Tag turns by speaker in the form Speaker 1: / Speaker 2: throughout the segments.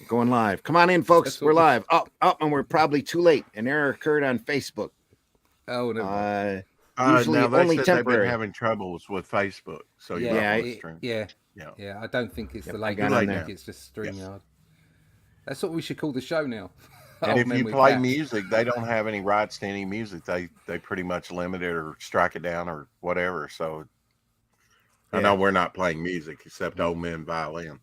Speaker 1: Going live. Come on in, folks. We're live. Oh, and we're probably too late. An error occurred on Facebook.
Speaker 2: Oh, no.
Speaker 1: Usually
Speaker 3: now they
Speaker 1: only
Speaker 3: said
Speaker 1: temporary.
Speaker 3: they've been having troubles with Facebook, so you might want to stream.
Speaker 2: Yeah. I don't think it's the latest. I think it's just StreamYard. That's what we should call the show now.
Speaker 3: And if you play music, they don't have any rights to any music. They pretty much limit it or strike it down or whatever. So I know we're not playing music except Old Men Violin.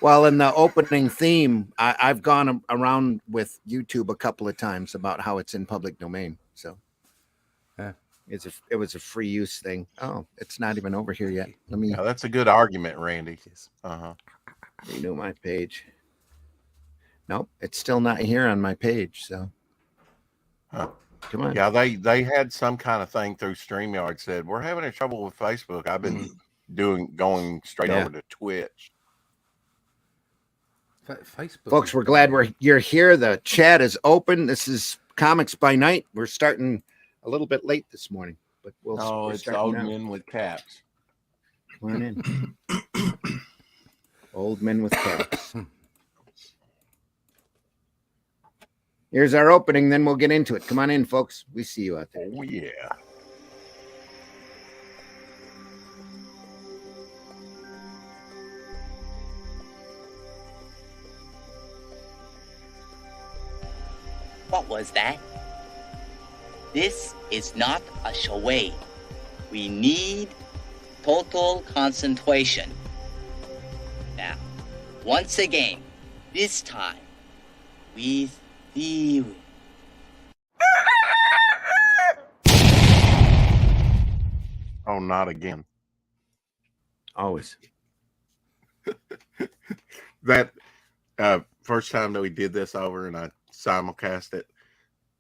Speaker 1: Well, in the opening theme, I've gone around with YouTube a couple of times about how it's in public domain. So it was a free use thing. Oh, it's not even over here yet. Let me.
Speaker 3: Yeah, that's a good argument, Randy.
Speaker 1: Renew my page. Nope, it's still not here on my page. So, come on.
Speaker 3: Yeah, they had some kind of thing through StreamYard said we're having a trouble with Facebook. I've been going straight over to Twitch.
Speaker 2: Facebook.
Speaker 1: Folks, we're glad you're here. The chat is open. This is Comics by Night. We're starting a little bit late this morning, but
Speaker 3: it's Old Men with Caps.
Speaker 1: Come on in. Old Men with Caps. Here's our opening, then we'll get into it. Come on in, folks. We see you out there.
Speaker 3: Oh, yeah.
Speaker 4: What was that? This is not a charade. We need total concentration. Now, once again, this time, with the...
Speaker 3: Oh, not again.
Speaker 1: Always.
Speaker 3: That first time that we did this over and I simulcast it,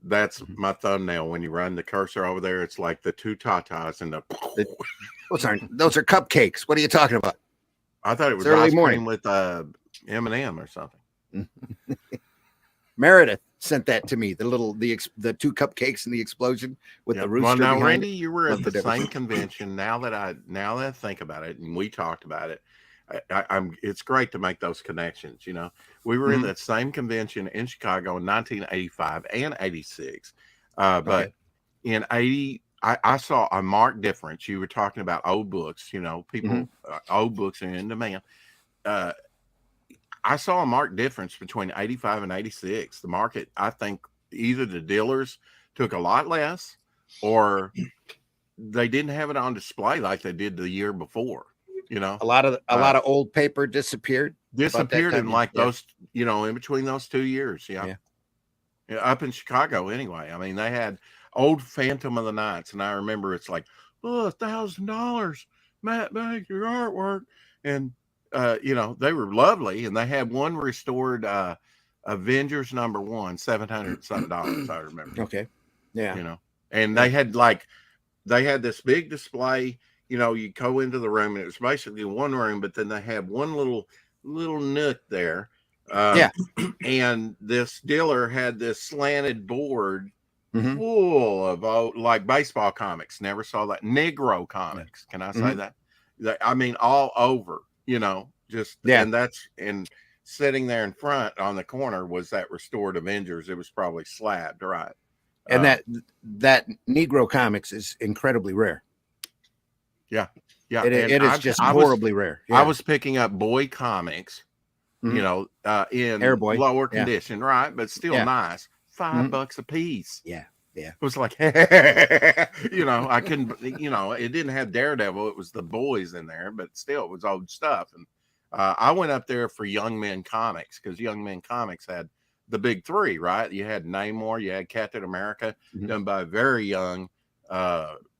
Speaker 3: that's my thumbnail. When you run the cursor over there, it's like the two tatas and
Speaker 1: those are cupcakes. What are you talking about?
Speaker 3: I thought it was
Speaker 1: early
Speaker 3: ice
Speaker 1: morning
Speaker 3: cream with M&M or something.
Speaker 1: Meredith sent that to me. The two cupcakes and the explosion with the rooster.
Speaker 3: Well, now,
Speaker 1: behind
Speaker 3: Randy, you were at the
Speaker 1: difference.
Speaker 3: same convention. Now that I think about it, and we talked about it, it's great to make those connections. You know, we were in that same convention in Chicago in 1985 and 86, but in 80, I saw a marked difference. You were talking about old books. You know, people old books are in demand. I saw a marked difference between 85 and 86. The market, I think, either the dealers took a lot less, or they didn't have it on display like they did the year before. You know,
Speaker 1: a lot of old paper disappeared
Speaker 3: in like those, you know, in between those 2 years. Yeah, up in Chicago anyway. I mean, they had old Phantom of the Nights, and I remember it's like, oh, $1,000, Matt, make your artwork, and you know, they were lovely, and they had one restored Avengers #1, $700 something. I remember.
Speaker 1: Okay, yeah,
Speaker 3: you know, and they had this big display. You know, you go into the room and it was basically one room, but then they had one little nook there. And this dealer had this slanted board full of like baseball comics. Never saw that. Negro comics. Can I say that? I mean, all over, you know, and sitting there in front on the corner was that restored Avengers. It was probably slabbed, right?
Speaker 1: And that Negro comics is incredibly rare.
Speaker 3: Yeah.
Speaker 1: It is just horribly rare. Yeah.
Speaker 3: I was picking up boy comics, you know, in
Speaker 1: Airboy.
Speaker 3: lower condition, right? But still nice. $5 a piece.
Speaker 1: Yeah. Yeah.
Speaker 3: It was like, you know, I couldn't, you know, it didn't have Daredevil. It was the boys in there, but still it was old stuff. And I went up there for Young Men Comics because Young Men Comics had the big three, right? You had Namor, you had Captain America, done by a very young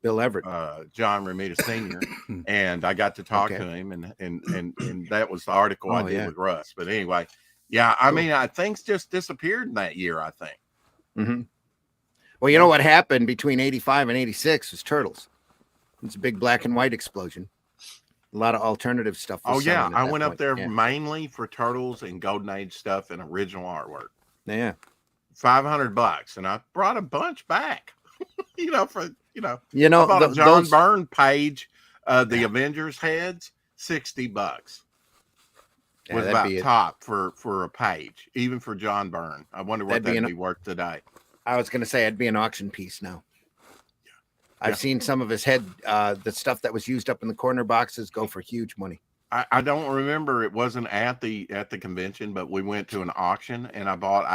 Speaker 1: Bill Everett,
Speaker 3: John Romita Sr. And I got to talk to him, and that was the article I did with Russ. But anyway, I mean, things just disappeared in that year, I think.
Speaker 1: Well, you know what happened between 85 and 86 was Turtles. It's a big black and white explosion. A lot of alternative stuff.
Speaker 3: Oh, yeah. I went up there mainly for Turtles and Golden Age stuff and original artwork.
Speaker 1: Yeah.
Speaker 3: $500. And I brought a bunch back, you know, I bought a John Byrne page, the Avengers heads, $60. was about top for a page, even for John Byrne. I wonder what that'd be worth today.
Speaker 1: I was going to say it'd be an auction piece now. I've seen some of his head, the stuff that was used up in the corner boxes, go for huge money.
Speaker 3: I don't remember. It wasn't at the convention, but we went to an auction and I bought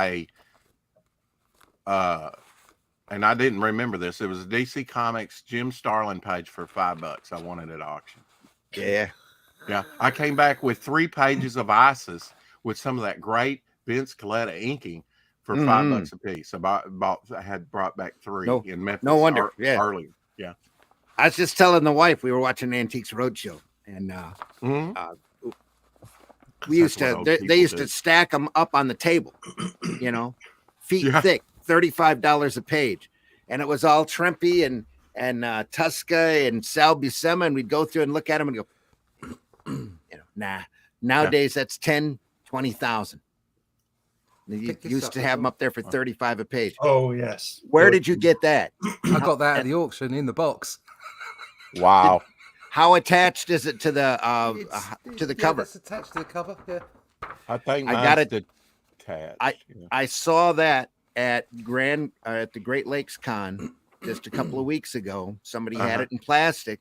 Speaker 3: and I didn't remember this. It was a DC Comics Jim Starlin page for $5. I wanted at auction.
Speaker 1: Yeah.
Speaker 3: Yeah. I came back with 3 pages of ISIS with some of that great Vince Coletta inking for $5 a piece. I had brought back 3 in Memphis.
Speaker 1: No wonder.
Speaker 3: Earlier. Yeah.
Speaker 1: I was just telling the wife, we were watching Antiques Roadshow, and we used to, they used to stack them up on the table, feet thick, $35 a page. And it was all Trempy and Tusca and Sal Buscema. And we'd go through and look at them and go, nah. Nowadays, that's 10, 20,000. You used to have them up there for 35 a page.
Speaker 5: Oh, yes.
Speaker 1: Where did you get that?
Speaker 2: I got that at the auction in the box.
Speaker 3: Wow.
Speaker 1: How attached is it to the cover?
Speaker 2: It's attached to the cover. Yeah.
Speaker 3: I think
Speaker 1: I got it
Speaker 3: attached.
Speaker 1: I saw that at the Great Lakes Con just a couple of weeks ago. Somebody had it in plastic.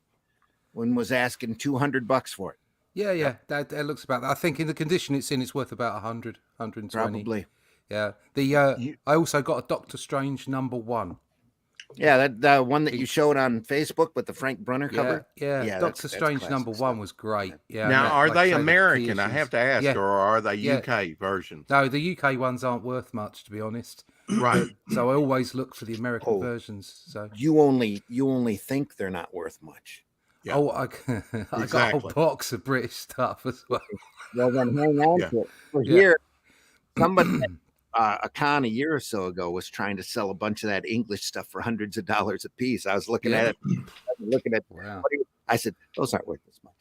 Speaker 1: One was asking $200 for it.
Speaker 2: Yeah. That looks about that. I think in the condition it's in, it's worth about 100, 120.
Speaker 1: Probably.
Speaker 2: Yeah. I also got a Doctor Strange #1.
Speaker 1: Yeah, the one that you showed on Facebook with the Frank Brunner cover.
Speaker 2: Yeah. Doctor Strange #1 was great. Yeah.
Speaker 3: Now, are they American? I have to ask, or are they UK versions?
Speaker 2: No, the UK ones aren't worth much, to be honest.
Speaker 3: Right.
Speaker 2: So I always look for the American versions. So
Speaker 1: you only think they're not worth much.
Speaker 3: Yeah.
Speaker 2: Oh, I got a whole box of British stuff as well.
Speaker 1: Well, then hang on to it. Here, somebody at a con a year or so ago was trying to sell a bunch of that English stuff for hundreds of dollars a piece. I was looking at it.
Speaker 2: Wow.
Speaker 1: I said, those aren't worth as much.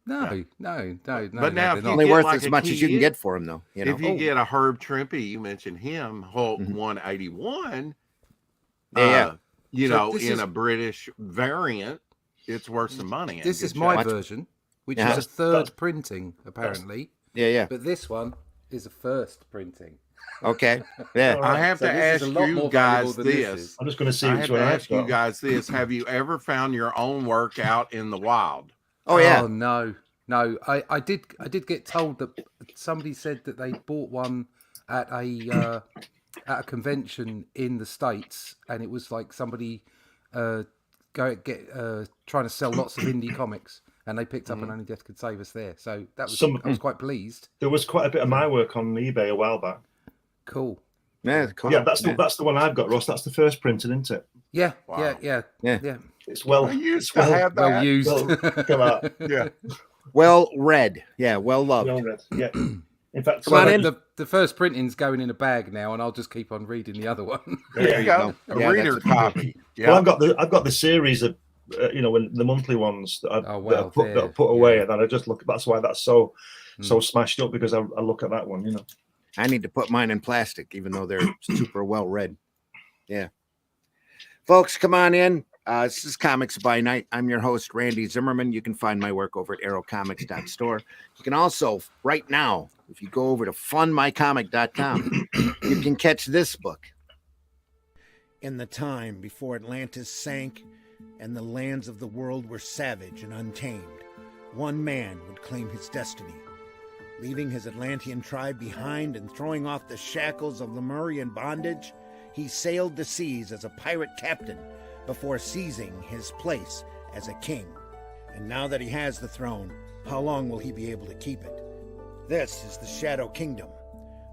Speaker 2: No.
Speaker 3: But now,
Speaker 1: they're only worth as much as you can get for them, though.
Speaker 3: If you get a Herb Trimpe, you mentioned him, Hulk 181. In a British variant, it's worth some money.
Speaker 2: This is my version, which is a third printing, apparently.
Speaker 1: Yeah.
Speaker 2: But this one is a first printing.
Speaker 1: Okay. Yeah.
Speaker 3: I have to ask you guys this.
Speaker 5: I'm just going to see.
Speaker 3: I have to ask you guys this. Have you ever found your own work out in the wild?
Speaker 1: Oh yeah.
Speaker 2: Oh no. I did get told that somebody said that they bought one at a convention in the States, and it was like somebody trying to sell lots of indie comics, and they picked up an Only Death Could Save Us there. So I was quite pleased.
Speaker 5: There was quite a bit of my work on eBay a while back.
Speaker 2: Cool.
Speaker 1: Yeah, cool.
Speaker 5: Yeah, that's the one I've got, Ross. That's the first printed, isn't it?
Speaker 2: Yeah,
Speaker 3: wow.
Speaker 2: yeah.
Speaker 5: It's well
Speaker 3: used to have that.
Speaker 2: Well used.
Speaker 5: Come out.
Speaker 3: Yeah.
Speaker 1: Well read. Yeah, well loved.
Speaker 5: Well read. Yeah. In fact,
Speaker 2: the first printing's going in a bag now, and I'll just keep on reading the other one.
Speaker 3: There you go. A reader copy. Yeah.
Speaker 5: Well, I've got the series of when the monthly ones that I put away, and then I just look. That's why that's so smashed up, because I look at that one.
Speaker 1: I need to put mine in plastic, even though they're super well read. Yeah. Folks, come on in. This is Comics by Night. I'm your host, Randy Zimmerman. You can find my work over at arrowcomics.store. You can also, right now, if you go over to fundmycomic.com, you can catch this book. In the time before Atlantis sank and the lands of the world were savage and untamed, one man would claim his destiny. Leaving his Atlantean tribe behind and throwing off the shackles of Lemurian bondage, he sailed the seas as a pirate captain before seizing his place as a king. And now that he has the throne, how long will he be able to keep it? This is The Shadow Kingdom,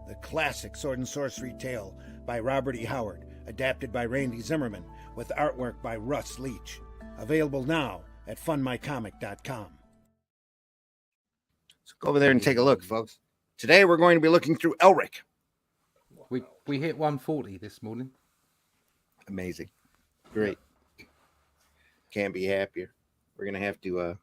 Speaker 1: the classic sword and sorcery tale by Robert E. Howard, adapted by Randy Zimmerman, with artwork by Russ Leach. Available now at fundmycomic.com. So go over there and take a look, folks. Today we're going to be looking through ELRIC.
Speaker 2: We hit 140 this morning.
Speaker 1: Amazing. Great. Can't be happier. We're going to have to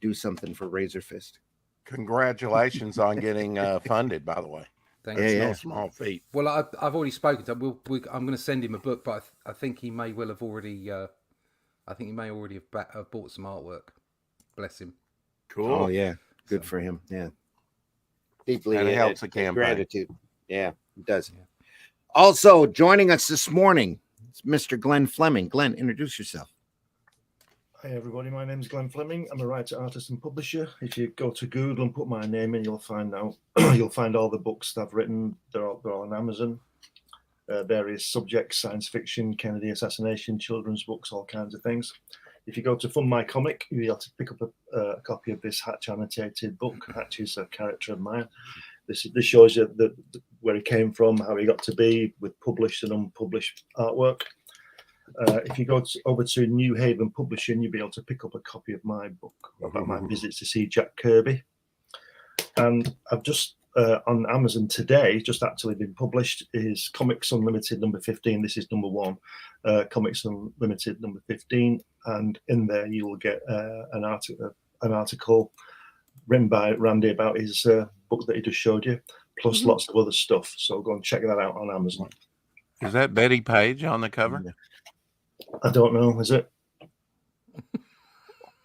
Speaker 1: do something for Razor Fist.
Speaker 3: Congratulations on getting funded, by the way.
Speaker 2: Thanks.
Speaker 3: No small feat.
Speaker 2: Well, I've already spoken to him. I'm going to send him a book, but I think he may well have already. I think he may already have bought some artwork. Bless him.
Speaker 3: Cool.
Speaker 1: Oh yeah, good for him. Yeah. deeply
Speaker 3: And it helps the campaign.
Speaker 1: gratitude. Yeah, it does. Yeah. Also joining us this morning, it's Mr. Glenn Fleming. Glenn, introduce yourself.
Speaker 5: Hi everybody, my name is Glenn Fleming. I'm a writer, artist, and publisher. If you go to Google and put my name in, you'll find all the books that I've written. They're all on Amazon. Various subjects: science fiction, Kennedy assassination, children's books, all kinds of things. If you go to Fund My Comic, you'll be able to pick up a copy of this Hatch annotated book. Hatch is a character of mine. This shows you where he came from, how he got to be, with published and unpublished artwork. If you go over to New Haven Publishing, you'll be able to pick up a copy of my book about my visits to see Jack Kirby. And I've just on Amazon today, just actually been published, is Comics Unlimited number 15. This is number 1, Comics Unlimited number 15. And in there you will get an article written by Randy about his book that he just showed you, plus lots of other stuff. So go and check that out on Amazon.
Speaker 3: Is that Betty Page on the cover?
Speaker 5: I don't know. Is it?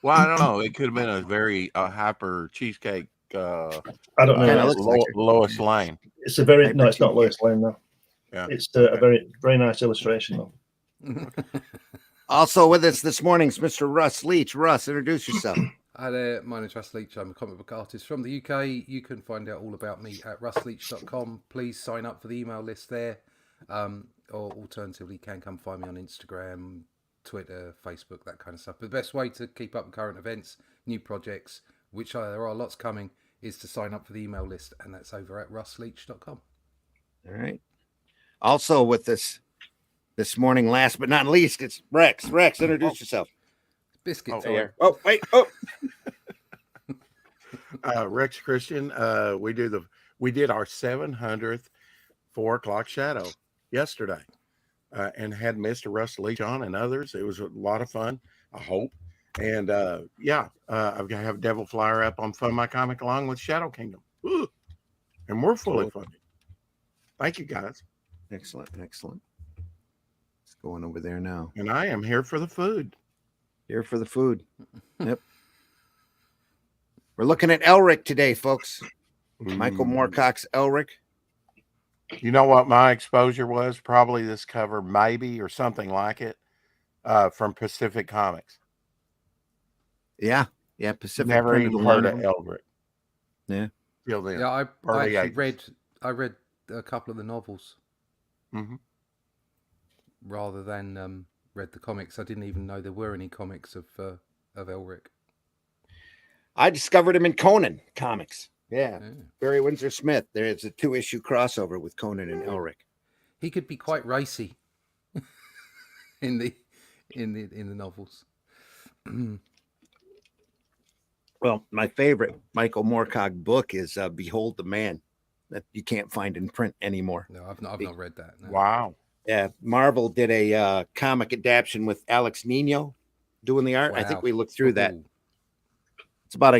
Speaker 3: Well, I don't know. It could have been a very hyper cheesecake.
Speaker 5: I don't know.
Speaker 3: Lois Lane.
Speaker 5: It's a very no. It's not Lois Lane though.
Speaker 3: Yeah.
Speaker 5: It's a very nice illustration though.
Speaker 1: Also with us this morning is Mr. Russ Leach. Russ, introduce yourself.
Speaker 2: Hi there, my name's Russ Leach. I'm a comic book artist from the UK. You can find out all about me at russleach.com. Please sign up for the email list there. Or alternatively, you can come find me on Instagram, Twitter, Facebook, that kind of stuff. But the best way to keep up with current events, new projects, which there are lots coming, is to sign up for the email list, and that's over at russleach.com.
Speaker 1: All right. Also with us this morning, last but not least, it's Rex. Rex, introduce yourself.
Speaker 2: Biscuit
Speaker 1: time.
Speaker 2: here.
Speaker 1: Oh, wait. Oh.
Speaker 3: Rex Christian. We did our 700th 4 o'clock shadow yesterday, and had Mr. Russ Leach on and others. It was a lot of fun, I hope. And I've got to have Devil Flyer up on Fund My Comic along with Shadow Kingdom. Ooh. And we're fully funded. Thank you, guys.
Speaker 1: Excellent. It's going over there now.
Speaker 3: And I am here for the food.
Speaker 1: Here for the food. Yep. We're looking at ELRIC today, folks. Michael Moorcock's ELRIC.
Speaker 3: You know what my exposure was? Probably this cover, maybe, or something like it, from Pacific Comics.
Speaker 1: Yeah. Pacific.
Speaker 3: Never even heard of ELRIC.
Speaker 1: Yeah.
Speaker 3: Till then.
Speaker 2: Yeah, I actually read a couple of the novels.
Speaker 3: Mm-hmm.
Speaker 2: Rather than read the comics. I didn't even know there were any comics of ELRIC.
Speaker 1: I discovered him in Conan comics. Yeah. Barry Windsor Smith. There's a 2-issue crossover with Conan and ELRIC.
Speaker 2: He could be quite racy in the novels.
Speaker 1: Well, my favorite Michael Moorcock book is Behold the Man, that you can't find in print anymore.
Speaker 2: No, I've not read that. No.
Speaker 3: Wow.
Speaker 1: Yeah, Marvel did a comic adaptation with Alex Nino doing the art. Wow. I think we looked through that. It's about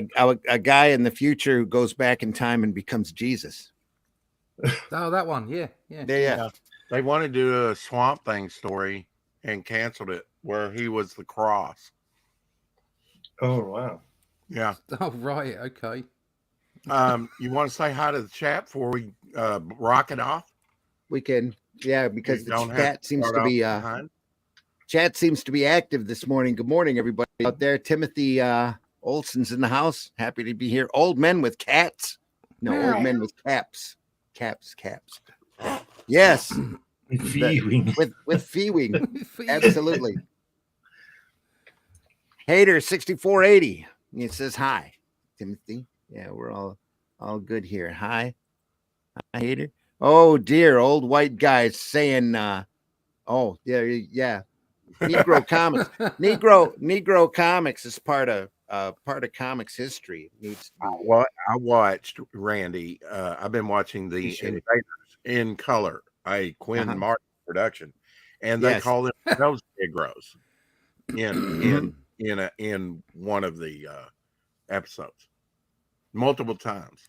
Speaker 1: a guy in the future who goes back in time and becomes Jesus.
Speaker 2: Oh, that one. Yeah.
Speaker 3: They wanted to do a Swamp Thing story and canceled it, where he was the Cross.
Speaker 5: Oh, wow.
Speaker 3: Yeah.
Speaker 2: Oh, right. Okay.
Speaker 3: You want to say hi to the chat before we rock it off?
Speaker 1: We can. Yeah, because the chat seems to be active this morning. Good morning, everybody out there. Timothy Olson's in the house. Happy to be here. Old men with cats. No, old men with caps. Caps. Yes.
Speaker 5: With feewing.
Speaker 1: With feewing. Absolutely. Hater 6480. It says hi, Timothy. Yeah, we're all good here. Hi, Hater. Oh dear, old white guys saying, oh yeah. Negro comics. Negro comics is part of comics history. It needs to be.
Speaker 3: I watched Randy. I've been watching the Invaders in Color, a Quinn Martin production, and they call themselves Negroes in one of the episodes multiple times.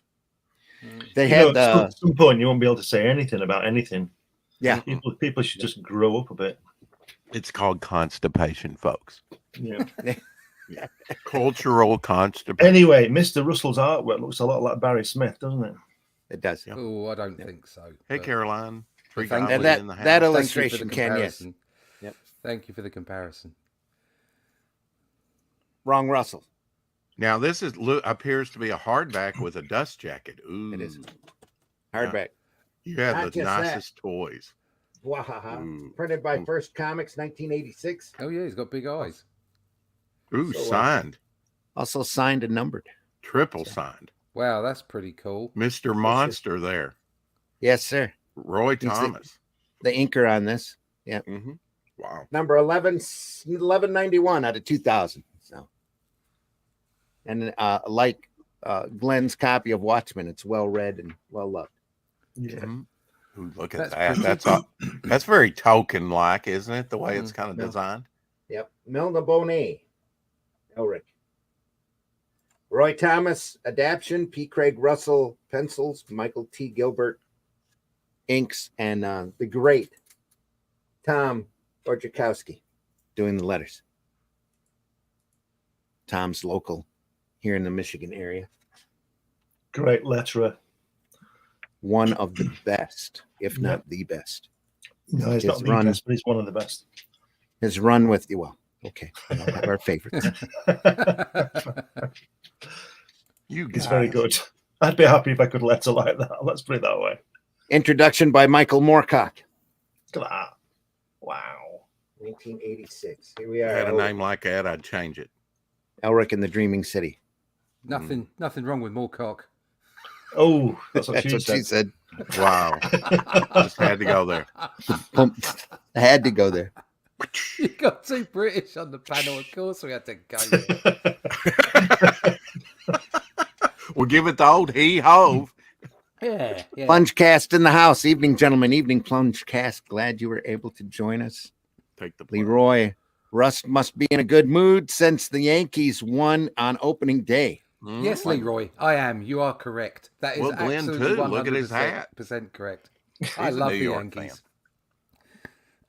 Speaker 5: They had at some point you won't be able to say anything about anything.
Speaker 1: Yeah,
Speaker 5: people should just grow up a bit.
Speaker 3: It's called constipation, folks.
Speaker 5: Yeah.
Speaker 3: Cultural constipation.
Speaker 5: Anyway, Mr. Russell's artwork looks a lot like Barry Smith, doesn't it?
Speaker 1: It does.
Speaker 3: Yep.
Speaker 2: Oh, I don't think so.
Speaker 3: Hey,
Speaker 2: but
Speaker 3: Caroline. Free
Speaker 2: Thank-
Speaker 3: goblin
Speaker 1: that
Speaker 3: in the house.
Speaker 1: that
Speaker 2: thank you for
Speaker 1: illustration
Speaker 2: the
Speaker 1: can, yes.
Speaker 2: comparison.
Speaker 1: Yep.
Speaker 2: Thank you for the comparison.
Speaker 1: Wrong Russell.
Speaker 3: Now this appears to be a hardback with a dust jacket. Ooh,
Speaker 1: It is. Hardback.
Speaker 3: You have
Speaker 1: Not
Speaker 3: the
Speaker 1: just that.
Speaker 3: nicest toys.
Speaker 1: Wow.
Speaker 3: Ooh.
Speaker 1: Printed by
Speaker 3: Ooh.
Speaker 1: First Comics, 1986.
Speaker 2: Oh yeah, he's got big eyes.
Speaker 3: Ooh,
Speaker 1: So,
Speaker 3: signed,
Speaker 1: Also signed and numbered.
Speaker 3: triple signed.
Speaker 2: Wow, that's pretty cool.
Speaker 3: Mr. Monster there,
Speaker 1: Yes, sir.
Speaker 3: Roy
Speaker 1: the-
Speaker 3: Thomas.
Speaker 1: The inker on this.
Speaker 3: Mm-hmm. Wow.
Speaker 1: Number 1191 out of 2000. So, and like Glenn's copy of Watchmen, it's well read and well loved.
Speaker 5: Yeah.
Speaker 3: Mhm. Ooh, look at
Speaker 2: That's
Speaker 3: that.
Speaker 2: pretty
Speaker 3: That's
Speaker 2: cool.
Speaker 3: that's very token like, isn't it? The way it's kind of
Speaker 1: Yeah.
Speaker 3: designed.
Speaker 1: Yep. Melnibone. ELRIC. Roy Thomas adaption. P. Craig Russell pencils. Michael T. Gilbert inks, and the great Tom Orchakowski doing the letters. Tom's local here in the Michigan area.
Speaker 5: Great letterer.
Speaker 1: One of the best, if
Speaker 5: Yeah.
Speaker 1: not the best.
Speaker 5: No, he's
Speaker 1: His
Speaker 5: not the
Speaker 1: run-
Speaker 5: best, but he's one of the best.
Speaker 1: His run with you, well, okay, we all have our favorites.
Speaker 3: You guys.
Speaker 5: It's very good. I'd be happy if I could letter like that. Let's put it that way.
Speaker 1: Introduction by Michael Moorcock,
Speaker 5: Look at that. Wow.
Speaker 1: 1986. Here we
Speaker 3: If I had a
Speaker 1: are.
Speaker 3: name like that, I'd change it.
Speaker 1: ELRIC in the Dreaming City.
Speaker 2: Nothing wrong with Moorcock.
Speaker 5: Oh, that's what,
Speaker 1: That's
Speaker 5: she,
Speaker 1: what
Speaker 5: said.
Speaker 1: she said.
Speaker 3: Wow. Just had to go there.
Speaker 1: I had to go there.
Speaker 2: You got too British on the panel. Of course, we had to go there.
Speaker 3: We'll give it the old hee-ho.
Speaker 2: Yeah, yeah.
Speaker 1: Plunge cast in the house. Evening, gentlemen. Evening, plunge cast. Glad you were able to join us.
Speaker 3: Take the plunge.
Speaker 1: Leroy, Russ must be in a good mood since the Yankees won on opening day.
Speaker 3: Mm.
Speaker 2: Yes, Leroy, I am. You are correct. That is
Speaker 3: Well, Glenn,
Speaker 2: absolutely
Speaker 3: too. Look at his hat.
Speaker 2: 100% correct.
Speaker 3: He's
Speaker 2: I
Speaker 3: a
Speaker 2: love
Speaker 3: New
Speaker 2: the
Speaker 3: York
Speaker 2: Yankees.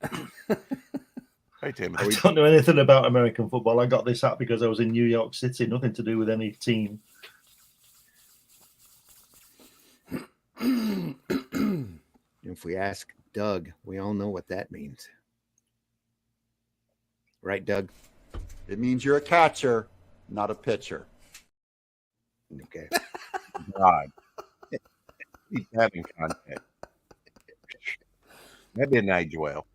Speaker 3: Hey,
Speaker 5: I
Speaker 3: Timothy.
Speaker 5: don't know anything about American football. I got this hat because I was in New York City. Nothing to do with any team.
Speaker 1: If we ask Doug, we all know what that means. Right, Doug?
Speaker 6: It means you're a catcher, not a pitcher.
Speaker 1: Okay.
Speaker 3: God. He's having contact. That didn't age well.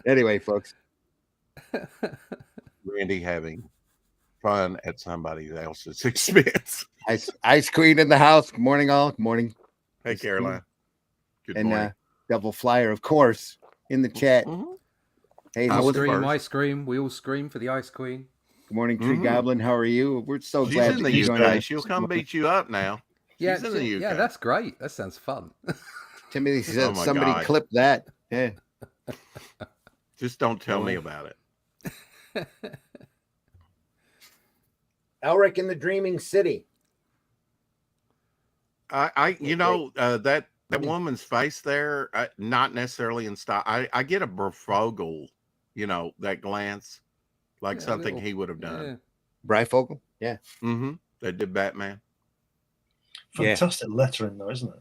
Speaker 1: Anyway, folks,
Speaker 3: Randy having fun at somebody else's expense.
Speaker 1: Ice Queen in the house. Good morning, all. Good morning.
Speaker 3: Hey, Caroline. Good
Speaker 1: And
Speaker 3: morning.
Speaker 1: Double Flyer, of course, in the chat.
Speaker 3: Mhm.
Speaker 1: Hey,
Speaker 3: I
Speaker 2: I
Speaker 3: was
Speaker 2: scream,
Speaker 3: first.
Speaker 2: I scream. We all scream for the Ice Queen.
Speaker 1: good morning, Tree
Speaker 3: Mhm.
Speaker 1: Goblin. How are you? We're so
Speaker 3: She's
Speaker 1: glad
Speaker 3: in
Speaker 1: that
Speaker 3: the
Speaker 1: you joined
Speaker 3: UK.
Speaker 1: us.
Speaker 3: She'll come beat you up now.
Speaker 2: Yeah,
Speaker 3: She's in the
Speaker 2: yeah,
Speaker 3: UK.
Speaker 2: that's great. That sounds fun.
Speaker 1: Timothy said
Speaker 3: Oh my
Speaker 1: somebody
Speaker 3: God.
Speaker 1: clip that. Yeah.
Speaker 3: Just don't tell me about it.
Speaker 1: ELRIC in the Dreaming City.
Speaker 3: You know, that woman's face there, not necessarily in style. I get a Brofogel, you know, that glance, like
Speaker 2: Yeah,
Speaker 3: something
Speaker 2: little-
Speaker 3: he would have
Speaker 2: Yeah.
Speaker 3: done.
Speaker 1: Breyfogle? Yeah,
Speaker 3: Mm-hmm. That did Batman.
Speaker 1: Yeah.
Speaker 5: Fantastic lettering, though, isn't it?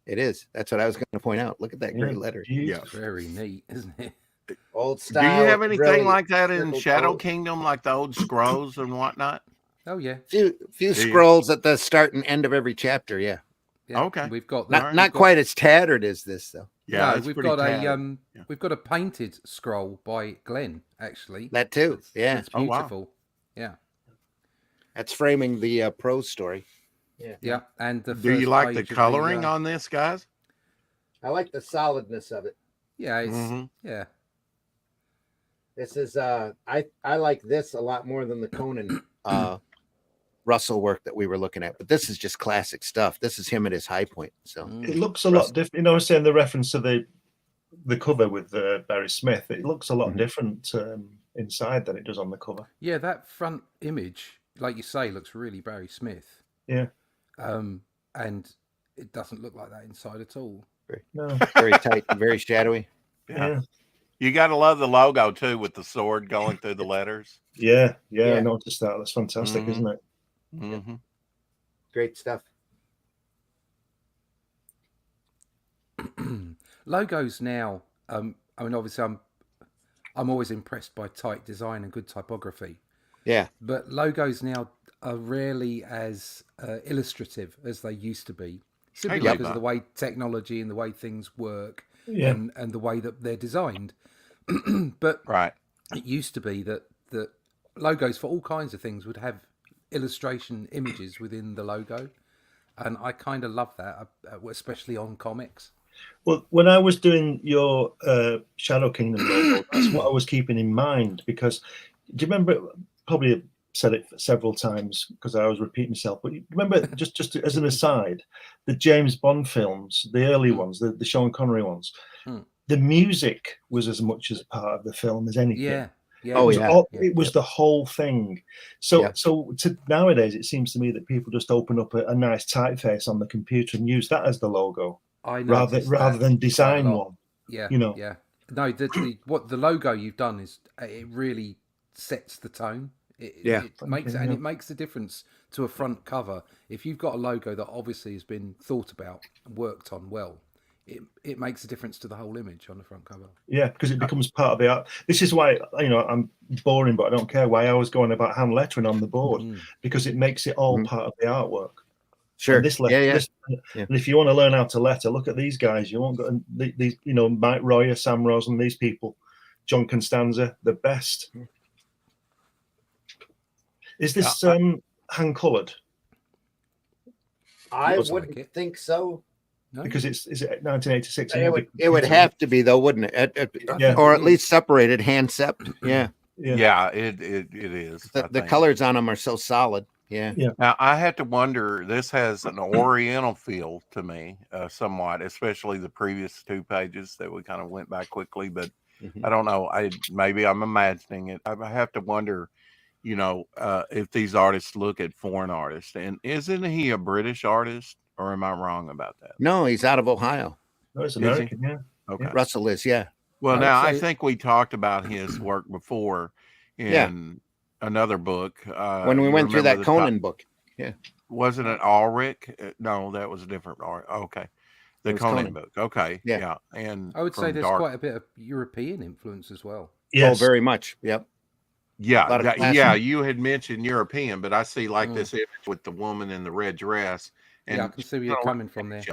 Speaker 1: it is. That's what I was going to point out. Look at that great
Speaker 5: Yeah,
Speaker 1: letter.
Speaker 5: beautiful.
Speaker 2: Very neat, isn't it?
Speaker 1: Old
Speaker 3: Do
Speaker 1: style.
Speaker 3: you have anything
Speaker 1: really
Speaker 3: like that in
Speaker 1: circle
Speaker 3: Shadow
Speaker 1: code.
Speaker 3: Kingdom, like the old scrolls and whatnot?
Speaker 2: Oh yeah,
Speaker 1: Few
Speaker 3: Do you?
Speaker 1: scrolls at the start and end of every chapter. Yeah,
Speaker 2: yeah.
Speaker 3: Okay.
Speaker 2: We've got
Speaker 1: not
Speaker 2: that.
Speaker 1: not
Speaker 2: We've got-
Speaker 1: quite as tattered as this though.
Speaker 3: Yeah,
Speaker 2: no,
Speaker 3: it's
Speaker 2: we've
Speaker 3: pretty
Speaker 2: got
Speaker 3: tattered.
Speaker 2: a
Speaker 3: Yeah.
Speaker 2: we've got a painted scroll by Glenn actually.
Speaker 1: That too. Yeah,
Speaker 2: It's
Speaker 3: Oh, wow.
Speaker 2: beautiful. Yeah,
Speaker 1: that's framing the prose story.
Speaker 2: yeah. And the
Speaker 3: Do you
Speaker 2: first
Speaker 3: like the
Speaker 2: page of
Speaker 3: coloring on this, guys?
Speaker 1: I like the solidness of it.
Speaker 2: Yeah, it's
Speaker 3: Mhm.
Speaker 2: yeah.
Speaker 1: This is I like this a lot more than the Conan Russell work that we were looking at, but this is just classic stuff. This is him at his high point. So
Speaker 2: Mm.
Speaker 5: It looks a lot different. You know, I was saying the reference to the cover with Barry Smith. It looks a lot
Speaker 1: Mhm.
Speaker 5: different inside than it does on the cover.
Speaker 2: Yeah, that front image, like you say, looks really Barry Smith.
Speaker 5: Yeah.
Speaker 2: And it doesn't look like that inside at all.
Speaker 5: No.
Speaker 1: very tight, very shadowy.
Speaker 5: Yeah.
Speaker 3: You got to love the logo too, with the sword going through the letters.
Speaker 5: Yeah.
Speaker 1: Yeah.
Speaker 5: I noticed that. That's fantastic,
Speaker 3: Mhm.
Speaker 5: isn't it?
Speaker 3: Mm-hmm.
Speaker 1: great stuff.
Speaker 2: Logos now. I mean, obviously, I'm always impressed by tight design and good typography.
Speaker 1: Yeah.
Speaker 2: But logos now are rarely as illustrative as they used to be, simply
Speaker 3: get
Speaker 2: because of
Speaker 3: that.
Speaker 2: the way technology and the way things work,
Speaker 5: Yeah.
Speaker 2: and the way that they're designed. But
Speaker 3: Right.
Speaker 2: it used to be that logos for all kinds of things would have illustration images within the logo, and I kind of love that, especially on comics.
Speaker 5: Well, when I was doing your Shadow Kingdom logo, that's what I was keeping in mind, because do you remember, probably said it several times because I was repeating myself, but you remember, just as an aside, the James Bond films, the early ones, the Sean Connery ones, the music was as much as part of the film as anything.
Speaker 2: Yeah.
Speaker 1: Oh, yeah.
Speaker 5: It was the whole thing. So nowadays it seems to me that people just open up a nice typeface on the computer and use that as the logo,
Speaker 2: I
Speaker 5: rather than design one.
Speaker 2: Yeah,
Speaker 5: you know.
Speaker 2: Yeah. No, what the logo you've done is it really sets the tone. It makes it, and it makes the difference to a front cover. If you've got a logo that obviously has been thought about and worked on well, it makes a difference to the whole image on the front cover.
Speaker 5: Yeah, because it becomes part of the art. This is why, I'm boring, but I don't care why I was going about hand lettering on the board, because it makes it all part of the artwork.
Speaker 1: Sure.
Speaker 5: And and if you want to learn how to letter, look at these guys. You won't go these, Mike Royer, Sam Rose, and these people, John Constanza, the best. Is this hand colored?
Speaker 1: I
Speaker 2: Looks
Speaker 1: wouldn't
Speaker 2: like it.
Speaker 1: think so.
Speaker 2: No?
Speaker 5: Because is it 1986?
Speaker 1: It would have to be, though, wouldn't it?
Speaker 5: Yeah.
Speaker 1: Or at least separated, hand sept. Yeah.
Speaker 3: Yeah, it is.
Speaker 1: The colors on them are so solid. Yeah.
Speaker 3: Now I had to wonder. This has an Oriental feel to me, somewhat, especially the previous two pages that we kind of went by quickly. But I don't know. Maybe I'm imagining it. I have to wonder, if these artists look at foreign artists. And isn't he a British artist, or am I wrong about that?
Speaker 1: No, he's out of Ohio.
Speaker 5: No, it's American. Yeah.
Speaker 3: Okay.
Speaker 1: Russell is. Yeah.
Speaker 3: Well, now I think we talked about his work before in another book.
Speaker 1: When we went through that Conan book. Yeah.
Speaker 3: Wasn't it ELRIC? No, that was a different art. Okay. The Conan book. Okay.
Speaker 1: Yeah.
Speaker 3: And
Speaker 2: I would say there's quite a bit of European influence as well.
Speaker 5: Yes.
Speaker 1: Oh, very much. Yep.
Speaker 3: Yeah. You had mentioned European, but I see this image with the woman in the red dress. And
Speaker 2: I can see where you're coming from there.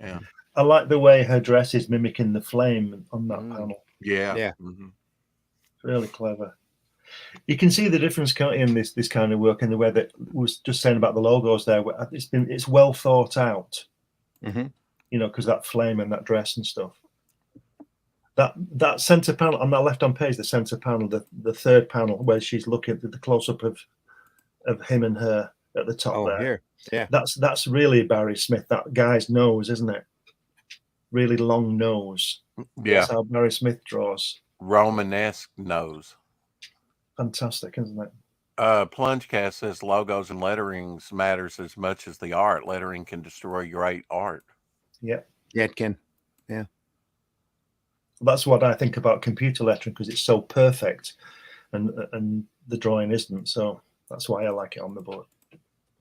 Speaker 3: Yeah.
Speaker 5: I like the way her dress is mimicking the flame on that panel.
Speaker 3: Yeah.
Speaker 1: Yeah.
Speaker 5: Really clever. You can see the difference, can't you, in this kind of work, in the way that was just saying about the logos there. It's well thought out. Because that flame and that dress and stuff. That center panel on that left-hand page, the center panel, the third panel where she's looking at the close-up of him and her at the top there.
Speaker 1: Here. Yeah.
Speaker 5: That's really Barry Smith. That guy's nose, isn't it? Really long nose.
Speaker 3: Yeah.
Speaker 5: That's how Barry Smith draws.
Speaker 3: Romanesque nose.
Speaker 5: Fantastic, isn't it?
Speaker 3: Plungecast says logos and letterings matters as much as the art. Lettering can destroy great art.
Speaker 5: Yeah.
Speaker 1: Yeah, it can. Yeah.
Speaker 5: That's what I think about computer lettering, because it's so perfect, and the drawing isn't. So that's why I like it on the board.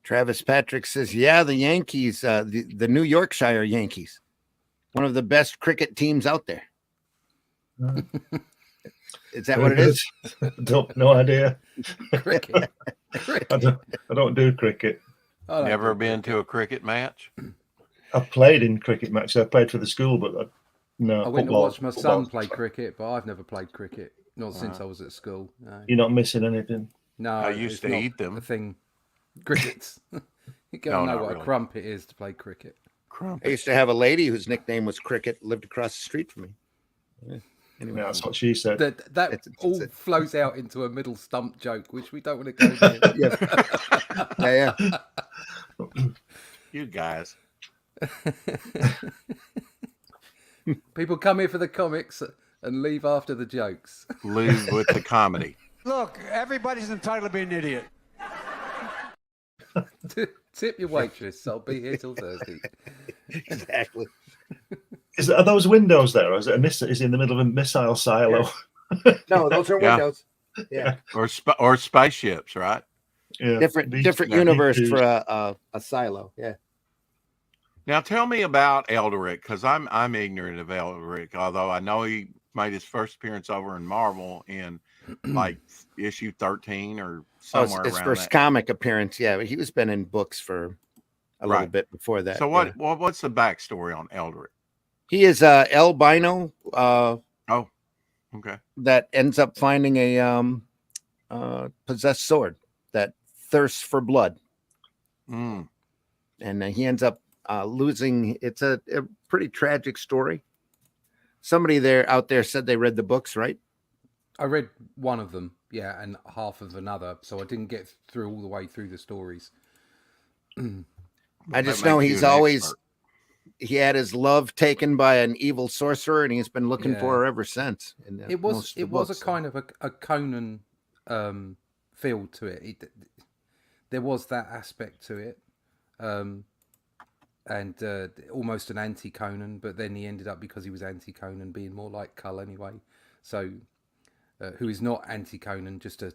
Speaker 1: Travis Patrick says, "Yeah, the Yankees, the New Yorkshire Yankees, one of the best cricket teams out there." Is that what it is?
Speaker 5: No idea.
Speaker 2: Cricket.
Speaker 5: I don't do cricket.
Speaker 3: Never been to a cricket match?
Speaker 5: I've played in cricket matches. I played for the school, but no.
Speaker 2: I went to watch my son play cricket, but I've never played cricket. Not since I was at school. No.
Speaker 5: You're not missing anything.
Speaker 3: No, I used to eat them.
Speaker 2: The thing, crickets. You gotta know what a crumpet is to play cricket.
Speaker 1: I used to have a lady whose nickname was Cricket, lived across the street from me. Yeah. Anyway,
Speaker 5: that's what she said.
Speaker 2: That all flows out into a middle stump joke, which we don't want to go near.
Speaker 1: Yeah.
Speaker 3: You guys.
Speaker 2: People come here for the comics and leave after the jokes.
Speaker 3: Leave with the comedy.
Speaker 7: Look, everybody's entitled to be an idiot.
Speaker 2: Tip your waitress. I'll be here till Thursday.
Speaker 1: Exactly.
Speaker 5: Are those windows there, or is it is it in the middle of a missile silo?
Speaker 1: No, those are windows. Yeah.
Speaker 3: Or spaceships, right?
Speaker 5: Yeah.
Speaker 1: Different
Speaker 5: Me
Speaker 1: universe
Speaker 5: too.
Speaker 1: for a silo. Yeah.
Speaker 3: Now tell me about ELRIC, because I'm ignorant of ELRIC, although I know he made his first appearance over in Marvel in like issue 13 or somewhere
Speaker 1: his
Speaker 3: around
Speaker 1: first
Speaker 3: that.
Speaker 1: comic appearance. Yeah, he was been in books for a little
Speaker 3: Right.
Speaker 1: bit before that.
Speaker 3: So
Speaker 1: yeah.
Speaker 3: what's the backstory on ELRIC?
Speaker 1: He is Albino.
Speaker 3: Oh, okay.
Speaker 1: That ends up finding a possessed sword that thirsts for blood,
Speaker 3: Mm.
Speaker 1: and he ends up losing. It's a pretty tragic story. Somebody out there said they read the books, right?
Speaker 2: I read one of them, yeah, and half of another, so I didn't get through all the way through the stories.
Speaker 1: I just know he's always he had his love taken by an evil sorcerer, and he's been looking for her ever since.
Speaker 2: It was a kind of a Conan feel to it. There was that aspect to it, and almost an anti-Conan. But then he ended up, because he was anti-Conan, being more like Cull anyway. So, who is not anti-Conan, just a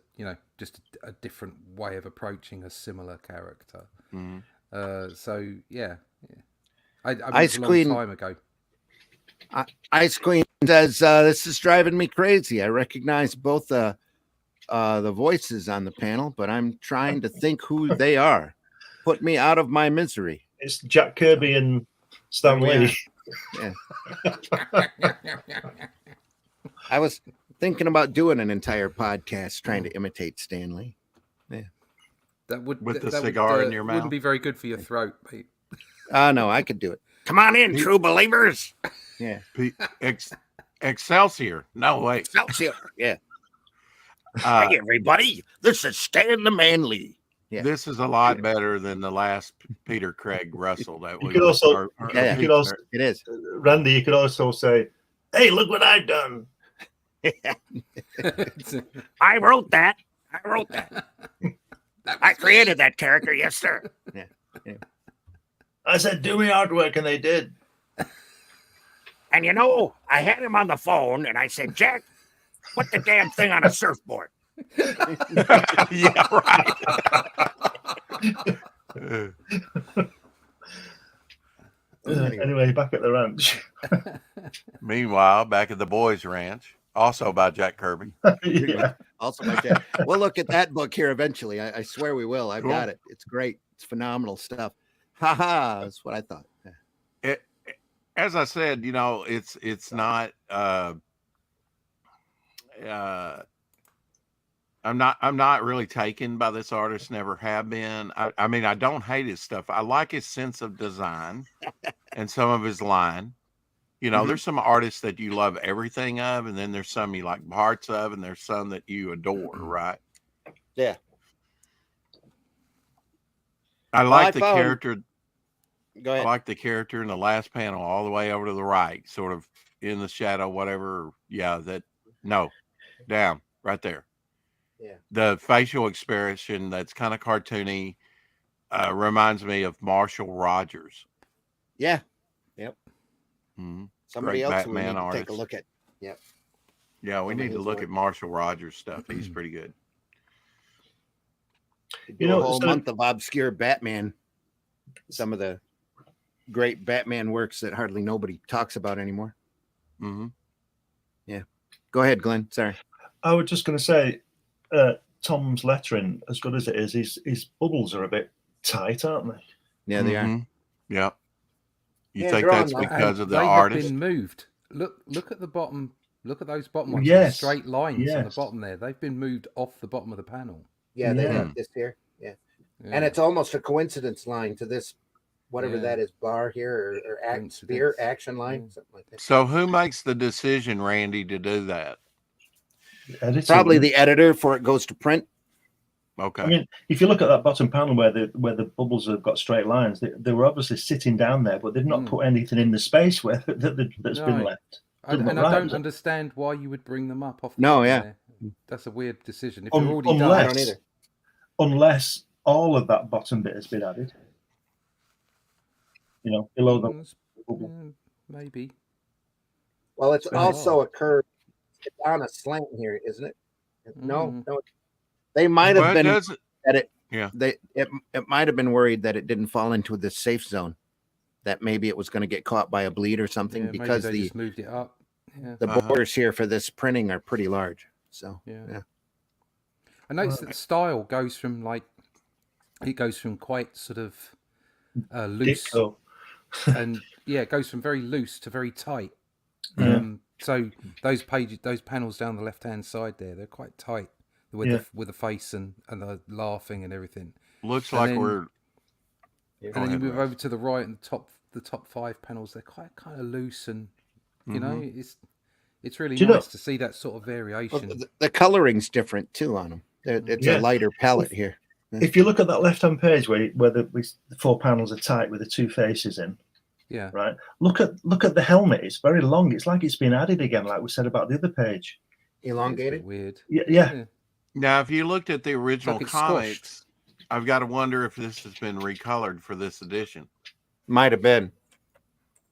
Speaker 2: different way of approaching a similar character.
Speaker 3: Mm-hmm.
Speaker 2: So yeah. I mean,
Speaker 1: Ice
Speaker 2: it was
Speaker 1: Queen,
Speaker 2: a long time ago.
Speaker 1: Ice Queen says, "This is driving me crazy. I recognize both the voices on the panel, but I'm trying to think who they are. Put me out of my misery."
Speaker 5: It's Jack Kirby and Stan Lee.
Speaker 1: Yeah. I was thinking about doing an entire podcast trying to imitate Stan Lee. Yeah.
Speaker 2: That would
Speaker 3: with the cigar in your mouth.
Speaker 2: Wouldn't be very good for your throat, mate.
Speaker 1: No, I could do it. Come on in, true believers. Yeah.
Speaker 3: Excelsior. No, wait.
Speaker 1: Excelsior. Yeah. Hey, everybody. This is Stan the Manly. Yeah.
Speaker 3: This is a lot better than the last Peter Craig Russell that we
Speaker 5: could also,
Speaker 1: it is.
Speaker 5: Randy, you could also say, "Hey, look what I've done."
Speaker 1: I wrote that. I created that character. Yes, sir. Yeah.
Speaker 5: I said, "Do me artwork," and they did.
Speaker 1: And I had him on the phone, and I said, "Jack, put the damn thing on a surfboard."
Speaker 3: Yeah, right.
Speaker 5: Anyway, back at the ranch.
Speaker 3: Meanwhile, back at the boys' ranch, also by Jack Kirby.
Speaker 5: Yeah.
Speaker 1: Also by Jack. We'll look at that book here eventually. I swear we will. I've got it. It's great. It's phenomenal stuff. Ha! That's what I thought.
Speaker 3: As I said, it's not. I'm not really taken by this artist. Never have been. I mean, I don't hate his stuff. I like his sense of design and some of his line. There's some artists that you love everything of, and then there's some you like parts of, and there's some that you adore, right?
Speaker 1: Yeah.
Speaker 3: I like the character.
Speaker 1: Go ahead.
Speaker 3: I like the character in the last panel all the way over to the right, sort of in the shadow, whatever. Yeah, down right there.
Speaker 1: Yeah.
Speaker 3: The facial expression that's kind of cartoony reminds me of Marshall Rogers.
Speaker 1: Yeah. Yep.
Speaker 3: Mm-hmm.
Speaker 1: Somebody
Speaker 3: Great
Speaker 1: else we
Speaker 3: Batman
Speaker 1: need to
Speaker 3: artist.
Speaker 1: take a look at. Yep.
Speaker 3: Yeah, we need to look at Marshall Rogers stuff. He's pretty good.
Speaker 1: A whole month of obscure Batman. Some of the great Batman works that hardly nobody talks about anymore.
Speaker 3: Mm-hmm.
Speaker 1: Yeah. Go ahead, Glenn. Sorry.
Speaker 5: I was just going to say, Tom's lettering, as good as it is, his bubbles are a bit tight, aren't they?
Speaker 1: Yeah, they are.
Speaker 3: Yeah. You think that's because of the artist?
Speaker 2: They've been moved. Look at the bottom. Look at those bottom ones.
Speaker 5: Yes.
Speaker 2: Straight lines on the bottom there. They've been moved off the bottom of the panel.
Speaker 1: Yeah, they have this here. Yeah. And it's almost a coincidence line to this, whatever that is, bar here or spear action line, something like that.
Speaker 3: So who makes the decision, Randy, to do that?
Speaker 1: Probably the editor before it goes to print.
Speaker 3: Okay.
Speaker 5: I mean, if you look at that bottom panel where the bubbles have got straight lines, they were obviously sitting down there, but they've not put anything in the space where that's been left.
Speaker 2: I don't understand why you would bring them up off.
Speaker 1: There.
Speaker 2: That's a weird decision. If you're already done, I don't either.
Speaker 5: Unless all of that bottom bit has been added, below the bubble.
Speaker 2: Maybe.
Speaker 1: Well, it's also a curve. It's on a slant here, isn't it? No. They might have been
Speaker 3: Yeah.
Speaker 1: it might have been worried that it didn't fall into the safe zone, that maybe it was going to get caught by a bleed or something,
Speaker 2: Yeah,
Speaker 1: because
Speaker 2: maybe they
Speaker 1: the
Speaker 2: just moved it up. Yeah.
Speaker 1: the borders here for this printing are pretty large. So
Speaker 2: Yeah. I noticed that the style goes from quite sort of loose,
Speaker 5: Ditto.
Speaker 2: and it goes from very loose to very tight. So those panels down the left hand side there, they're quite tight with the face and the laughing and everything.
Speaker 3: Looks
Speaker 2: And
Speaker 3: like
Speaker 2: then-
Speaker 3: we're.
Speaker 2: And then you move over to the right, and the top 5 panels, they're quite kind of loose, and you know, it's really nice to see that sort of variation.
Speaker 1: well, the coloring's different too on them. It's a lighter palette here.
Speaker 5: If you look at that left-hand page where the 4 panels are tight with the 2 faces in,
Speaker 2: Yeah.
Speaker 5: right? Look at the helmet. It's very long. It's like it's been added again, like we said about the other page.
Speaker 1: Elongated.
Speaker 2: Weird.
Speaker 5: Yeah.
Speaker 3: Now, if you looked at the original
Speaker 2: like it's
Speaker 3: comics, I've got to wonder if this has been recolored for this edition.
Speaker 1: Might have been.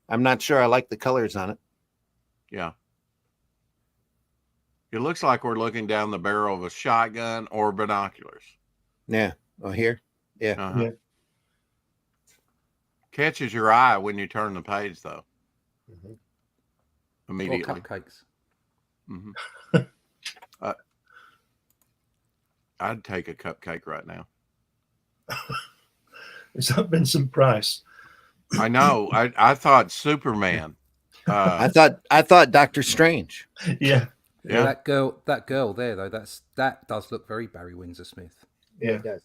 Speaker 1: I'm not sure. I like the colors on it.
Speaker 3: Yeah. It looks like we're looking down the barrel of a shotgun or binoculars.
Speaker 1: Yeah. Oh, here. Yeah.
Speaker 3: Uh-huh. Catches your eye when you turn the page, though.
Speaker 1: Mhm.
Speaker 2: Or
Speaker 3: Immediately.
Speaker 2: cupcakes.
Speaker 3: Mhm. I'd take a cupcake right now.
Speaker 5: Is that Vincent Price?
Speaker 3: I know. I thought Superman.
Speaker 1: I thought Doctor Strange.
Speaker 5: Yeah.
Speaker 3: Yeah.
Speaker 2: That girl there though, that does look very Barry Windsor Smith.
Speaker 5: Yeah.
Speaker 1: It does.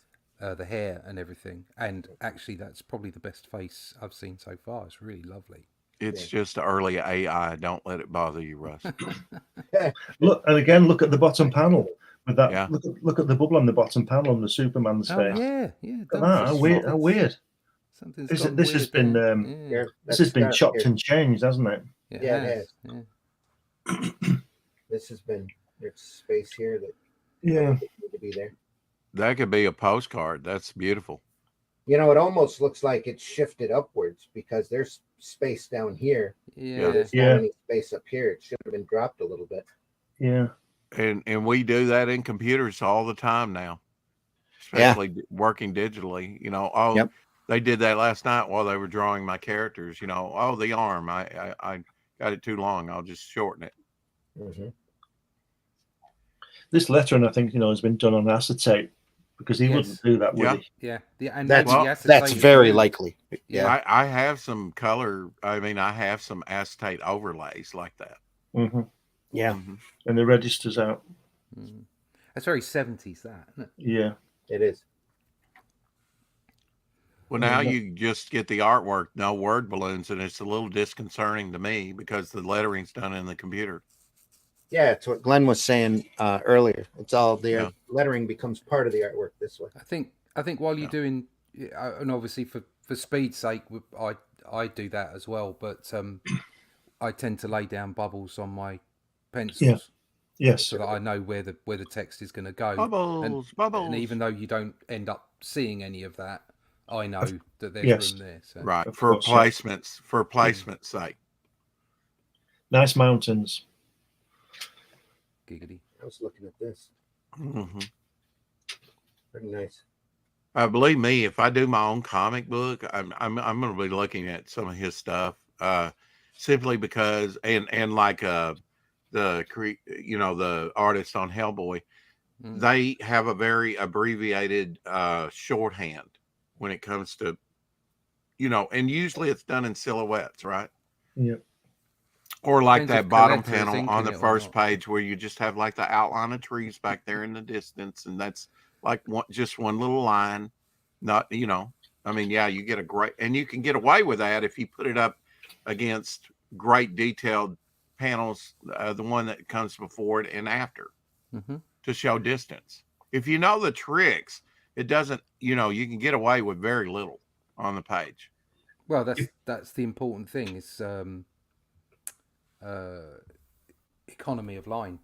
Speaker 2: The hair and everything, and actually that's probably the best face I've seen so far. It's really lovely.
Speaker 3: It's just early AI. Don't let it bother you, Russ.
Speaker 5: Look, and again, look at the bottom panel with that.
Speaker 3: Yeah.
Speaker 5: Look at the bubble on the bottom panel on the Superman's
Speaker 2: Oh
Speaker 5: face.
Speaker 2: yeah.
Speaker 5: Look at that. How weird.
Speaker 2: Something's
Speaker 5: This
Speaker 2: gone
Speaker 5: has
Speaker 2: weird
Speaker 5: been
Speaker 2: there.
Speaker 1: Here,
Speaker 5: this
Speaker 1: that's
Speaker 5: has been
Speaker 1: dark
Speaker 5: chopped
Speaker 1: here.
Speaker 5: and changed, hasn't it?
Speaker 2: Yeah,
Speaker 1: Yeah, it
Speaker 2: has. Yeah.
Speaker 1: This has been. There's space here that
Speaker 5: Yeah.
Speaker 1: need to be there.
Speaker 3: That could be a postcard. That's beautiful.
Speaker 1: You know, it almost looks like it's shifted upwards because there's space down here.
Speaker 2: Yeah.
Speaker 1: There's
Speaker 5: Yeah.
Speaker 1: not any space up here. It should have been dropped a little bit.
Speaker 5: Yeah.
Speaker 3: And we do that in computers all the time now,
Speaker 1: Yeah.
Speaker 3: especially working digitally. You know, oh,
Speaker 1: Yep.
Speaker 3: they did that last night while they were drawing my characters. You know, oh, the arm, I got it too long. I'll just shorten it.
Speaker 1: Mm-hmm.
Speaker 5: This lettering, I think, has been done on acetate because he
Speaker 2: Yes.
Speaker 5: wouldn't do that, would
Speaker 3: Yeah.
Speaker 5: he?
Speaker 2: Yeah. And
Speaker 1: That's-
Speaker 2: maybe
Speaker 3: well,
Speaker 2: the acetate
Speaker 1: That's
Speaker 2: is
Speaker 1: very
Speaker 2: blue.
Speaker 1: likely. Yeah.
Speaker 3: I have some color. I mean, I have some acetate overlays like that.
Speaker 5: Hmm.
Speaker 1: Yeah.
Speaker 3: Mhm.
Speaker 5: And the register's out.
Speaker 2: Mm. That's very 70s, that, isn't it?
Speaker 5: Yeah.
Speaker 1: It is.
Speaker 3: Well, now you just get the artwork, no word balloons, and it's a little disconcerting to me because the lettering's done in the computer.
Speaker 1: Yeah, it's what Glenn was saying earlier. It's all the
Speaker 3: Yeah.
Speaker 1: lettering becomes part of the artwork this way.
Speaker 2: I think while you're doing, and obviously for speed's sake, I do that as well. But I tend to lay down bubbles on my pencils
Speaker 5: Yes.
Speaker 2: so that I know where the text is going to go.
Speaker 3: Bubbles, bubbles.
Speaker 2: And even though you don't end up seeing any of that, I know that there's
Speaker 5: Yes.
Speaker 2: room there. So.
Speaker 3: Right,
Speaker 5: Of
Speaker 3: for
Speaker 5: course, yeah.
Speaker 3: placements, for placement's sake.
Speaker 5: Nice mountains.
Speaker 2: Giggity.
Speaker 1: I was looking at this.
Speaker 3: hmm
Speaker 1: Pretty nice.
Speaker 3: Believe me, if I do my own comic book, I'm going to be looking at some of his stuff, simply because and like the artist on Hellboy,
Speaker 2: Mm.
Speaker 3: they have a very abbreviated shorthand when it comes to, and usually it's done in silhouettes, right?
Speaker 5: Yep.
Speaker 3: Or like
Speaker 2: Depends if
Speaker 3: that bottom
Speaker 2: collector is
Speaker 3: panel
Speaker 2: inking
Speaker 3: on the
Speaker 2: it or
Speaker 3: first
Speaker 2: not.
Speaker 3: page where you just have like the outline of trees back there in the distance, and that's like just one little line. Not, I mean, yeah, you get a great, and you can get away with that if you put it up against great detailed panels, the one that comes before it and after,
Speaker 2: Mm-hmm.
Speaker 3: to show distance. If you know the tricks, it doesn't, you can get away with very little on the page.
Speaker 2: Well, that's the important thing is economy of line.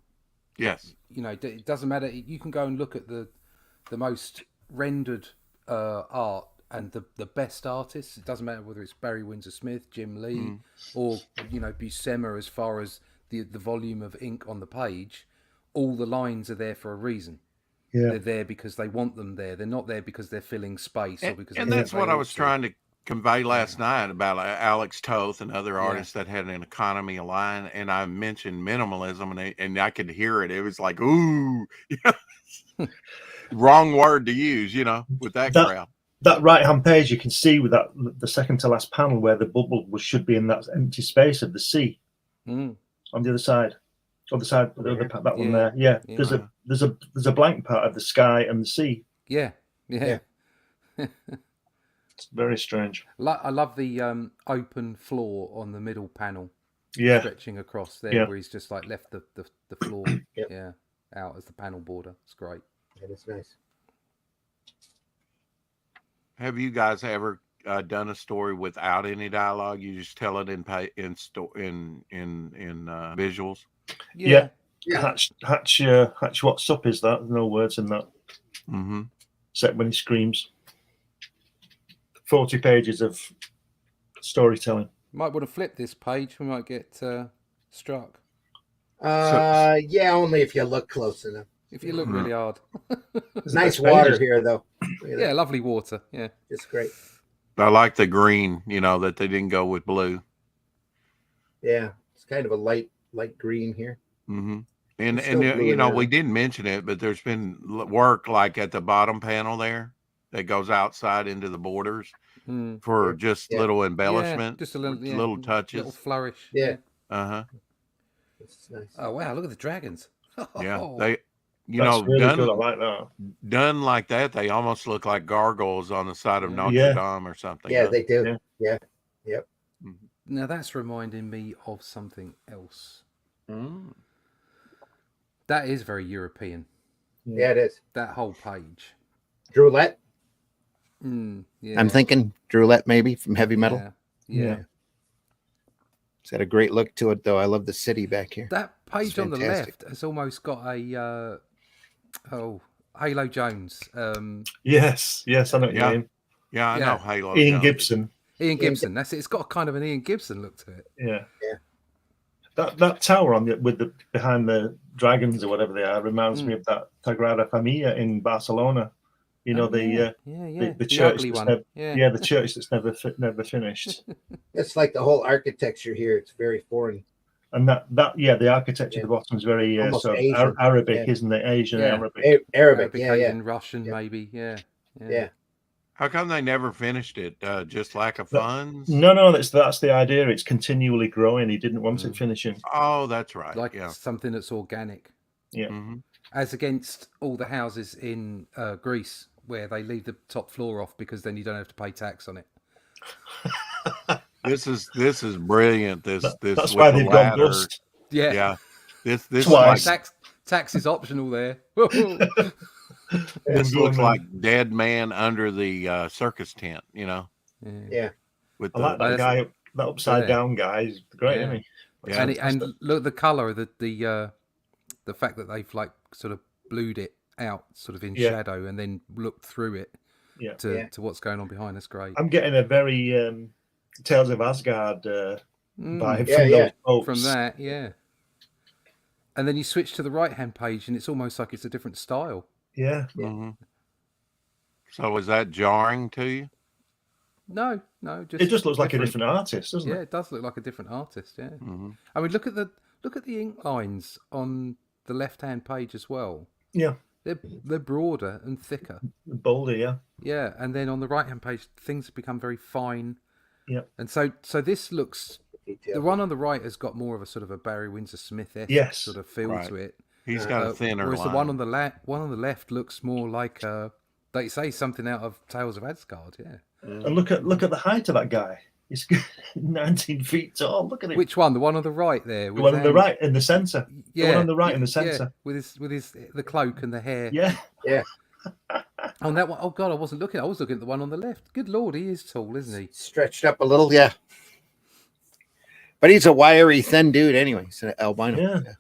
Speaker 3: Yes.
Speaker 2: It doesn't matter. You can go and look at the most rendered art and the best artists. It doesn't matter whether it's Barry Windsor Smith, Jim Lee, or Buscema. As far as the volume of ink on the page, all the lines are there for a reason.
Speaker 5: Yeah.
Speaker 2: They're there because they want them there. They're not there because they're filling space or because
Speaker 3: And
Speaker 2: they
Speaker 3: that's
Speaker 2: think
Speaker 3: what
Speaker 2: they
Speaker 3: I
Speaker 2: ought
Speaker 3: was
Speaker 2: to.
Speaker 3: trying to convey last night about Alex Toth and other
Speaker 2: Yeah.
Speaker 3: artists that had an economy line, and I mentioned minimalism, and I could hear it. It was like, ooh, wrong word to use, with that crowd.
Speaker 5: That right-hand page, you can see with that the second to last panel where the bubble should be in that empty space of the sea on the other side. That one there. Yeah. There's a blank part of the sky and the sea.
Speaker 2: Yeah.
Speaker 5: It's very strange.
Speaker 2: I love the open floor on the middle panel.
Speaker 5: Yeah.
Speaker 2: Stretching across there where he's just like left the floor out as the panel border. It's great.
Speaker 1: That is nice.
Speaker 3: Have you guys ever done a story without any dialogue? You just tell it in visuals.
Speaker 5: Yeah. Hatch, what's up? Is that no words in that?
Speaker 3: Mm-hmm.
Speaker 5: Except when he screams. 40 pages of storytelling.
Speaker 2: Might want to flip this page. We might get struck.
Speaker 1: Yeah, only if you look close enough.
Speaker 2: If you look really hard.
Speaker 1: Nice water here, though.
Speaker 2: Yeah, lovely water. Yeah,
Speaker 1: it's great.
Speaker 3: I like the green. That they didn't go with blue.
Speaker 1: Yeah, it's kind of a light green here.
Speaker 3: Mm-hmm. And we didn't mention it, but there's been work like at the bottom panel there that goes outside into the borders for just little embellishment,
Speaker 2: just a
Speaker 3: little touches,
Speaker 2: little flourish.
Speaker 1: Yeah.
Speaker 3: Uh-huh.
Speaker 1: It's nice.
Speaker 2: Oh wow! Look at the dragons.
Speaker 3: Yeah, they,
Speaker 5: That's really good. I like that.
Speaker 3: Done like that, they almost look like gargoyles on the side of Notre Dame or something.
Speaker 1: Yeah, they do. Yeah. Yep.
Speaker 2: Now that's reminding me of something else.
Speaker 3: Mm.
Speaker 2: That is very European.
Speaker 1: Yeah, it is.
Speaker 2: That whole page.
Speaker 1: Droulette.
Speaker 2: Yeah.
Speaker 1: I'm thinking Droulette maybe from Heavy Metal.
Speaker 2: Yeah.
Speaker 1: It's got a great look to it, though. I love the city back here.
Speaker 2: That page on the left has almost got a Halo Jones.
Speaker 5: Yes, I know what you mean.
Speaker 3: Yeah, I know Halo
Speaker 5: Ian
Speaker 3: Jones.
Speaker 5: Gibson.
Speaker 2: Ian Gibson. That's it. It's got a kind of an Ian Gibson look to it.
Speaker 5: Yeah. That tower behind the dragons or whatever they are reminds me of that Sagrada Familia in Barcelona. The church
Speaker 2: ugly
Speaker 5: that's
Speaker 2: one.
Speaker 5: the church that's never finished.
Speaker 1: It's like the whole architecture here. It's very foreign.
Speaker 5: And the architecture at the bottom is very sort of Arabic, isn't it? Asian Arabic.
Speaker 1: Arabic,
Speaker 2: Asian, Russian, maybe. Yeah.
Speaker 3: How come they never finished it? Just lack of funds?
Speaker 5: No, that's the idea. It's continually growing. He didn't want it finishing.
Speaker 3: Oh, that's right.
Speaker 2: Like something that's organic.
Speaker 5: Yeah.
Speaker 3: Mm-hmm.
Speaker 2: As against all the houses in Greece where they leave the top floor off because then you don't have to pay tax on it.
Speaker 3: This is brilliant.
Speaker 5: That's why they've gone bust.
Speaker 2: Yeah.
Speaker 3: This
Speaker 5: Twice.
Speaker 3: like
Speaker 2: tax is optional there.
Speaker 3: this looks like Dead Man under the circus tent.
Speaker 1: Yeah.
Speaker 3: With
Speaker 5: I like that guy, that upside down guy. He's great, isn't he?
Speaker 3: Yeah.
Speaker 2: And look the color of the fact that they've like sort of blued it out sort of in shadow and then looked through it to what's going on behind. That's great.
Speaker 5: I'm getting a very Tales of Asgard vibe from those folks.
Speaker 2: From that, and then you switch to the right hand page and it's almost like it's a different style.
Speaker 5: Yeah.
Speaker 3: Mm-hmm. So is that jarring to you?
Speaker 2: No,
Speaker 5: it just looks like a different artist, doesn't it?
Speaker 2: Yeah, it does look like a different artist. Yeah.
Speaker 3: Mm-hmm.
Speaker 2: I mean, look at the ink lines on the left hand page as well.
Speaker 5: Yeah.
Speaker 2: They're broader and thicker.
Speaker 5: Bolder, yeah.
Speaker 2: Yeah, and then on the right hand page, things have become very fine.
Speaker 5: Yeah.
Speaker 2: And so this looks. The one on the right has got more of a sort of a Barry Windsor Smith-esque sort of feel to it.
Speaker 3: He's got a thinner
Speaker 2: whereas
Speaker 3: line.
Speaker 2: the one on the left looks more like they say something out of Tales of Asgard. Yeah.
Speaker 5: And look at the height of that guy. He's 19 feet tall. Look at him.
Speaker 2: Which one? The one on the right there.
Speaker 5: The one on the right in the centre.
Speaker 2: Yeah.
Speaker 5: The one on the right in the centre.
Speaker 2: With the cloak and the hair.
Speaker 5: Yeah.
Speaker 2: On that one, oh God, I wasn't looking. I was looking at the one on the left. Good Lord, he is tall, isn't he?
Speaker 1: Stretched up a little, yeah. But he's a wiry, thin dude anyway. He's an albino.
Speaker 5: Yeah.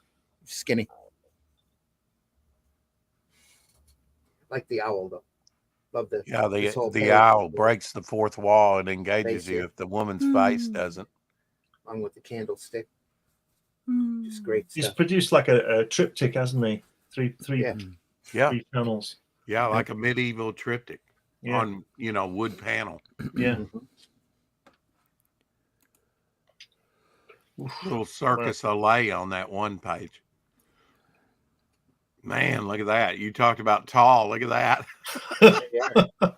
Speaker 1: Skinny. Like the owl, though. Love this.
Speaker 3: Yeah, the owl breaks the fourth wall and engages you if the woman's face doesn't.
Speaker 1: Along with the candlestick. Just great stuff.
Speaker 5: He's produced like a triptych, hasn't he? Three
Speaker 3: Yeah.
Speaker 5: 3 panels.
Speaker 3: Yeah, like a medieval triptych
Speaker 5: Yeah.
Speaker 3: on, wood panel.
Speaker 5: Yeah.
Speaker 3: Little Circus Olay on that one page. Man, look at that. You talked about tall. Look at that.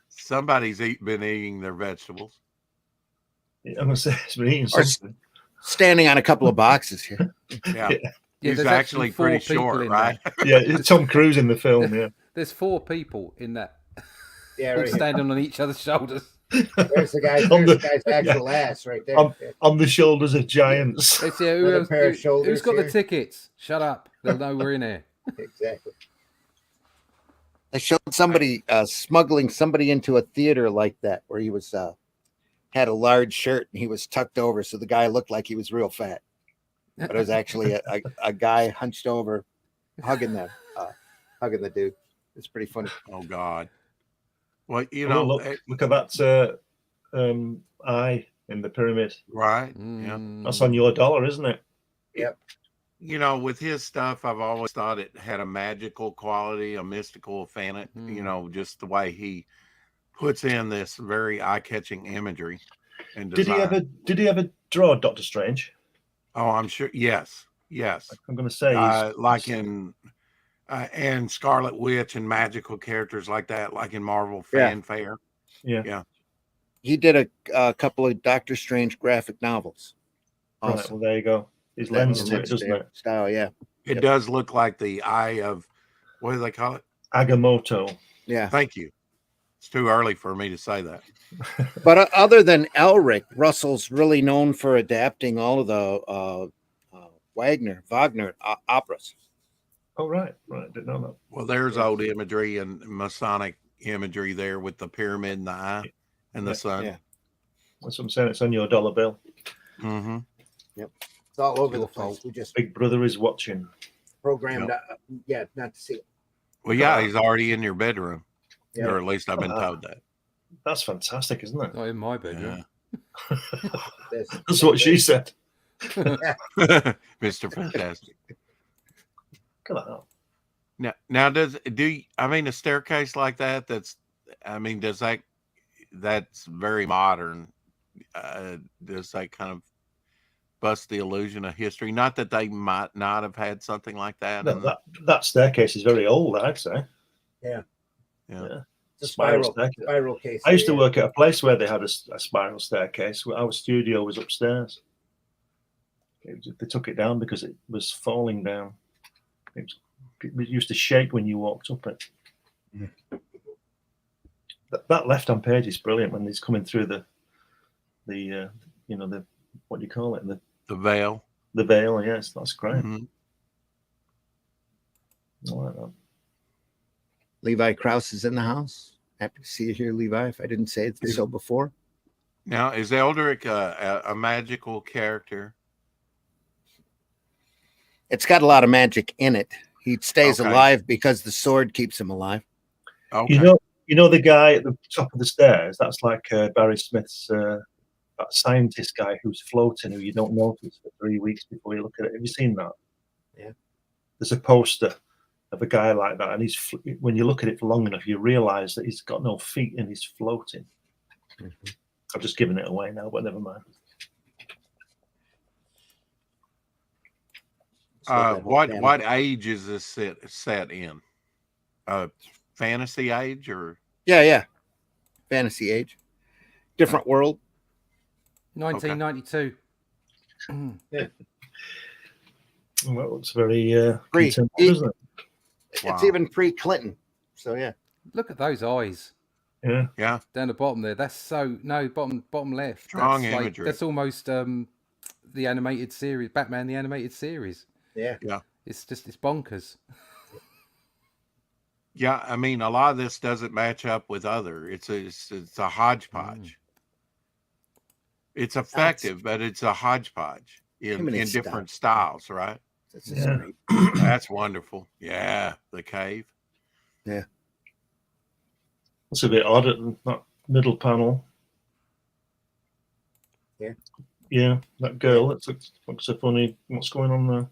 Speaker 3: Somebody's been eating their vegetables.
Speaker 5: I'm going to say it's been eating
Speaker 1: Or
Speaker 5: something.
Speaker 1: standing on a couple of boxes here.
Speaker 3: Yeah.
Speaker 5: Yeah.
Speaker 3: He's
Speaker 2: there's
Speaker 3: actually
Speaker 2: four
Speaker 3: pretty
Speaker 2: people
Speaker 3: short,
Speaker 2: in
Speaker 3: right?
Speaker 5: Yeah, it's Tom Cruise in the film, yeah.
Speaker 2: There's 4 people in that,
Speaker 1: Yeah,
Speaker 2: all
Speaker 1: right here.
Speaker 2: standing on each other's shoulders.
Speaker 1: There's the guy's,
Speaker 5: On
Speaker 1: there's
Speaker 5: the-
Speaker 1: the guy's actual ass right there.
Speaker 5: On the shoulders of giants.
Speaker 2: Let's see
Speaker 1: Another pair of
Speaker 2: who's
Speaker 1: shoulders
Speaker 2: got
Speaker 1: here.
Speaker 2: the tickets. Shut up. They'll know we're in here.
Speaker 1: Exactly. They showed somebody smuggling somebody into a theater like that, where he was had a large shirt and he was tucked over, so the guy looked like he was real fat, but it was actually a guy hunched over, hugging the dude. It's pretty funny.
Speaker 3: Oh, God. Well,
Speaker 5: Look at that eye in the pyramid.
Speaker 3: right? Yeah.
Speaker 5: That's on your dollar, isn't it?
Speaker 1: Yep.
Speaker 3: With his stuff, I've always thought it had a magical quality, a mystical just the way he puts in this very eye-catching imagery and design.
Speaker 5: Did he ever draw Doctor Strange?
Speaker 3: Oh, I'm sure. Yes.
Speaker 5: I'm going to say
Speaker 3: like in and Scarlet Witch and magical characters like that, like in Marvel Fanfare.
Speaker 5: Yeah.
Speaker 1: He did a couple of Doctor Strange graphic novels.
Speaker 5: Right,
Speaker 1: Also,
Speaker 5: well, there you go. His lens to it, doesn't it?
Speaker 1: Style, yeah.
Speaker 3: It does look like the eye of, what do they call it?
Speaker 5: Agamotto.
Speaker 1: Yeah.
Speaker 3: Thank you. It's too early for me to say that.
Speaker 1: But other than ELRIC, Russell's really known for adapting all of the Wagner operas.
Speaker 5: Oh, right. Didn't know that.
Speaker 3: Well, there's old imagery and Masonic imagery there with the pyramid and the eye and the sun.
Speaker 1: Yeah.
Speaker 5: That's what I'm saying. It's on your dollar bill.
Speaker 3: Mm-hmm.
Speaker 1: Yep. It's all over the place. We just
Speaker 5: Big Brother is watching.
Speaker 1: programmed, not to see it.
Speaker 3: Well, yeah, he's already in your bedroom.
Speaker 1: Yeah.
Speaker 3: Or at least I've been told that.
Speaker 5: That's fantastic, isn't it?
Speaker 2: Not in my bedroom.
Speaker 5: That's what she said.
Speaker 3: Mr. Fantastic.
Speaker 5: Look at that.
Speaker 3: Now a staircase like that, that's very modern. Does that kind of bust the illusion of history? Not that they might not have had something like that.
Speaker 5: No, that staircase is very old, I'd say.
Speaker 1: Yeah.
Speaker 5: It's a spiral
Speaker 1: case.
Speaker 5: I used to work at a place where they had a spiral staircase. Our studio was upstairs. They took it down because it was falling down. It used to shake when you walked up it. That left-hand page is brilliant when he's coming through the what do you call it?
Speaker 3: The veil.
Speaker 5: The veil, yes, that's great.
Speaker 3: Mm-hmm.
Speaker 5: I like that.
Speaker 1: Levi Krause is in the house. Happy to see you here, Levi. If I didn't say it so before.
Speaker 3: Now, is Eldrick a magical character?
Speaker 1: It's got a lot of magic in it. He stays alive because the sword keeps him alive.
Speaker 3: Okay.
Speaker 5: You know the guy at the top of the stairs? That's like Barry Smith's that scientist guy who's floating, who you don't notice for 3 weeks before you look at it. Have you seen that?
Speaker 1: Yeah.
Speaker 5: There's a poster of a guy like that, and when you look at it for long enough, you realize that he's got no feet and he's floating. Mm-hmm. I've just given it away now, but never mind.
Speaker 3: What age is this set in? Fantasy age or?
Speaker 1: Yeah. Fantasy age. Different world.
Speaker 2: 1992.
Speaker 5: Yeah. Well, it looks very
Speaker 1: isn't it?
Speaker 3: Wow.
Speaker 1: It's even pre-Clinton. So yeah.
Speaker 2: Look at those eyes.
Speaker 3: Yeah.
Speaker 2: Down the bottom there. That's bottom left.
Speaker 3: Strong
Speaker 2: that's
Speaker 3: imagery.
Speaker 2: That's almost the animated series, Batman the animated series.
Speaker 1: Yeah.
Speaker 2: It's bonkers.
Speaker 3: Yeah, a lot of this doesn't match up with other. It's a hodgepodge. It's effective, but it's a hodgepodge in different styles, right? That's wonderful. Yeah, the cave.
Speaker 1: Yeah.
Speaker 5: It's a bit odd at that middle panel. Yeah, that girl. It looks so funny. What's going on there?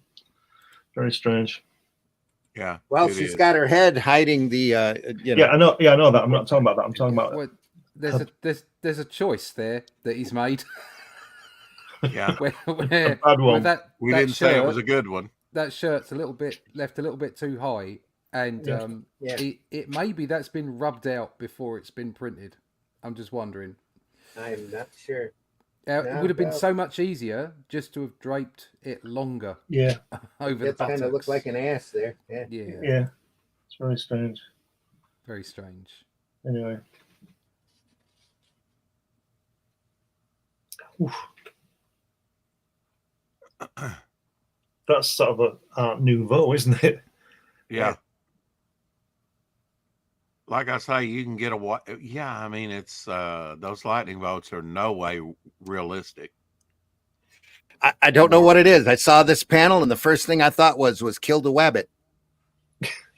Speaker 5: Very strange.
Speaker 3: Yeah.
Speaker 1: Well,
Speaker 3: it
Speaker 1: she's
Speaker 3: is.
Speaker 1: got her head hiding the. You know.
Speaker 5: Yeah, I know. Yeah, I know that. I'm not talking about that. I'm talking about.
Speaker 2: Well, there's a choice there that he's made.
Speaker 3: Yeah.
Speaker 2: where
Speaker 5: bad one.
Speaker 2: that
Speaker 3: We
Speaker 2: that
Speaker 3: didn't
Speaker 2: shirt,
Speaker 3: say it was a good one.
Speaker 2: That shirt's left a little bit too high, and it maybe that's been rubbed out before it's been printed. I'm just wondering.
Speaker 1: I'm not sure.
Speaker 2: It would have been so much easier just to have draped it longer.
Speaker 5: Yeah.
Speaker 2: Over the
Speaker 1: It kind of looked like an ass there. Yeah.
Speaker 5: Yeah. It's very strange.
Speaker 2: Very strange.
Speaker 5: Anyway. Oof. That's sort of a Art Nouveau, isn't it?
Speaker 3: Yeah. Like I say, you can get I mean, it's those lightning bolts are no way realistic.
Speaker 1: I don't know what it is. I saw this panel, and the first thing I thought was kill the wabbit.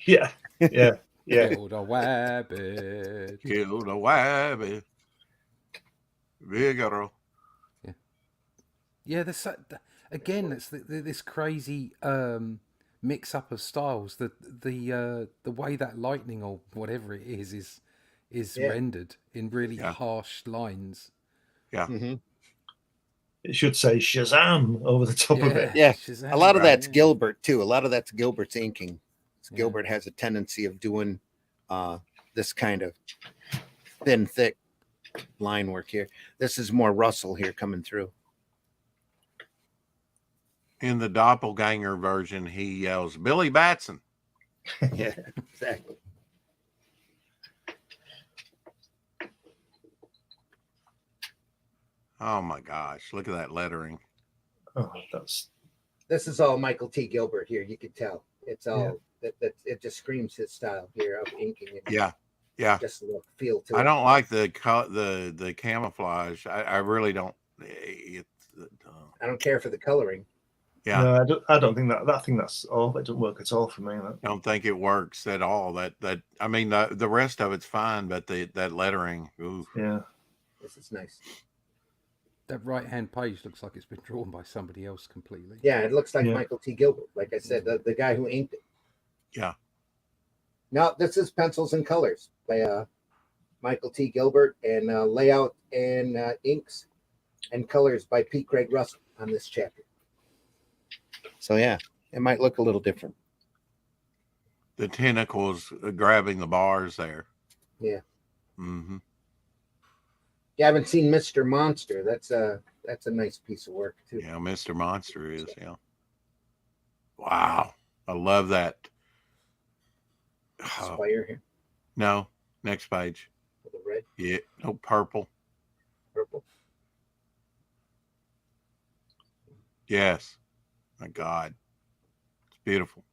Speaker 5: Yeah.
Speaker 2: Killed a wabbit.
Speaker 3: Killed a wabbit. Figaro.
Speaker 2: Yeah, there's again, it's this crazy mix up of styles. The way that lightning or whatever it is rendered in really harsh lines.
Speaker 3: Yeah.
Speaker 1: Mm-hmm.
Speaker 5: It should say Shazam over the top of it.
Speaker 1: Yeah.
Speaker 2: Shazam,
Speaker 1: A lot of
Speaker 2: right,
Speaker 1: that's Gilbert too. A lot of that's Gilbert's inking. Gilbert has a tendency of doing this kind of thin, thick line work here. This is more Russell here coming through.
Speaker 3: In the doppelganger version, he yells, Billy Batson.
Speaker 1: Yeah, exactly.
Speaker 3: Oh my gosh, look at that lettering.
Speaker 5: Oh,
Speaker 1: this is all Michael T. Gilbert here. You can tell it's all that it just screams his style here of inking it.
Speaker 3: Yeah.
Speaker 1: Just look, feel to it.
Speaker 3: I don't like the camouflage. I really don't.
Speaker 1: I don't care for the coloring.
Speaker 3: Yeah.
Speaker 5: No, I don't think that thing that's all. It doesn't work at all for me.
Speaker 3: I don't think it works at all. That I mean the rest of it's fine, but that lettering. Ooh.
Speaker 5: Yeah.
Speaker 1: This is nice.
Speaker 2: That right-hand page looks like it's been drawn by somebody else completely.
Speaker 1: Yeah, it looks like Michael T. Gilbert. Like I said, the guy who inked it.
Speaker 3: Yeah.
Speaker 1: No, this is Pencils and Colors by Michael T. Gilbert, and layout and inks and colors by P. Craig Russell on this chapter. So yeah, it might look a little different.
Speaker 3: The tentacles grabbing the bars there.
Speaker 1: Yeah.
Speaker 3: Mm-hmm.
Speaker 1: You haven't seen Mr. Monster. That's a nice piece of work too.
Speaker 3: Yeah, Mr. Monster is, Wow. I love that.
Speaker 1: Spire here.
Speaker 3: No, next page.
Speaker 1: The red.
Speaker 3: Yeah, no, purple.
Speaker 1: Purple.
Speaker 3: Yes. My God. It's beautiful.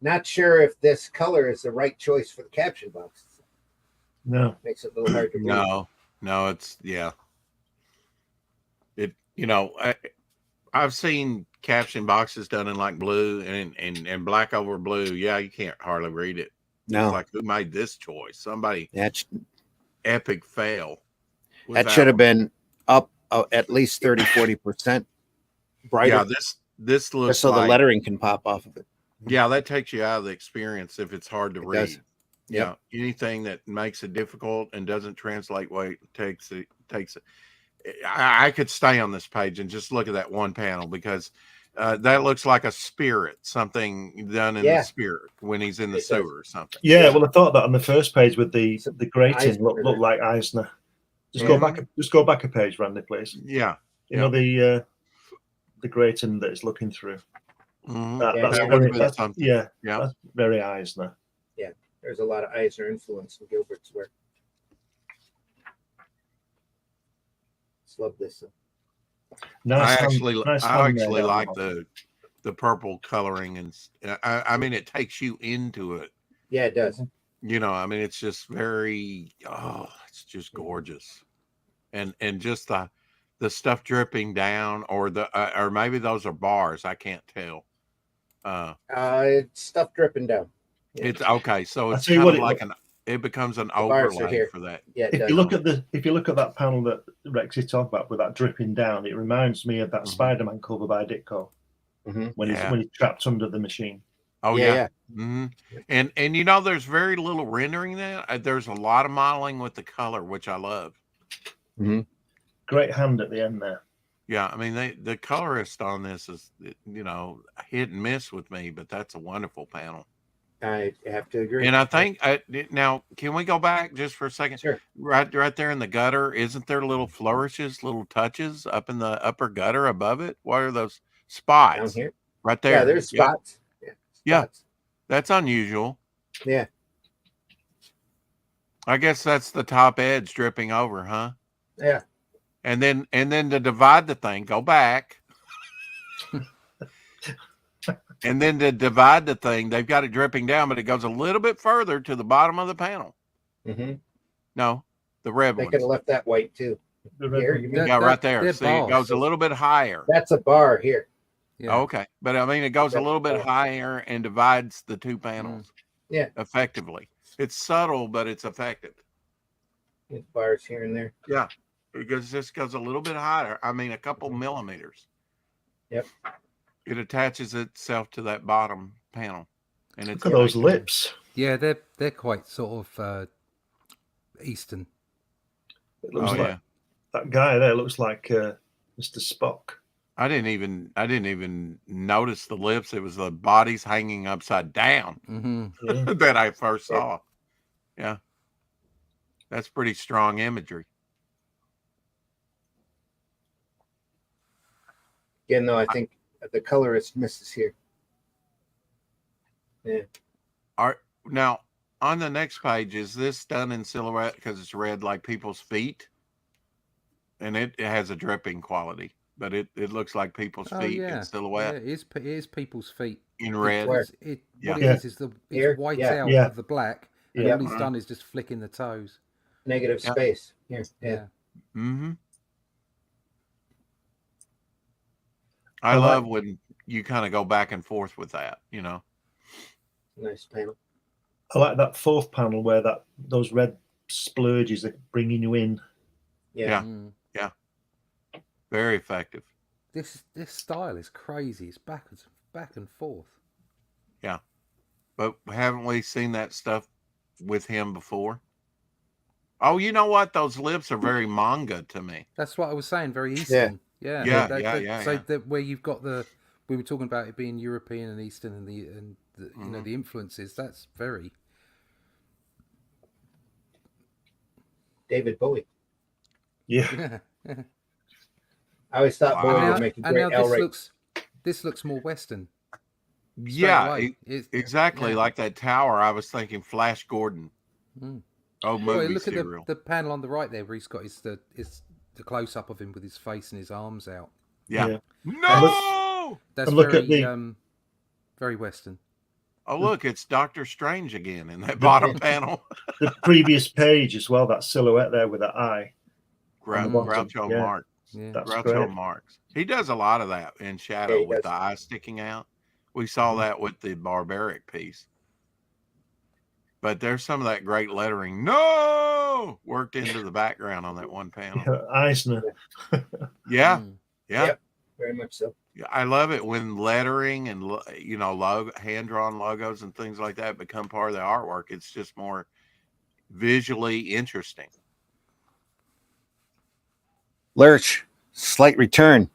Speaker 1: Not sure if this color is the right choice for the caption box.
Speaker 5: No.
Speaker 1: Makes it a little hard to read.
Speaker 3: No, it's It I've seen caption boxes done in like blue and black over blue. Yeah, you can't hardly read it.
Speaker 1: No.
Speaker 3: It's like, who made this choice? Somebody epic fail.
Speaker 1: That should have been up at least 30-40% brighter.
Speaker 3: Yeah, this looks
Speaker 1: so
Speaker 3: like,
Speaker 1: the lettering can pop off of it.
Speaker 3: Yeah, that takes you out of the experience if it's hard to read.
Speaker 1: Does.
Speaker 3: Yeah, anything that makes it difficult and doesn't translate well takes it. I could stay on this page and just look at that one panel because that looks like a spirit, something done in the spirit when he's in the sewer or something.
Speaker 5: Yeah, well, I thought that on the first page with the grating looked like Eisner. Just go back a page, Randy, please.
Speaker 3: Yeah,
Speaker 5: you know the grating that it's looking through.
Speaker 3: Mm-hmm.
Speaker 5: That's very Eisner.
Speaker 1: Yeah, there's a lot of Eisner influence in Gilbert's work. Just love this.
Speaker 3: I actually like the purple coloring, and I mean it takes you into it.
Speaker 1: Yeah, it does.
Speaker 3: I mean it's just very it's just gorgeous, and just the stuff dripping down, or or maybe those are bars. I can't tell.
Speaker 1: It's stuff dripping down.
Speaker 3: Yeah. It's okay, so it's kind of like it becomes an
Speaker 1: bars are
Speaker 3: overlay
Speaker 1: here.
Speaker 3: for that.
Speaker 1: Yeah, it
Speaker 5: If
Speaker 1: does.
Speaker 5: you look at that panel that Rex is talking about with that dripping down, it reminds me of that Spider-Man cover by Ditko when he's trapped under the machine.
Speaker 3: Oh
Speaker 1: yeah.
Speaker 3: Mm-hmm. And you know, there's very little rendering there. There's a lot of modeling with the color, which I love.
Speaker 1: Mm-hmm.
Speaker 5: Great hand at the end there.
Speaker 3: Yeah, I mean, the colorist on this is, you know, hit and miss with me, but that's a wonderful panel.
Speaker 1: I have to agree.
Speaker 3: And I think now, can we go back just for a second?
Speaker 1: Sure.
Speaker 3: Right there in the gutter, isn't there little flourishes, little touches up in the upper gutter above it? What are those spots?
Speaker 1: Down here?
Speaker 3: Right there.
Speaker 1: Yeah, there's spots.
Speaker 3: Yeah, that's unusual.
Speaker 1: Yeah.
Speaker 3: I guess that's the top edge dripping over, huh?
Speaker 1: Yeah.
Speaker 3: And then to divide the thing, go back. And then to divide the thing, they've got it dripping down, but it goes a little bit further to the bottom of the panel.
Speaker 1: Mm-hmm.
Speaker 3: No, the red
Speaker 1: They
Speaker 3: one.
Speaker 1: could have left that white too.
Speaker 5: Here,
Speaker 3: Yeah, right there. See, it goes a little bit higher.
Speaker 1: That's a bar here.
Speaker 2: Yeah.
Speaker 3: Okay. But I mean, it goes a little bit higher and divides the two panels.
Speaker 1: Yeah.
Speaker 3: Effectively. It's subtle, but it's effective.
Speaker 1: With bars here and there.
Speaker 3: Yeah. It just goes a little bit higher. I mean, a couple millimeters.
Speaker 1: Yep.
Speaker 3: It attaches itself to that bottom panel. And it's
Speaker 5: Look at those lips.
Speaker 2: Yeah, they're quite sort of Eastern.
Speaker 5: It looks like that guy there looks like Mr. Spock.
Speaker 3: I didn't even notice the lips. It was the bodies hanging upside down that I first saw. Yeah. That's pretty strong imagery.
Speaker 1: Again, though, I think the colorist misses here. Yeah.
Speaker 3: Now, on the next page, is this done in silhouette because it's red like people's feet? And it has a dripping quality, but it looks like people's feet in silhouette.
Speaker 2: Yeah, it is people's feet.
Speaker 3: In red.
Speaker 2: What it is it's white out of the black, and all he's done is just flicking the toes.
Speaker 1: Negative space. Here. Yeah.
Speaker 3: Mm-hmm. I love when you kind of go back and forth with that, you know.
Speaker 1: Nice panel.
Speaker 5: I like that fourth panel where those red splurges are bringing you in.
Speaker 3: Yeah. Very effective.
Speaker 2: This style is crazy. It's back and forth.
Speaker 3: Yeah. But haven't we seen that stuff with him before? Oh, you know what? Those lips are very manga to me.
Speaker 2: That's what I was saying. Very Eastern. Yeah. So that where you've got we were talking about it being European and Eastern and the you know, the influences. That's very
Speaker 1: David Bowie.
Speaker 5: Yeah.
Speaker 1: I always thought Bowie would make a great ELRIC.
Speaker 2: This looks more Western.
Speaker 3: Yeah, exactly. Like that tower, I was thinking Flash Gordon. Oh, movie
Speaker 2: look
Speaker 3: serial.
Speaker 2: at the panel on the right there where he's got the close up of him with his face and his arms out.
Speaker 3: Yeah. No!
Speaker 2: That's very Western.
Speaker 3: Oh, look, it's Doctor Strange again in that bottom panel.
Speaker 5: The previous page as well, that silhouette there with that eye.
Speaker 3: Groucho Marx.
Speaker 2: Yeah.
Speaker 3: Groucho Marx. He does a lot of that in shadow with the eye sticking out. We saw that with the barbaric piece. But there's some of that great lettering, no, worked into the background on that one panel.
Speaker 5: Eisner.
Speaker 3: Yeah.
Speaker 1: Yep, very much so.
Speaker 3: I love it when lettering and, you know, hand-drawn logos and things like that become part of the artwork. It's just more visually interesting.
Speaker 1: Lurch, slight return.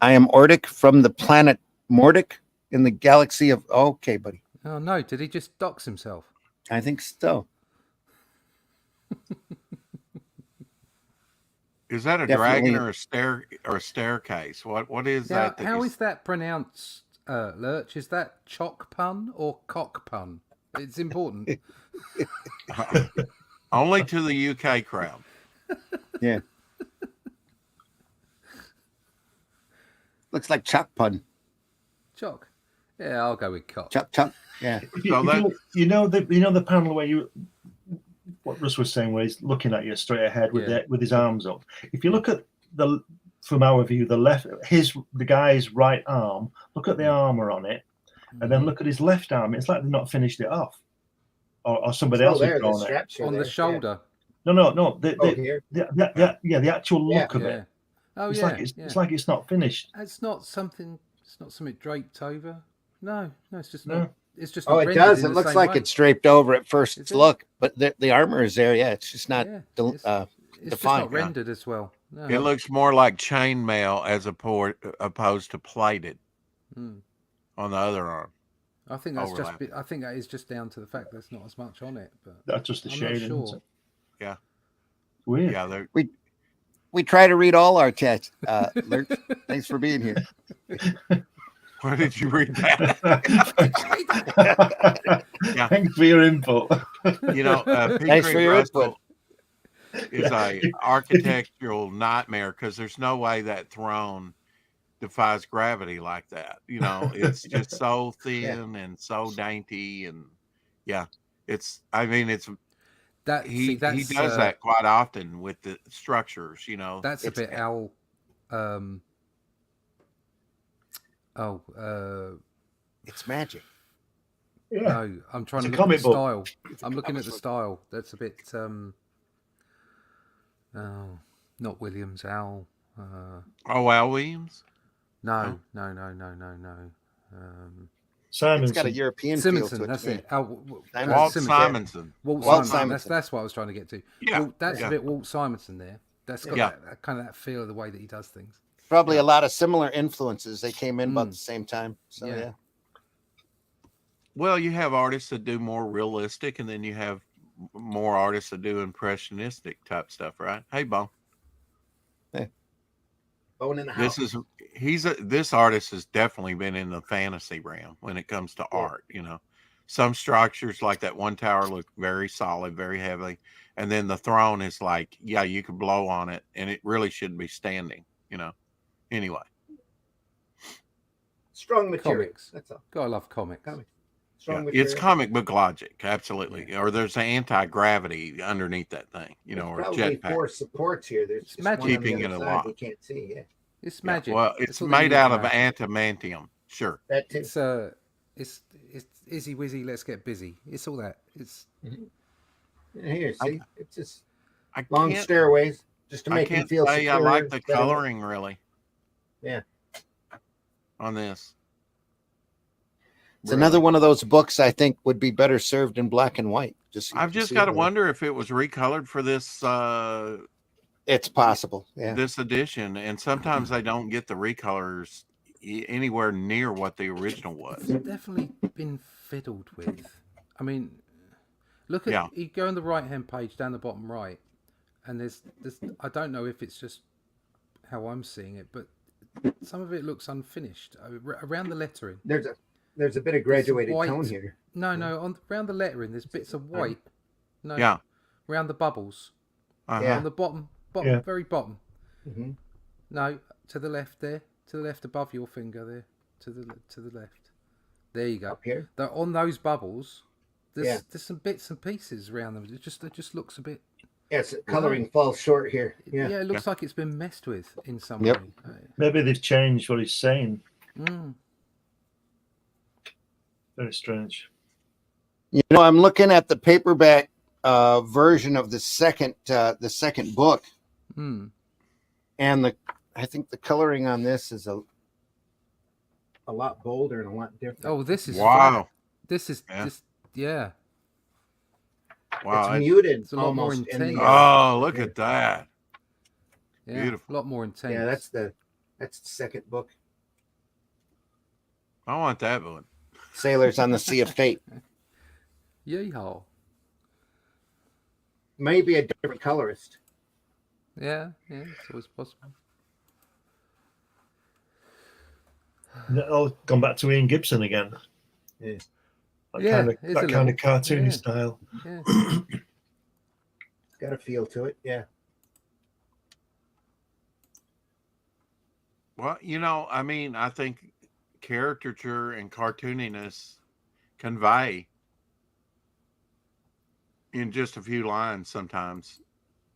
Speaker 1: I am Ordic from the planet Mordic in the galaxy of... Okay, buddy.
Speaker 2: Oh, no. Did he just dox himself?
Speaker 1: I think so.
Speaker 3: Is that a dragon or a staircase? What is that?
Speaker 2: How is that pronounced, Lurch? Is that chock pun or cock pun? It's important.
Speaker 3: Only to the UK crowd.
Speaker 1: Yeah. Looks like Chuck pun.
Speaker 2: Chock. Yeah, I'll go with cock.
Speaker 1: Chuck. Yeah.
Speaker 5: You know the panel where what Russ was saying, where he's looking at you straight ahead with his arms up. If you look at from our view, the guy's right arm, look at the armor on it, and then look at his left arm. It's like they've not finished it off. or somebody
Speaker 1: Oh,
Speaker 5: else has
Speaker 1: there, the
Speaker 5: drawn it.
Speaker 1: straps are
Speaker 2: On the
Speaker 1: there, yeah.
Speaker 2: shoulder.
Speaker 5: No.
Speaker 1: Here.
Speaker 5: The actual look of
Speaker 2: Yeah.
Speaker 5: it.
Speaker 2: Oh,
Speaker 5: It's
Speaker 2: yeah.
Speaker 5: like it's like it's not finished.
Speaker 2: It's not something draped over. No, it's just
Speaker 5: No.
Speaker 2: not. It's just
Speaker 1: Oh,
Speaker 2: not
Speaker 1: it
Speaker 2: rendered
Speaker 1: does.
Speaker 2: in
Speaker 1: It
Speaker 2: the
Speaker 1: looks
Speaker 2: same
Speaker 1: like
Speaker 2: way.
Speaker 1: it's draped over at
Speaker 2: Is
Speaker 1: first
Speaker 2: it?
Speaker 1: look, but the armor is there. Yeah, it's just not
Speaker 2: Yeah,
Speaker 1: defined.
Speaker 2: it's just not rendered as well. No.
Speaker 3: It looks more like chainmail as opposed to plated
Speaker 2: Hmm.
Speaker 3: on the other arm.
Speaker 2: I think that's
Speaker 3: Overlap.
Speaker 2: just. I think that is just down to the fact there's not as much on it. But
Speaker 5: That's just the
Speaker 2: I'm
Speaker 5: shading.
Speaker 2: not
Speaker 5: Isn't
Speaker 2: sure.
Speaker 5: it?
Speaker 3: Yeah.
Speaker 5: Weird.
Speaker 3: Yeah,
Speaker 1: We try to read all our text. Lurch, thanks for being here.
Speaker 3: where did you read that? Yeah.
Speaker 5: Thanks for your input.
Speaker 3: You know,
Speaker 1: Thanks for your
Speaker 3: Russell
Speaker 1: input.
Speaker 3: is a architectural nightmare because there's no way that throne defies gravity like that. You know, it's just so thin and so dainty, and yeah, it's. I mean, it's.
Speaker 2: That
Speaker 3: He
Speaker 2: that's,
Speaker 3: does that quite often with the structures. You know,
Speaker 2: That's a
Speaker 1: It's-
Speaker 2: bit Al.
Speaker 1: It's magic.
Speaker 5: Yeah.
Speaker 2: No, I'm trying
Speaker 5: It's
Speaker 2: to
Speaker 5: a
Speaker 2: look at the
Speaker 5: comic book.
Speaker 2: style. I'm looking at the style. That's a bit. Oh, not Williams. Al.
Speaker 3: Al Williams.
Speaker 2: No.
Speaker 5: Simonson.
Speaker 1: It's got a European feel
Speaker 2: Simonson.
Speaker 1: to it.
Speaker 2: That's
Speaker 1: to me.
Speaker 2: it. Al,
Speaker 3: Walt
Speaker 2: Simonson.
Speaker 3: Simonson.
Speaker 2: Walt
Speaker 1: Walt
Speaker 2: Simonson.
Speaker 1: Simonson.
Speaker 2: That's what I was trying to get to.
Speaker 3: Yeah,
Speaker 2: Well, that's
Speaker 3: yeah.
Speaker 2: a bit Walt Simonson there. That's got
Speaker 3: Yeah.
Speaker 2: that kind of that feel of the way that he does things.
Speaker 1: Probably a lot of similar influences. They came in about
Speaker 2: Mm.
Speaker 1: the same time. So
Speaker 2: Yeah.
Speaker 1: yeah.
Speaker 3: Well, you have artists that do more realistic, and then you have more artists that do impressionistic type stuff, right? Hey, Bo.
Speaker 1: Bone in the house.
Speaker 3: This artist has definitely been in the fantasy realm when it comes to art. You know, some structures like that one tower look very solid, very heavy, and then the throne is like, yeah, you could blow on it, and it really shouldn't be standing. You know, anyway.
Speaker 1: Strong material.
Speaker 2: Comics.
Speaker 1: That's all.
Speaker 2: Gotta love comics.
Speaker 1: Comics.
Speaker 3: Yeah,
Speaker 1: Strong material.
Speaker 3: it's comic book logic, absolutely. Or there's an anti-gravity underneath that thing, you know, or a
Speaker 1: Probably
Speaker 3: jetpack.
Speaker 1: 4 supports here. There's just
Speaker 2: magic.
Speaker 1: one on the
Speaker 3: Keeping
Speaker 1: other
Speaker 3: it
Speaker 1: side
Speaker 3: alive.
Speaker 1: we can't see. Yeah,
Speaker 2: It's
Speaker 3: Yeah,
Speaker 2: magic.
Speaker 3: well,
Speaker 2: That's
Speaker 3: it's
Speaker 2: all they
Speaker 3: made
Speaker 2: need
Speaker 3: out
Speaker 2: to
Speaker 3: of
Speaker 2: know.
Speaker 3: adamantium. Sure.
Speaker 1: that too.
Speaker 2: It's izzy wizzy. Let's get busy. It's all that. It's
Speaker 1: Here, see, it's just
Speaker 3: I
Speaker 1: long
Speaker 3: can't,
Speaker 1: stairways just to
Speaker 3: I
Speaker 1: make you
Speaker 3: can't
Speaker 1: feel
Speaker 3: say I
Speaker 1: secure.
Speaker 3: like the
Speaker 1: setting up.
Speaker 3: coloring really.
Speaker 1: Yeah.
Speaker 3: On this.
Speaker 1: It's
Speaker 3: Really.
Speaker 1: another one of those books I think would be better served in black and white. Just so you
Speaker 3: I've
Speaker 1: can
Speaker 3: just
Speaker 1: see
Speaker 3: got to
Speaker 1: it.
Speaker 3: wonder if it was recolored for this
Speaker 1: It's possible. Yeah.
Speaker 3: this edition, and sometimes they don't get the recolors anywhere near what the original was.
Speaker 2: it's definitely been fiddled with. I mean, look at
Speaker 3: Yeah.
Speaker 2: you go on the right hand page down the bottom right, and there's I don't know if it's just how I'm seeing it, but some of it looks unfinished around the lettering.
Speaker 1: There's a bit of graduated
Speaker 2: white.
Speaker 1: tone here.
Speaker 2: No, on around the lettering, there's bits of white. No,
Speaker 3: Yeah.
Speaker 2: around the bubbles
Speaker 3: Uh-huh.
Speaker 1: Yeah.
Speaker 2: on the bottom,
Speaker 5: Yeah.
Speaker 2: very bottom.
Speaker 1: Mm-hmm.
Speaker 2: No, to the left there, to the left above your finger there, to the left. There you go.
Speaker 1: Up here.
Speaker 2: On those bubbles, there's
Speaker 1: Yeah.
Speaker 2: there's some bits and pieces around them. It just looks a bit.
Speaker 1: Yes, coloring falls short here.
Speaker 2: Yeah,
Speaker 1: Yeah.
Speaker 2: it looks like it's been messed with in some
Speaker 1: Yep.
Speaker 2: way.
Speaker 5: Maybe they've changed what he's saying.
Speaker 2: Mm.
Speaker 5: Very strange.
Speaker 1: You know, I'm looking at the paperback version of the second book,
Speaker 2: Mm.
Speaker 1: and I think the coloring on this is a lot bolder and a lot different.
Speaker 2: Oh, this is
Speaker 3: Wow.
Speaker 2: flat. This is
Speaker 3: Yeah.
Speaker 2: this. Yeah.
Speaker 3: Wow.
Speaker 1: It's muted
Speaker 2: It's a lot more
Speaker 1: almost. in the,
Speaker 2: intense.
Speaker 3: Oh, look at that.
Speaker 2: Yeah,
Speaker 3: Beautiful.
Speaker 2: a lot more intense.
Speaker 1: yeah, that's the second book.
Speaker 3: I want that one.
Speaker 1: Sailors on the Sea of Fate.
Speaker 2: Yeehaw.
Speaker 1: Maybe a different colorist.
Speaker 2: Yeah, it's always possible.
Speaker 5: Oh, gone back to Ian Gibson again.
Speaker 1: Yeah.
Speaker 5: That
Speaker 2: Yeah,
Speaker 5: kind of,
Speaker 2: it's
Speaker 5: that
Speaker 2: a
Speaker 5: kind of
Speaker 2: little-
Speaker 5: cartoony
Speaker 2: yeah.
Speaker 5: style.
Speaker 2: Yeah.
Speaker 1: Got a feel to it. Yeah.
Speaker 3: Well, you know, I mean, I think caricature and cartooniness convey in just a few lines sometimes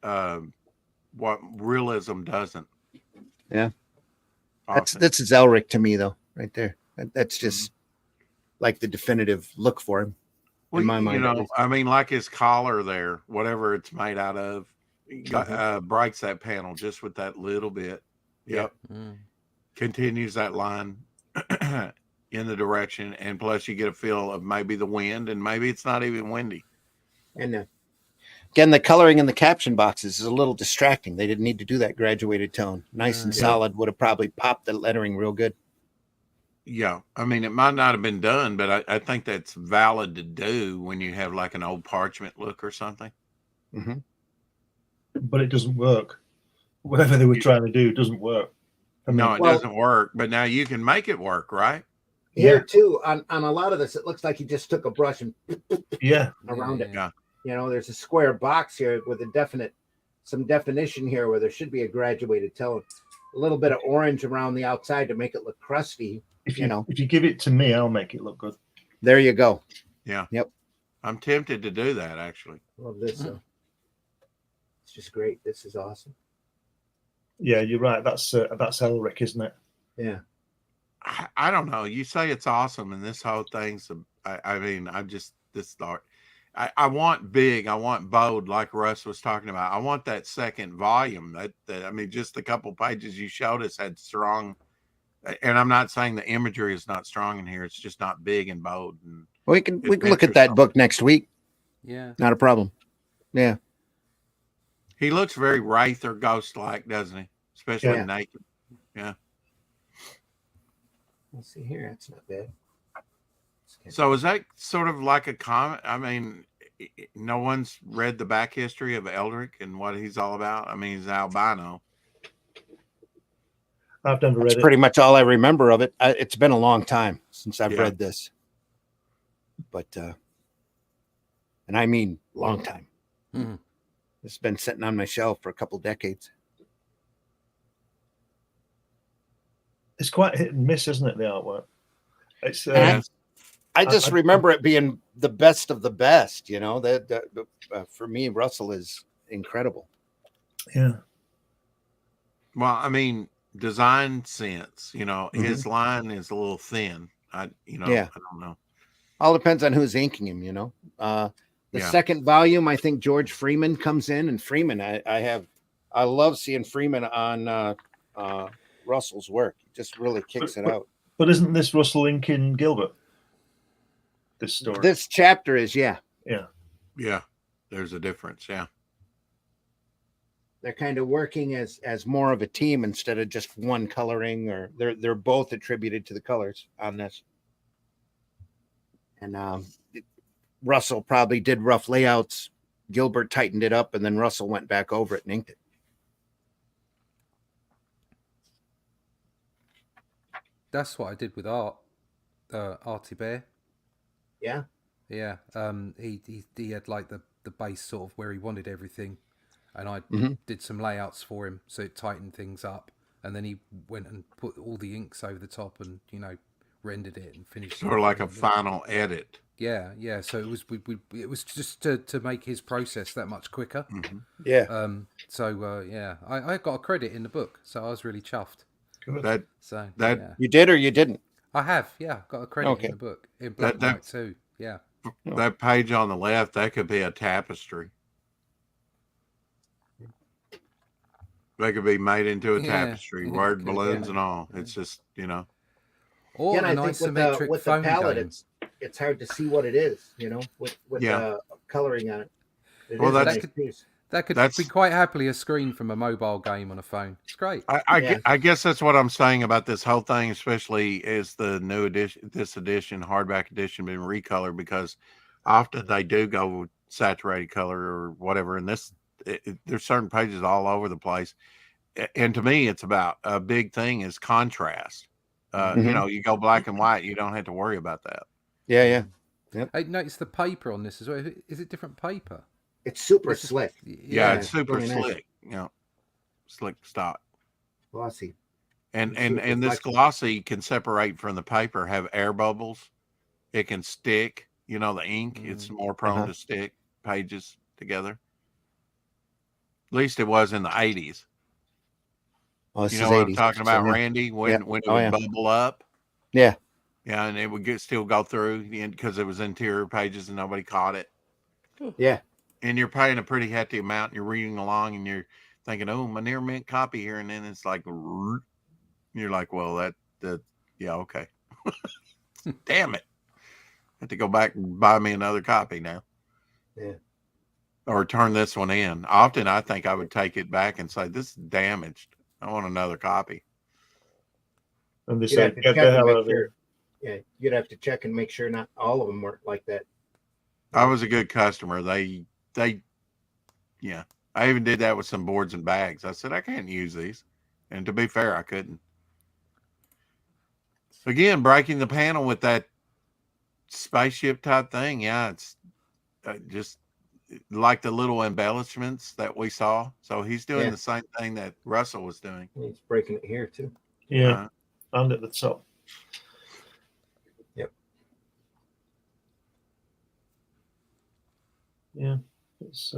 Speaker 3: what realism doesn't.
Speaker 1: Yeah.
Speaker 3: Often.
Speaker 1: This is ELRIC to me though, right there. That's just like the definitive look for him.
Speaker 3: Well,
Speaker 1: my mind, at least.
Speaker 3: I mean, like his collar there, whatever it's made out of, breaks that panel just with that little bit. Yep. Continues that line in the direction, and plus you get a feel of maybe the wind, and maybe it's not even windy.
Speaker 1: And again, the coloring in the caption boxes is a little distracting. They didn't need to do that graduated tone. Nice and solid would have probably popped the lettering real good.
Speaker 3: Yeah, I mean, it might not have been done, but I think that's valid to do when you have like an old parchment look or something.
Speaker 5: But it doesn't work. Whatever they were trying to do doesn't work. I mean,
Speaker 3: No, it doesn't work, but now you can make it work, right?
Speaker 1: Here too, on a lot of this, it looks like he just took a brush and around it.
Speaker 3: Yeah.
Speaker 1: You know, there's a square box here with some definition here where there should be a graduated tone. A little bit of orange around the outside to make it look crusty.
Speaker 5: If you give it to me, I'll make it look good.
Speaker 1: There you go.
Speaker 3: Yeah.
Speaker 1: Yep.
Speaker 3: I'm tempted to do that, actually.
Speaker 1: Love this. It's just great. This is awesome.
Speaker 5: Yeah, you're right. That's ELRIC, isn't it?
Speaker 1: Yeah.
Speaker 3: I don't know. You say it's awesome, and this whole thing's. I mean, I'm just this art. I want big. I want bold, like Russ was talking about. I want that second volume. That I mean, just a couple pages you showed us had strong. And I'm not saying the imagery is not strong in here. It's just not big and bold. And
Speaker 1: we can look at that book next week.
Speaker 2: Yeah,
Speaker 1: not a problem. Yeah.
Speaker 3: He looks very wraith or ghost-like, doesn't he? Especially naked. Yeah.
Speaker 1: Let's see here. That's not bad.
Speaker 3: So is that sort of like a comment? I mean, no one's read the back history of ELRIC and what he's all about. I mean, he's albino.
Speaker 5: I've never read it.
Speaker 1: That's pretty much all I remember of it. It's been a long time since I've read this. But, and I mean, long time. It's been sitting on my shelf for a couple decades.
Speaker 5: It's quite hit and miss, isn't it? The artwork. It's.
Speaker 1: I just remember it being the best of the best. You know, that for me, Russell is incredible.
Speaker 5: Yeah.
Speaker 3: Well, I mean, design sense. You know, his line is a little thin. I don't know.
Speaker 1: All depends on who's inking him. You know, the second volume, I think George Freeman comes in, and Freeman, I love seeing Freeman on Russell's work. He just really kicks it out.
Speaker 5: But isn't this Russell inking Gilbert? This story.
Speaker 1: This chapter is,
Speaker 5: yeah.
Speaker 3: There's a difference. Yeah.
Speaker 1: They're kind of working as more of a team instead of just one coloring, or they're both attributed to the colors on this. And Russell probably did rough layouts. Gilbert tightened it up, and then Russell went back over it and inked it.
Speaker 2: That's what I did with Artie Bear.
Speaker 1: Yeah.
Speaker 2: Yeah. He had like the base sort of where he wanted everything, and I did some layouts for him so it tightened things up, and then he went and put all the inks over the top and rendered it and finished
Speaker 3: sort of like a final edit.
Speaker 2: Yeah. So it was just to make his process that much quicker.
Speaker 1: Yeah.
Speaker 2: I got a credit in the book, so I was really chuffed.
Speaker 1: You did or you didn't?
Speaker 2: I have, got a credit in the book in black and white too. Yeah.
Speaker 3: That page on the left, that could be a tapestry. That could be made into a tapestry, word balloons and all. It's just,
Speaker 2: Or
Speaker 1: I
Speaker 2: an
Speaker 1: think
Speaker 2: isometric
Speaker 1: with
Speaker 2: phone
Speaker 1: the palette,
Speaker 2: game.
Speaker 1: it's hard to see what it is, with coloring on it.
Speaker 2: That could be quite happily a screen from a mobile game on a phone. It's great.
Speaker 3: I guess that's what I'm saying about this whole thing, especially as the new edition, hardback edition, been recolored, because often they do go with saturated color or whatever. And there's certain pages all over the place. And to me, it's about a big thing is contrast. You go black and white, you don't have to worry about that.
Speaker 1: Yeah. Yep.
Speaker 2: I noticed the paper on this as well. Is it different paper?
Speaker 1: It's super slick.
Speaker 3: Yeah, it's super
Speaker 1: really
Speaker 3: slick.
Speaker 1: Nice.
Speaker 3: Slick stock.
Speaker 1: Glossy.
Speaker 3: And this glossy can separate from the paper, have air bubbles. It can stick. The ink, it's more prone to stick pages together. At least it was in the 80s.
Speaker 1: Oh,
Speaker 3: you know what 80s. I'm talking about, Randy? When it would bubble up.
Speaker 1: Yeah.
Speaker 3: Yeah, and it would still go through because it was interior pages and nobody caught it.
Speaker 1: Yeah.
Speaker 3: And you're paying a pretty hefty amount. And you're reading along and you're thinking, "Oh, my near mint copy here," and then it's like, you're like, "Well, yeah, okay." Damn it! I have to go back and buy me another copy now.
Speaker 1: Yeah.
Speaker 3: Or turn this one in. Often, I think I would take it back and say, "This is damaged. I want another copy."
Speaker 5: And they
Speaker 1: You'd
Speaker 5: say,
Speaker 1: have to
Speaker 5: get
Speaker 1: check
Speaker 5: the
Speaker 1: and
Speaker 5: hell
Speaker 1: make
Speaker 5: out of
Speaker 1: sure.
Speaker 5: here.
Speaker 1: Yeah, you'd have to check and make sure not all of them weren't like that.
Speaker 3: I was a good customer. Yeah. I even did that with some boards and bags. I said, I can't use these. And to be fair, I couldn't. Again, breaking the panel with that spaceship type thing. Yeah, it's just like the little embellishments that we saw. So he's doing the same thing that Russell was doing.
Speaker 1: He's breaking it here too.
Speaker 5: Yeah, and at the top.
Speaker 1: Yep.
Speaker 5: Yeah, it's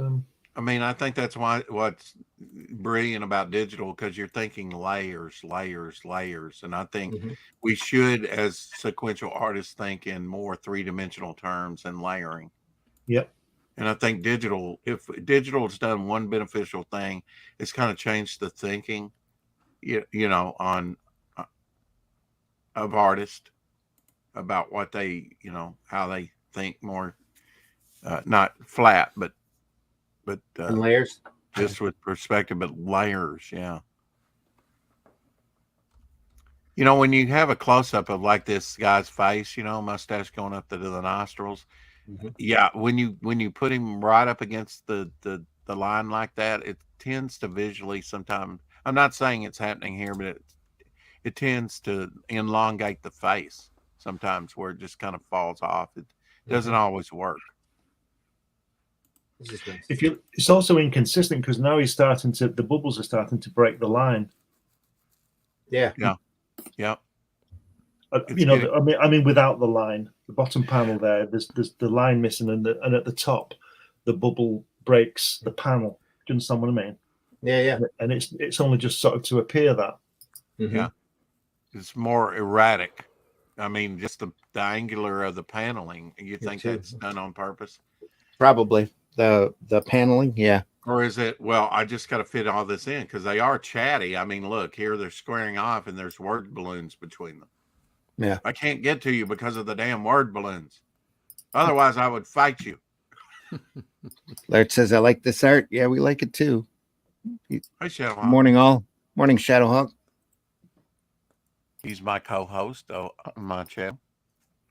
Speaker 3: I mean, I think that's what's brilliant about digital, because you're thinking layers. And I think we should, as sequential artists, think in more three-dimensional terms and layering.
Speaker 5: Yep.
Speaker 3: And I think if digital has done one beneficial thing, it's kind of changed the thinking, of artists about what they, how they think more, not flat, but
Speaker 1: And layers.
Speaker 3: just with perspective, but layers. Yeah. When you have a close up of like this guy's face, mustache going up to the nostrils. Yeah. When you put him right up against the line like that, it tends to visually sometimes, I'm not saying it's happening here, but it tends to elongate the face sometimes, where it just kind of falls off. It doesn't always work.
Speaker 5: It's also inconsistent because now the bubbles are starting to break the line.
Speaker 1: Yeah.
Speaker 5: I mean, without the line, the bottom panel there's the line missing, and at the top, the bubble breaks the panel. Do you understand what I mean?
Speaker 1: Yeah.
Speaker 5: And it's only just sort of to appear that.
Speaker 3: Yeah. It's more erratic. I mean, just the angular of the paneling. You think that's done on purpose?
Speaker 1: Probably. The paneling, yeah.
Speaker 3: Or is it, well, I just got to fit all this in because they are chatty. I mean, look, here they're squaring off and there's word balloons between them.
Speaker 1: Yeah.
Speaker 3: I can't get to you because of the damn word balloons. Otherwise, I would fight you.
Speaker 1: Laird says, I like this art. Yeah, we like it too.
Speaker 3: Hey, Shadowhawk.
Speaker 1: Morning, all. Morning, Shadowhawk.
Speaker 3: He's my co-host on my channel.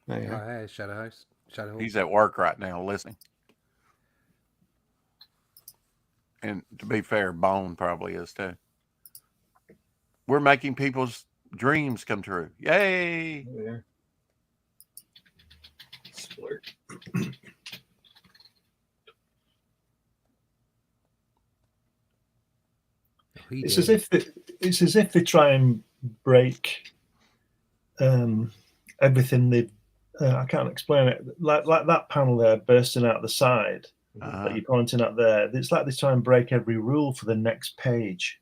Speaker 1: Oh, yeah.
Speaker 2: Hey, Shadowhawk.
Speaker 3: He's at work right now listening. And to be fair, Bone probably is too. We're making people's dreams come true. Yay!
Speaker 1: Yeah. Splurt.
Speaker 5: It's as if they try and break everything they. I can't explain it. Like that panel there bursting out the side that you're pointing at there. It's like they try and break every rule for the next page.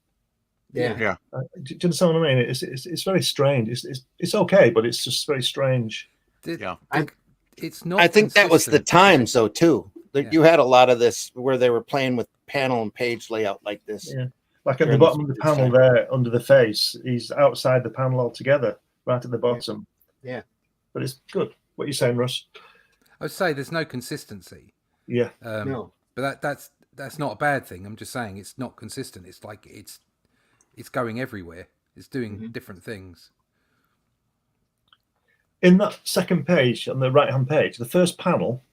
Speaker 1: Yeah.
Speaker 5: Do you understand what I mean? It's very strange. It's okay, but it's just very strange.
Speaker 2: It's not.
Speaker 1: I think that was the
Speaker 2: consistent.
Speaker 1: time, so too.
Speaker 2: Yeah.
Speaker 1: You had a lot of this where they were playing with panel and page layout like this.
Speaker 5: Yeah. Like at the bottom of the panel there, under the face, he's outside the panel altogether, right at the bottom.
Speaker 1: Yeah.
Speaker 5: But it's good. What are you saying, Russ?
Speaker 2: I would say there's no consistency.
Speaker 5: Yeah.
Speaker 1: No.
Speaker 2: But that's not a bad thing. I'm just saying it's not consistent. It's like it's going everywhere. It's doing different things.
Speaker 5: In that second page, on the right-hand page, the first panel,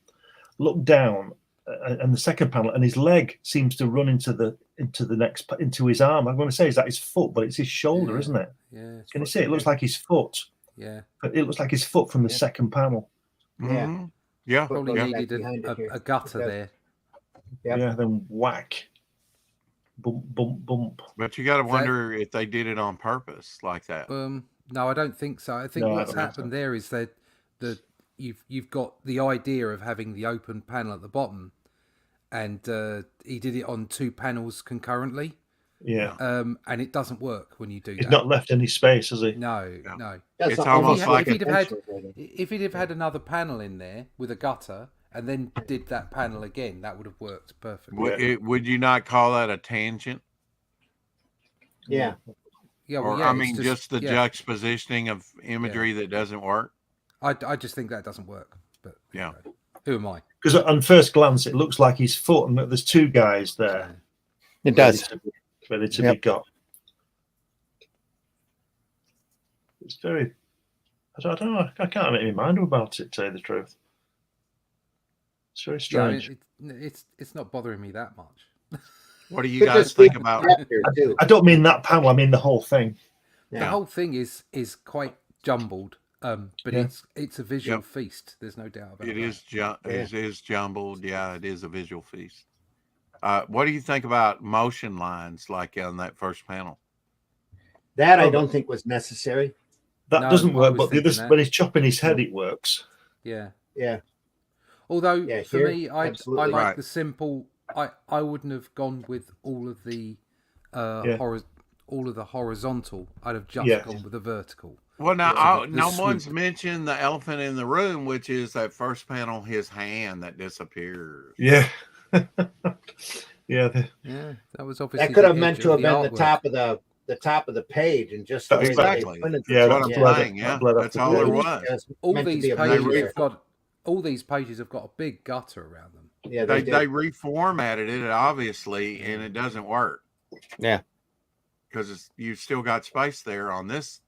Speaker 5: look down, and the second panel, and his leg seems to run into his arm. I'm going to say is that his foot, but it's his shoulder, isn't it?
Speaker 2: Yeah.
Speaker 5: Can you see? It looks like his foot.
Speaker 2: Yeah.
Speaker 5: But it looks like his foot from the second panel.
Speaker 3: Mm-hmm. Yeah.
Speaker 2: Probably
Speaker 1: Yeah.
Speaker 2: needed a gutter there.
Speaker 1: Yep.
Speaker 5: Yeah. Then whack. Bump, bump, bump.
Speaker 3: But you got to wonder if they did it on purpose like that.
Speaker 2: No, I don't think so. I think
Speaker 5: No, I
Speaker 2: what's
Speaker 5: don't think
Speaker 2: happened
Speaker 5: so.
Speaker 2: there is that you've got the idea of having the open panel at the bottom, and he did it on two panels concurrently.
Speaker 5: Yeah.
Speaker 2: And it doesn't work when you do
Speaker 5: He's
Speaker 2: that.
Speaker 5: not left any space, has he?
Speaker 2: No.
Speaker 1: That's
Speaker 3: It's
Speaker 1: not-
Speaker 3: almost
Speaker 2: If
Speaker 3: like
Speaker 2: he'd have had,
Speaker 1: intentional.
Speaker 2: if he'd have had another panel in there with a gutter and then did that panel again, that would have worked perfectly.
Speaker 3: Would you not call that a tangent?
Speaker 1: Yeah.
Speaker 2: Yeah,
Speaker 3: Or,
Speaker 2: well, yeah,
Speaker 3: I
Speaker 2: it's
Speaker 3: mean, just the
Speaker 2: yeah.
Speaker 3: juxtapositioning of imagery that doesn't work.
Speaker 2: I just think that doesn't work. But
Speaker 3: Yeah.
Speaker 2: anyway, who am I?
Speaker 5: Because on first glance, it looks like his foot, and there's two guys there.
Speaker 1: It does.
Speaker 5: Ready to be got. It's very. I don't know. I can't make my mind up about it, to tell you the truth. It's very strange.
Speaker 2: Yeah, it's not bothering me that much.
Speaker 3: What do you
Speaker 1: Could
Speaker 3: guys
Speaker 1: just be
Speaker 3: think about?
Speaker 1: character, too.
Speaker 5: I don't mean that panel. I mean the whole thing.
Speaker 2: The
Speaker 1: Yeah.
Speaker 2: whole thing is quite jumbled, but it's a visual feast. There's no doubt about
Speaker 3: It
Speaker 2: that.
Speaker 3: is jumbled. Yeah, it is a visual feast. What do you think about motion lines like on that first panel?
Speaker 1: That I don't think was necessary.
Speaker 5: That
Speaker 2: No,
Speaker 5: doesn't
Speaker 2: I
Speaker 5: work,
Speaker 2: was
Speaker 5: but the
Speaker 2: thinking
Speaker 5: other,
Speaker 2: that.
Speaker 5: when he's chopping his head, it works.
Speaker 2: Yeah.
Speaker 1: Yeah.
Speaker 2: Although
Speaker 1: Yeah,
Speaker 2: for
Speaker 1: here,
Speaker 2: me, I
Speaker 1: absolutely.
Speaker 2: like
Speaker 3: Right.
Speaker 2: the simple. I wouldn't have gone with all of the all of the horizontal. I'd have just gone with the vertical.
Speaker 3: Well, now
Speaker 2: the
Speaker 3: no one's
Speaker 2: swoop.
Speaker 3: mentioned the elephant in the room, which is that first panel, his hand that disappears.
Speaker 5: Yeah. Yeah.
Speaker 2: Yeah, that was obviously
Speaker 1: That could have
Speaker 2: the
Speaker 1: meant
Speaker 2: edge
Speaker 1: to
Speaker 2: of
Speaker 1: have been
Speaker 2: artwork.
Speaker 1: the top of the page, and just the way that
Speaker 3: Exactly.
Speaker 1: they printed
Speaker 5: Yeah,
Speaker 3: That's what
Speaker 5: that's
Speaker 3: I'm
Speaker 5: blood-
Speaker 3: saying. Yeah,
Speaker 5: blood off
Speaker 3: that's
Speaker 5: the
Speaker 3: all there
Speaker 5: page.
Speaker 3: was.
Speaker 1: Just
Speaker 2: All
Speaker 1: meant to
Speaker 2: these
Speaker 1: be a
Speaker 2: pages
Speaker 1: blade.
Speaker 2: have got all these pages have got a big gutter around them.
Speaker 1: Yeah,
Speaker 3: They
Speaker 1: did.
Speaker 3: reformatted it obviously, and it doesn't work.
Speaker 1: Yeah.
Speaker 3: Because you've still got space there on this,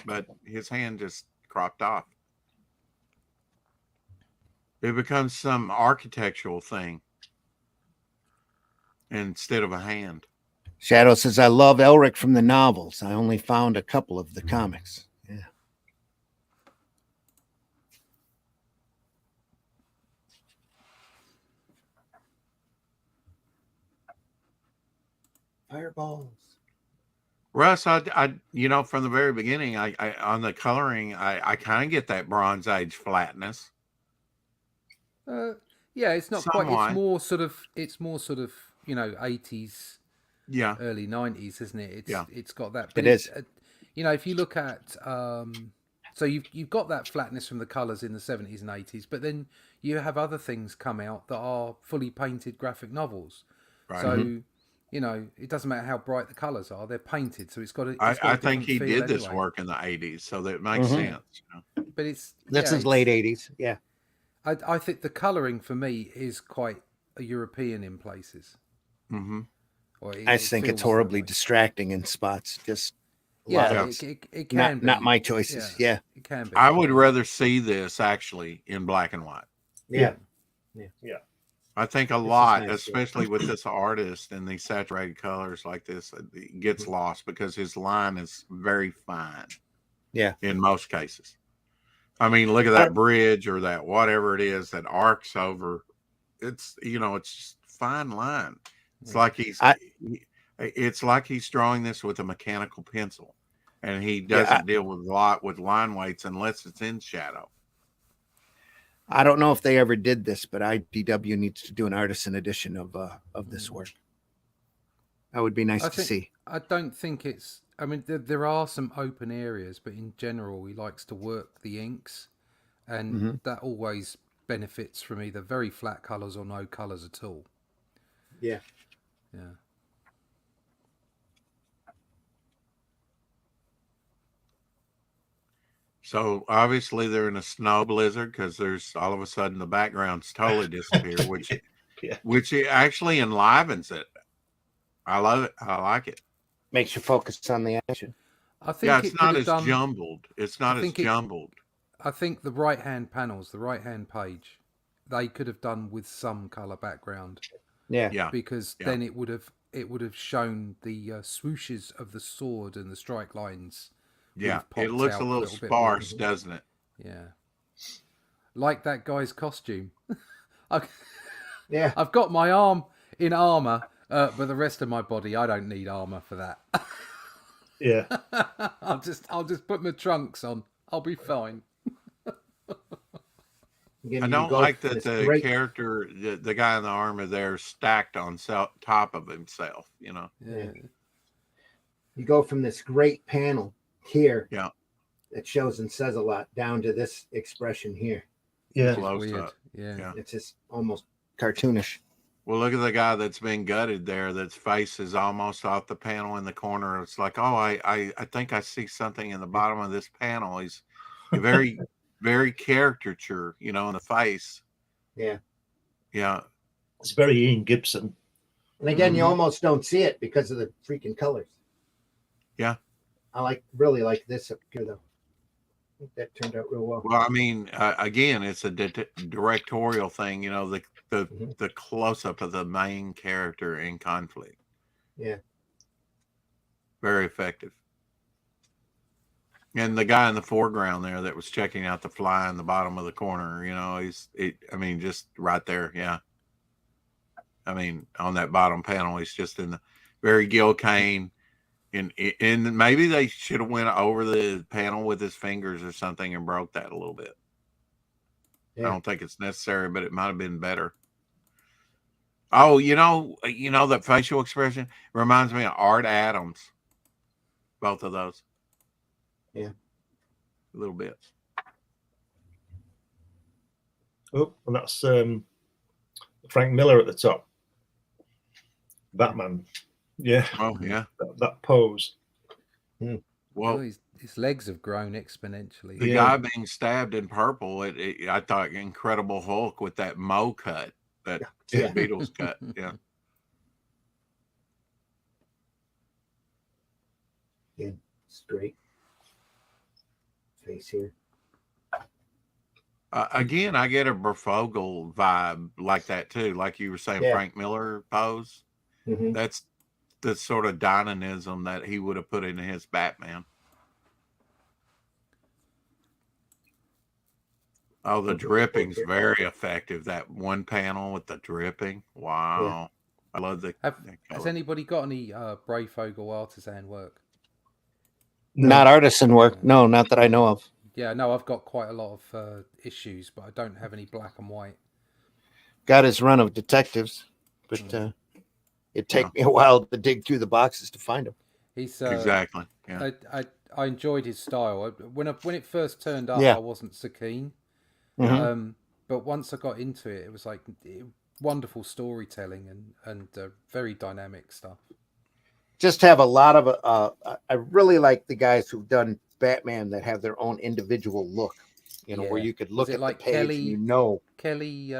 Speaker 3: but his hand just cropped off. It becomes some architectural thing instead of a hand.
Speaker 1: Shadow says, I love ELRIC from the novels. I only found a couple of the comics. Yeah. Fireballs.
Speaker 3: Russ, I from the very beginning, I on the coloring, I kind of get that Bronze Age flatness.
Speaker 2: Yeah, it's not quite.
Speaker 3: Somewhat.
Speaker 2: It's more sort of 80s,
Speaker 3: Yeah,
Speaker 2: early 90s, isn't it? It's got that.
Speaker 1: It is.
Speaker 2: If you look at so you've got that flatness from the colours in the 70s and 80s, but then you have other things come out that are fully painted graphic novels.
Speaker 3: right.
Speaker 2: So it doesn't matter how bright the colours are; they're painted. So it's got a.
Speaker 3: I think he did this work in the 80s, so that makes sense.
Speaker 2: But it's
Speaker 1: This is late 80s. Yeah.
Speaker 2: I think the colouring for me is quite European in places.
Speaker 3: Mm-hmm.
Speaker 2: Or
Speaker 1: I just think it's
Speaker 2: feels that
Speaker 1: horribly
Speaker 2: way.
Speaker 1: distracting in spots. Just a
Speaker 2: Yeah,
Speaker 1: lot of
Speaker 2: it can be.
Speaker 1: not my choices. Yeah.
Speaker 2: It can be.
Speaker 3: I would rather see this actually in black and white.
Speaker 1: Yeah.
Speaker 3: I think a
Speaker 1: is
Speaker 3: lot,
Speaker 1: nice, yeah.
Speaker 3: especially with this artist and these saturated colors like this, it gets lost because his line is very fine.
Speaker 1: Yeah.
Speaker 3: In most cases. I mean, look at that bridge or that whatever it is that arcs over. It's it's just fine line. It's like it's like he's drawing this with a mechanical pencil, and he doesn't deal with a lot with line weights unless it's in shadow.
Speaker 1: I don't know if they ever did this, but IDW needs to do an artisan edition of this work. That would be nice to see.
Speaker 2: I don't think it's. I mean, there are some open areas, but in general, he likes to work the inks, and that always benefits from either very flat colours or no colours at all.
Speaker 1: Yeah.
Speaker 2: Yeah.
Speaker 3: So obviously they're in a snow blizzard because there's all of a sudden the background's totally disappeared, which it actually enlivens it. I love it. I like it.
Speaker 1: Makes you focus on the action.
Speaker 2: I think
Speaker 3: It's not as jumbled. It's not as jumbled.
Speaker 2: I think the right-hand panels, the right-hand page, they could have done with some color background.
Speaker 1: Yeah.
Speaker 2: Because then it would have shown the swooshes of the sword and the strike lines.
Speaker 3: Yeah, it looks a little sparse, doesn't it?
Speaker 2: Yeah. Like that guy's costume. I've got my arm in armor, but the rest of my body, I don't need armor for that.
Speaker 5: Yeah.
Speaker 2: I'll just put my trunks on. I'll be fine.
Speaker 3: I don't like that the character, the guy in the armor there, stacked on top of himself.
Speaker 2: Yeah.
Speaker 1: You go from this great panel here,
Speaker 3: Yeah.
Speaker 1: that shows and says a lot, down to this expression here.
Speaker 5: Yeah.
Speaker 3: Close
Speaker 2: Weird.
Speaker 3: up.
Speaker 2: Yeah.
Speaker 1: It's just almost cartoonish.
Speaker 3: Well, look at the guy that's been gutted there. That's face is almost off the panel in the corner. It's like, oh, I think I see something in the bottom of this panel. He's very, very caricature, in the face.
Speaker 1: Yeah.
Speaker 3: Yeah.
Speaker 5: It's very Ian Gibson.
Speaker 1: And again, you almost don't see it because of the freaking colors.
Speaker 3: Yeah.
Speaker 1: I really like this up here, though. I think that turned out real well.
Speaker 3: Well, I mean, again, it's a directorial thing, the close up of the main character in conflict.
Speaker 1: Yeah.
Speaker 3: Very effective. And the guy in the foreground there that was checking out the fly in the bottom of the corner, just right there. Yeah. I mean, on that bottom panel, he's just in the very Gil Kane. And maybe they should have went over the panel with his fingers or something and broke that a little bit. Yeah. I don't think it's necessary, but it might have been better. Oh, that facial expression reminds me of Art Adams. Both of those.
Speaker 1: Yeah.
Speaker 3: A little bit.
Speaker 5: Oh, and that's Frank Miller at the top. Batman. Yeah.
Speaker 3: Oh, yeah.
Speaker 5: That pose.
Speaker 3: Well,
Speaker 2: his legs have grown exponentially.
Speaker 3: The guy being stabbed in purple, I thought Incredible Hulk with that Mo cut, that Beatles cut. Yeah.
Speaker 1: Yeah, straight face here.
Speaker 3: Again, I get a Berfogle vibe like that too. Like you were saying, Frank Miller pose.
Speaker 1: Mm-hmm.
Speaker 3: That's the sort of dynamism that he would have put in his Batman. Oh, the dripping's very effective. That one panel with the dripping. Wow. Yeah. I love the
Speaker 2: Has anybody got any Brayfogle artisan work?
Speaker 1: No. Not artisan work. No, not that I know of.
Speaker 2: Yeah, no, I've got quite a lot of issues, but I don't have any black and white.
Speaker 1: Got his run of detectives, but it'd take me a while to dig through the boxes to find them.
Speaker 2: He's
Speaker 3: exactly. Yeah.
Speaker 2: I enjoyed his style. When it first turned up, I wasn't so keen. Mm-hmm. But once I got into it, it was like wonderful storytelling and very dynamic stuff.
Speaker 1: Just have a lot of I really like the guys who've done Batman that have their own individual look. Where you could look at like the page
Speaker 2: Kelly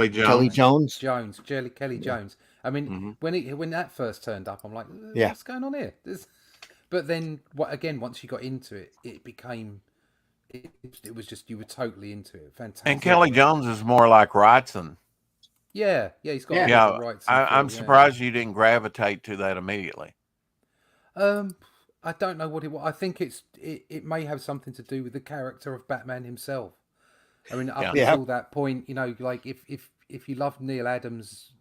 Speaker 1: Jones.
Speaker 2: Kelly Jones. I mean, when that first turned up, I'm like, what's going on here? But then, once you got into it, it became. It was just, you were totally into it. Fantastic.
Speaker 3: And Kelly Jones is more like Wrightson.
Speaker 2: Yeah, he's got Wrightson.
Speaker 3: I'm surprised you didn't gravitate to that immediately.
Speaker 2: I don't know what it was. I think it may have something to do with the character of Batman himself. I mean, up until that point, like if you love Neil Adams,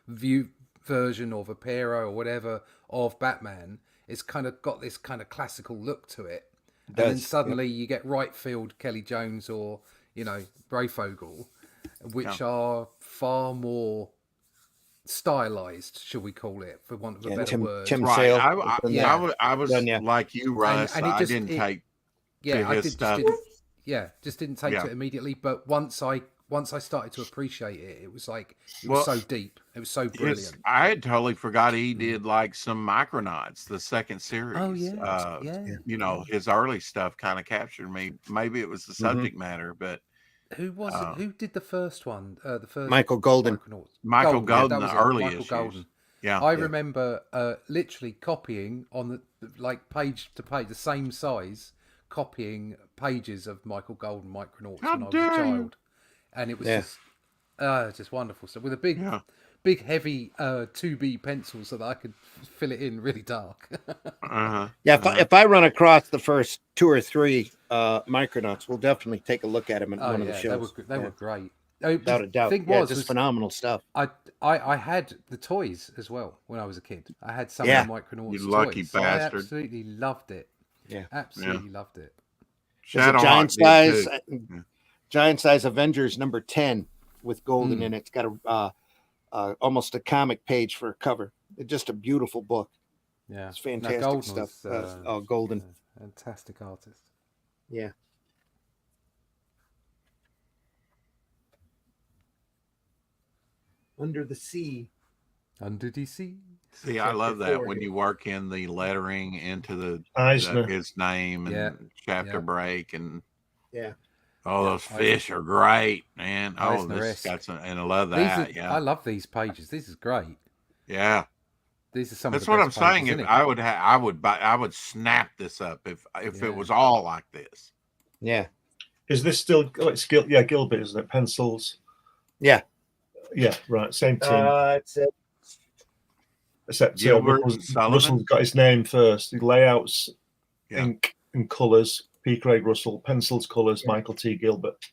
Speaker 2: view version or Vampiro or whatever of Batman, it's kind of got this kind of classical look to it. And then suddenly you get right field Kelly Jones or, Brayfogle, which are far more stylized, shall we call it, for want of a better word.
Speaker 1: Tim
Speaker 3: right.
Speaker 1: Sale.
Speaker 3: I was like you, Russ.
Speaker 2: And
Speaker 3: I didn't take his stuff.
Speaker 2: Just didn't take to it immediately. But once I started to appreciate it, it was like it was so deep. It was so brilliant.
Speaker 3: I had totally forgot he did like some Micronauts, the second series.
Speaker 2: Oh yeah.
Speaker 3: His early stuff kind of captured me. Maybe it was the subject matter, but
Speaker 2: who was it? Who did the first one? The first
Speaker 1: Michael Golden.
Speaker 3: Michael Golden, the early issues.
Speaker 2: Golden.
Speaker 3: Yeah,
Speaker 2: I remember literally copying on the page to page, the same size, copying pages of Michael Golden Micronauts when I was a child. And it was just wonderful stuff with a big heavy 2B pencil so that I could fill it in really dark.
Speaker 1: If I run across the first 2 or 3 Micronauts, we'll definitely take a look at them in one of the shows.
Speaker 2: They were great.
Speaker 1: Without a doubt.
Speaker 2: Thing
Speaker 1: was phenomenal stuff.
Speaker 2: I had the toys as well when I was a kid. I had some of the Micronauts
Speaker 3: you lucky
Speaker 2: toys.
Speaker 3: bastard.
Speaker 2: I absolutely loved it.
Speaker 1: Yeah.
Speaker 2: Absolutely loved it.
Speaker 1: Giant size Avengers number 10 with Golden in it. It's got a almost a comic page for a cover. It's just a beautiful book.
Speaker 2: Yeah,
Speaker 1: It's fantastic
Speaker 2: Golden
Speaker 1: stuff.
Speaker 2: was,
Speaker 1: Golden.
Speaker 2: Fantastic artist.
Speaker 1: Yeah. Under the Sea.
Speaker 2: Under the Sea.
Speaker 3: See, I love
Speaker 1: Chapter
Speaker 3: that
Speaker 1: 4
Speaker 3: when
Speaker 1: here.
Speaker 3: you work in the lettering into
Speaker 5: Eisner.
Speaker 3: his name and
Speaker 2: Yeah.
Speaker 3: chapter
Speaker 2: Yeah.
Speaker 3: break and
Speaker 1: Yeah.
Speaker 3: those fish are great, man. Oh, this
Speaker 2: Eisner-esque.
Speaker 3: got some, and I love
Speaker 2: These
Speaker 3: that.
Speaker 2: are,
Speaker 3: Yeah,
Speaker 2: I love these pages. This is great.
Speaker 3: yeah.
Speaker 2: These are some
Speaker 3: That's
Speaker 2: of the
Speaker 3: what I'm
Speaker 2: best
Speaker 3: saying.
Speaker 2: pages,
Speaker 3: If
Speaker 2: isn't it?
Speaker 3: I would snap this up if
Speaker 2: Yeah.
Speaker 3: it was all like this.
Speaker 1: Yeah.
Speaker 5: Is this still? Oh, it's Gilbert, isn't it? Pencils.
Speaker 1: Yeah.
Speaker 5: Yeah, right. Same team.
Speaker 1: It's a
Speaker 5: Except
Speaker 3: Gilbert and Sullivan?
Speaker 5: Russell's got his name first. The layouts,
Speaker 3: Yeah.
Speaker 5: ink and colours. P. Craig Russell. Pencils, colours.
Speaker 1: Yeah.
Speaker 5: Michael T. Gilbert.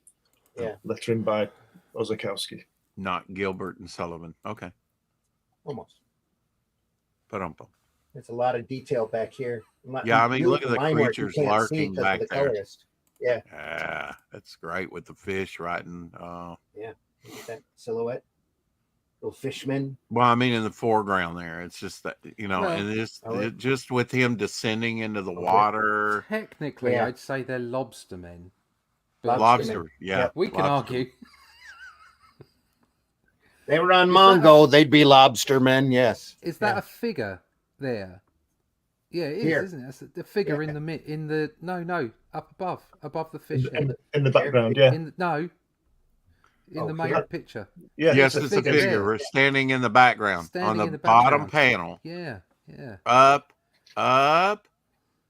Speaker 1: Yeah.
Speaker 5: Lettering by Ozakowski.
Speaker 3: Not Gilbert and Sullivan. Okay.
Speaker 1: almost.
Speaker 3: Ba-dum-bum.
Speaker 1: There's a lot of detail back here.
Speaker 3: Yeah, I mean, look at the
Speaker 1: Line work you
Speaker 3: creatures
Speaker 1: can't see
Speaker 3: lurking
Speaker 1: 'cause of
Speaker 3: back
Speaker 1: the
Speaker 3: there.
Speaker 1: colorist. Yeah.
Speaker 3: Yeah, that's great with the fish writing.
Speaker 1: Yeah. Look at that silhouette. Little fishmen.
Speaker 3: Well, I mean, in the foreground there, it's just that,
Speaker 2: Well,
Speaker 3: and just with him descending into the water.
Speaker 2: Technically,
Speaker 1: Yeah.
Speaker 2: I'd say they're lobstermen.
Speaker 3: Lobster, yeah.
Speaker 1: Yep.
Speaker 2: We can
Speaker 3: lobster.
Speaker 2: argue.
Speaker 1: They were on
Speaker 2: Is
Speaker 1: Mongo. They'd be lobstermen. Yes.
Speaker 2: Is that
Speaker 1: Yeah.
Speaker 2: a figure there? Yeah, it is,
Speaker 1: Here.
Speaker 2: isn't it? That's the figure in the no up above the fish head.
Speaker 5: In the background, yeah.
Speaker 2: In the main
Speaker 1: here.
Speaker 2: picture.
Speaker 5: Yeah,
Speaker 3: Yes,
Speaker 2: it's
Speaker 3: it's
Speaker 2: a
Speaker 3: a
Speaker 2: figure
Speaker 3: figure.
Speaker 2: there.
Speaker 3: We're standing in the background
Speaker 2: Standing
Speaker 3: on the,
Speaker 2: in the
Speaker 3: bottom
Speaker 2: background.
Speaker 3: panel.
Speaker 2: Yeah.
Speaker 3: Up,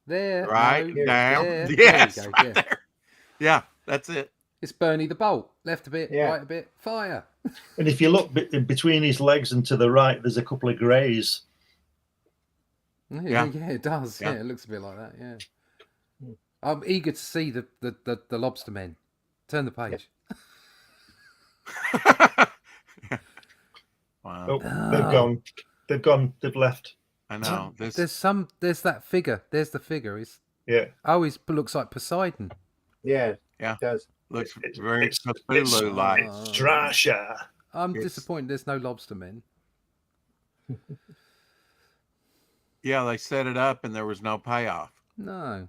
Speaker 2: There.
Speaker 3: right,
Speaker 2: no,
Speaker 3: down.
Speaker 2: there.
Speaker 3: Yes,
Speaker 2: There you go,
Speaker 3: right
Speaker 2: yeah.
Speaker 3: there. Yeah, that's it.
Speaker 2: It's Bernie the Bolt. Left a bit,
Speaker 1: Yeah.
Speaker 2: right a bit, fire.
Speaker 5: And if you look between his legs and to the right, there's a couple of greys.
Speaker 2: Yeah, it does.
Speaker 3: Yeah.
Speaker 2: Yeah, it looks a bit like that. Yeah. I'm eager to see the lobster men. Turn the page.
Speaker 3: Wow,
Speaker 5: Oh, they've gone. They've gone. They've left.
Speaker 3: I know. This
Speaker 2: There's that figure. There's the figure.
Speaker 5: Yeah.
Speaker 2: He looks like Poseidon.
Speaker 1: Yeah.
Speaker 3: Yeah.
Speaker 1: It does.
Speaker 3: looks
Speaker 5: It's-
Speaker 3: very
Speaker 5: it's-
Speaker 3: Cthulhu-like.
Speaker 5: Strasha.
Speaker 2: I'm
Speaker 3: It's-
Speaker 2: disappointed there's no lobster men.
Speaker 3: Yeah, they set it up and there was no payoff.
Speaker 2: No.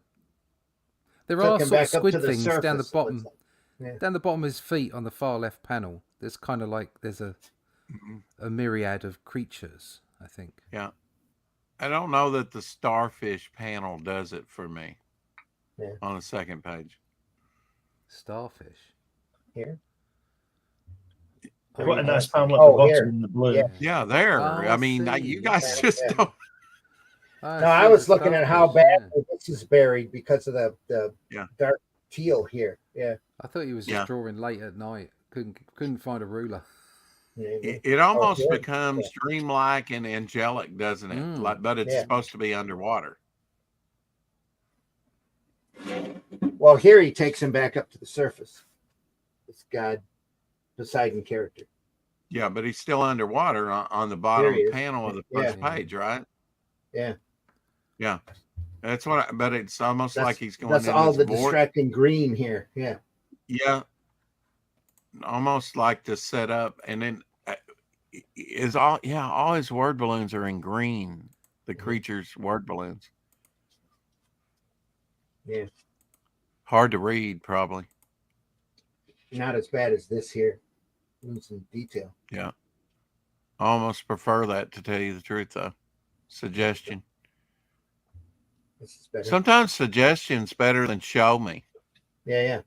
Speaker 2: There
Speaker 1: Took
Speaker 2: are
Speaker 1: him
Speaker 2: sort of
Speaker 1: back up
Speaker 2: squid
Speaker 1: to the
Speaker 2: things down the
Speaker 1: surface, it
Speaker 2: bottom.
Speaker 1: looks like. Yeah.
Speaker 2: Down the bottom of his feet on the far left panel. There's kind of like there's a myriad of creatures, I think.
Speaker 3: Yeah. I don't know that the starfish panel does it for me.
Speaker 1: Yeah.
Speaker 3: On the second page.
Speaker 2: Starfish.
Speaker 1: Here.
Speaker 5: What a nice panel at
Speaker 1: Oh,
Speaker 5: the bottom
Speaker 1: here.
Speaker 5: in the blue.
Speaker 1: Yeah.
Speaker 3: Yeah, there.
Speaker 2: Oh,
Speaker 3: I mean,
Speaker 2: I
Speaker 3: you
Speaker 2: see.
Speaker 3: guys
Speaker 1: Yeah,
Speaker 3: just
Speaker 1: yeah.
Speaker 3: don't.
Speaker 1: No, I was looking at how badly this is buried because of the
Speaker 3: Yeah.
Speaker 1: dark teal here. Yeah.
Speaker 2: I thought he was
Speaker 3: Yeah.
Speaker 2: just drawing late at night. Couldn't find a ruler.
Speaker 3: It almost
Speaker 1: good.
Speaker 3: becomes dreamlike and angelic, doesn't it?
Speaker 2: Mm.
Speaker 3: Like, but it's
Speaker 1: Yeah.
Speaker 3: supposed to be underwater.
Speaker 1: Well, here he takes him back up to the surface. This god Poseidon character.
Speaker 3: Yeah, but he's still underwater on the bottom
Speaker 1: There he is.
Speaker 3: panel of the
Speaker 1: Yeah.
Speaker 3: first page, right?
Speaker 1: Yeah.
Speaker 3: Yeah. That's what but it's almost like he's going
Speaker 1: That's
Speaker 3: in
Speaker 1: all
Speaker 3: this
Speaker 1: the
Speaker 3: vortex.
Speaker 1: distracting green here. Yeah.
Speaker 3: Yeah. Almost like to set up and then is all his word balloons are in green. The creature's word balloons.
Speaker 1: Yeah.
Speaker 3: Hard to read, probably.
Speaker 1: Not as bad as this here. Some detail.
Speaker 3: Yeah. I almost prefer that, to tell you the truth, though. Suggestion.
Speaker 1: This is better.
Speaker 3: Sometimes suggestion's better than show me.
Speaker 1: Yeah.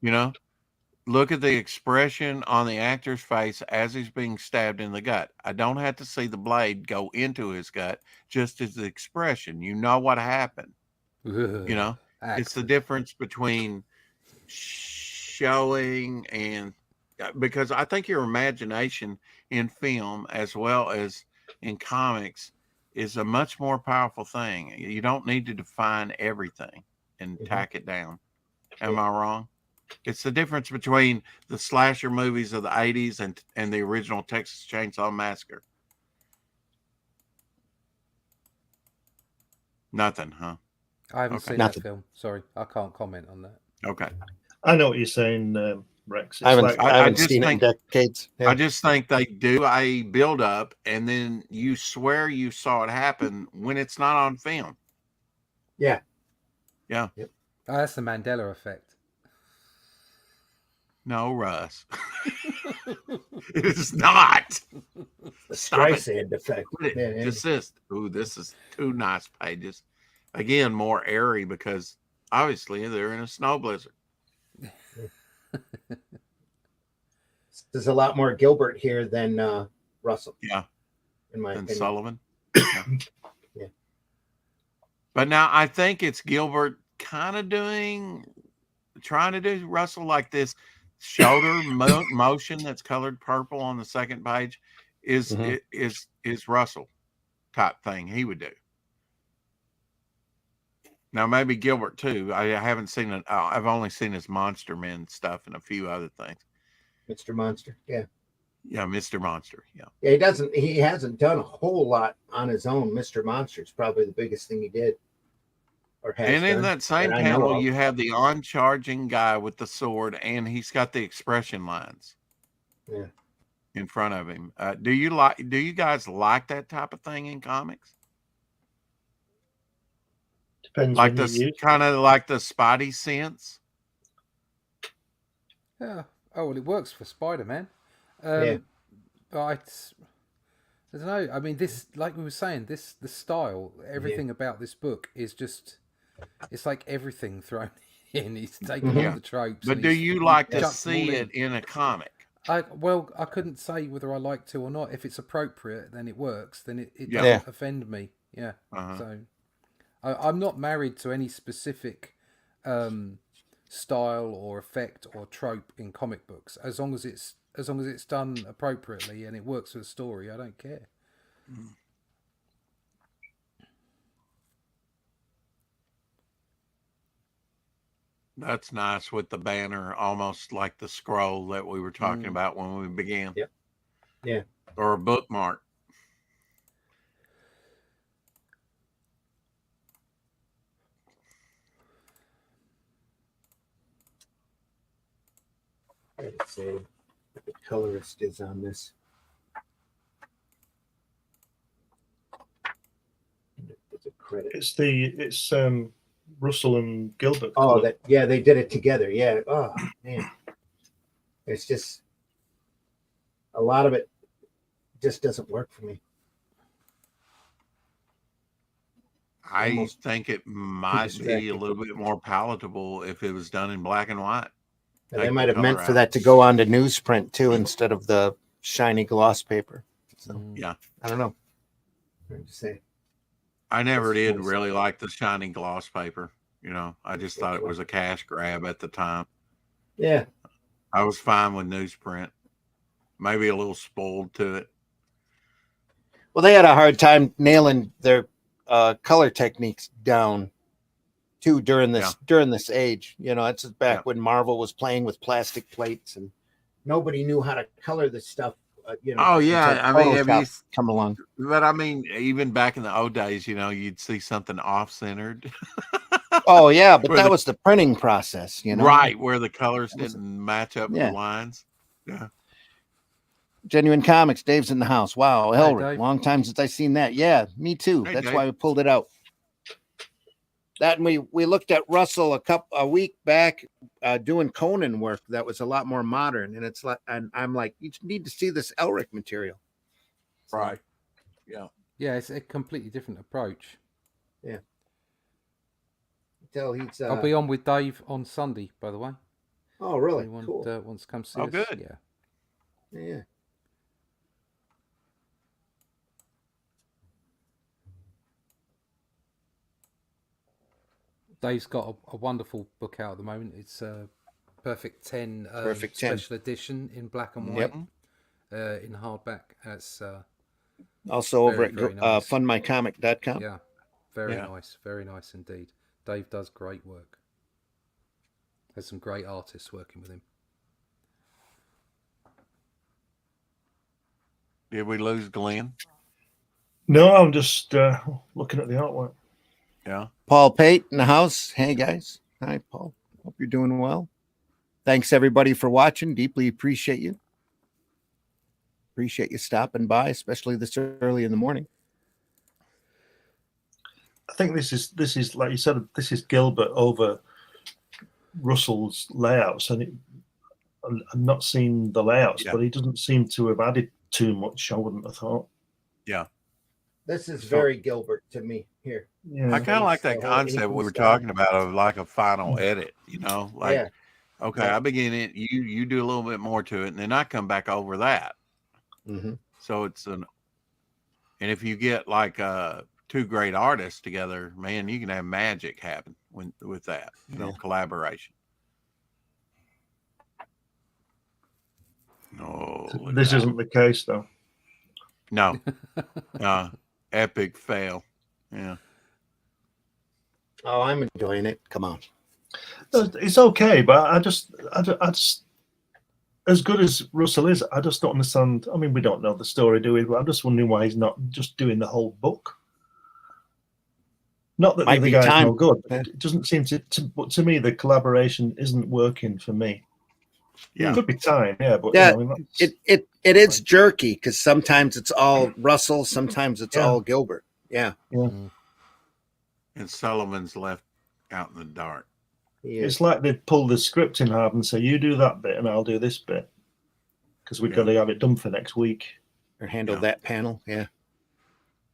Speaker 3: You know, look at the expression on the actor's face as he's being stabbed in the gut. I don't have to see the blade go into his gut, just as the expression. You know what happened. You know, it's the difference between showing and because I think your imagination in film as well as in comics is a much more powerful thing. You don't need to define everything and tack it down. Am I wrong? It's the difference between the slasher movies of the 80s and the original Texas Chainsaw Massacre. Nothing, huh?
Speaker 2: I haven't
Speaker 3: Okay.
Speaker 2: seen
Speaker 1: Nothing.
Speaker 2: that film. Sorry, I can't comment on that.
Speaker 3: Okay.
Speaker 5: I know what you're saying, Rex. It's
Speaker 1: I haven't,
Speaker 5: like,
Speaker 1: I haven't
Speaker 3: just
Speaker 1: seen
Speaker 3: think-
Speaker 1: it in decades. Yeah.
Speaker 3: I just think they do a build up and then you swear you saw it happen when it's not on film.
Speaker 1: Yeah.
Speaker 3: Yeah.
Speaker 2: Oh, that's the Mandela effect.
Speaker 3: No, Russ. It is not.
Speaker 1: The
Speaker 3: Stop it.
Speaker 1: Streisand effect.
Speaker 3: Put it.
Speaker 1: Yeah,
Speaker 3: Desist. Ooh, this is 2 nice pages. Again, more airy because obviously they're in a snow blizzard.
Speaker 1: There's a lot more Gilbert here than Russell.
Speaker 3: Yeah.
Speaker 1: In my
Speaker 3: And
Speaker 1: opinion.
Speaker 3: Sullivan. Yeah.
Speaker 1: Yeah.
Speaker 3: But now I think it's Gilbert kind of trying to do Russell like this shoulder motion that's colored purple on the second page is Russell type thing he would do. Now maybe Gilbert too. I haven't seen it. I've only seen his Monster Men stuff and a few other things.
Speaker 1: Mr. Monster. Yeah.
Speaker 3: Yeah, Mr. Monster. Yeah.
Speaker 1: Yeah, he hasn't done a whole lot on his own. Mr. Monster is probably the biggest thing he did. Or has
Speaker 3: And in
Speaker 1: done,
Speaker 3: that same
Speaker 1: that I know
Speaker 3: panel,
Speaker 1: of.
Speaker 3: you have the on-charging guy with the sword, and he's got the expression lines.
Speaker 1: Yeah.
Speaker 3: In front of him. Do you guys like that type of thing in comics?
Speaker 5: depends
Speaker 3: Like
Speaker 5: when you
Speaker 3: this
Speaker 5: use.
Speaker 3: kind of like the Spidey sense?
Speaker 2: Yeah. Oh, well, it works for Spider-Man.
Speaker 1: Yeah.
Speaker 2: But I don't know. I mean, this, like we were saying, the style, everything about this book is just, it's like everything thrown in. He's taken all the tropes.
Speaker 3: But
Speaker 2: and
Speaker 3: do
Speaker 2: he's
Speaker 3: you like to
Speaker 2: chucked them all
Speaker 3: see
Speaker 2: in.
Speaker 3: it in a comic?
Speaker 2: I couldn't say whether I like to or not. If it's appropriate, then it works. Then it
Speaker 3: Yeah.
Speaker 2: doesn't offend me. Yeah.
Speaker 3: Uh-huh.
Speaker 2: So I'm not married to any specific style or effect or trope in comic books. As long as it's done appropriately and it works for the story, I don't care.
Speaker 3: That's nice with the banner, almost like the scroll that we were talking about when we began.
Speaker 1: Yep. Yeah.
Speaker 3: Or a bookmark.
Speaker 1: Let's see what the colorist is on this. There's a credit.
Speaker 5: It's Russell and Gilbert.
Speaker 1: Oh, they did it together. Yeah. Oh man, it's just a lot of it just doesn't work for me.
Speaker 3: I
Speaker 1: Almost
Speaker 3: think it might be
Speaker 1: distracting.
Speaker 3: a little bit more palatable if it was done in black and white.
Speaker 1: And they
Speaker 3: Take
Speaker 1: might
Speaker 3: the
Speaker 1: have meant
Speaker 3: color
Speaker 1: for
Speaker 3: out.
Speaker 1: that to go on to newsprint too, instead of the shiny gloss paper. So
Speaker 3: Yeah.
Speaker 1: I don't know. Hard to say.
Speaker 3: I never
Speaker 1: That's
Speaker 3: did
Speaker 1: nice.
Speaker 3: really like the shiny gloss paper. You know, I just thought it was a cash grab at the time.
Speaker 1: Yeah.
Speaker 3: I was fine with newsprint. Maybe a little spoiled to it.
Speaker 1: Well, they had a hard time nailing their color techniques down too during this age. You know, it's back when Marvel was playing with plastic plates and nobody knew how to color this stuff. You know.
Speaker 3: Oh, yeah.
Speaker 1: until
Speaker 3: I mean, have
Speaker 1: Photoshop
Speaker 3: you,
Speaker 1: come along?
Speaker 3: but I mean, even back in the old days, you know, you'd see something off-centered.
Speaker 1: Oh yeah, but
Speaker 3: Where
Speaker 1: that
Speaker 3: the-
Speaker 1: was the printing process, you know.
Speaker 3: Right, where the colors
Speaker 1: That was-
Speaker 3: didn't match up with
Speaker 1: Yeah.
Speaker 3: the lines. Yeah.
Speaker 1: Genuine Comics, Dave's in the house. Wow,
Speaker 2: Hey,
Speaker 1: ELRIC.
Speaker 2: Dave.
Speaker 1: Long time since I seen that. Yeah, me too.
Speaker 3: Hey,
Speaker 1: That's
Speaker 3: Dave.
Speaker 1: why we pulled it out. That and we looked at Russell a week back doing Conan work that was a lot more modern, and it's like, and I'm like, you need to see this ELRIC material.
Speaker 3: Right. Yeah.
Speaker 2: Yeah, it's a completely different approach.
Speaker 1: Tell he's.
Speaker 2: I'll be on with Dave on Sunday, by the way.
Speaker 1: Oh, really?
Speaker 2: Anyone
Speaker 1: Cool.
Speaker 2: wants to come see
Speaker 3: Oh,
Speaker 2: us?
Speaker 3: good.
Speaker 2: Yeah.
Speaker 1: Yeah.
Speaker 2: Dave's got a wonderful book out at the moment. It's Perfect 10
Speaker 1: Perfect 10.
Speaker 2: special edition in black and
Speaker 1: Yep.
Speaker 2: white in hardback. That's
Speaker 1: Also over
Speaker 2: Very,
Speaker 1: at
Speaker 2: very nice.
Speaker 1: fundmycomic.com.
Speaker 2: yeah, very
Speaker 3: Yeah.
Speaker 2: nice indeed. Dave does great work. There's some great artists working with him.
Speaker 3: Did we lose Glenn?
Speaker 5: No, I'm just looking at the artwork.
Speaker 3: Yeah.
Speaker 1: Paul Pate in the house. Hey guys. Hi, Paul. Hope you're doing well. Thanks everybody for watching. Deeply appreciate you. Appreciate you stopping by, especially this early in the morning.
Speaker 5: I think this is like you said, this is Gilbert over Russell's layouts, and I'm not seeing the layouts, but he doesn't seem to have added too much. I wouldn't have thought.
Speaker 3: Yeah.
Speaker 1: This is very Gilbert to me here.
Speaker 5: Yeah.
Speaker 3: I kind of like that concept we were talking about of like a final edit, like,
Speaker 1: Yeah.
Speaker 3: okay, I begin it, you do a little bit more to it, and then I come back over that.
Speaker 1: Mm-hmm.
Speaker 3: So and if you get like two great artists together, man, you can have magic happen with that, collaboration. No,
Speaker 5: This isn't the case though.
Speaker 3: No. Epic fail. Yeah.
Speaker 1: Oh, I'm enjoying it. Come on.
Speaker 5: It's okay, but I just as good as Russell is, I just don't understand. I mean, we don't know the story, do we? But I'm just wondering why he's not just doing the whole book. Not that the guy's no good, but it doesn't seem but to me, the collaboration isn't working for me.
Speaker 3: Yeah.
Speaker 5: It could be time, but
Speaker 1: yeah, it is jerky because sometimes it's all Russell, sometimes it's all Gilbert. Yeah.
Speaker 3: And Sullivan's left out in the dark.
Speaker 5: It's like they pull the script in hard and say, "You do that bit, and I'll do this bit," because we've got to have it done for next week
Speaker 1: or handle that panel. Yeah.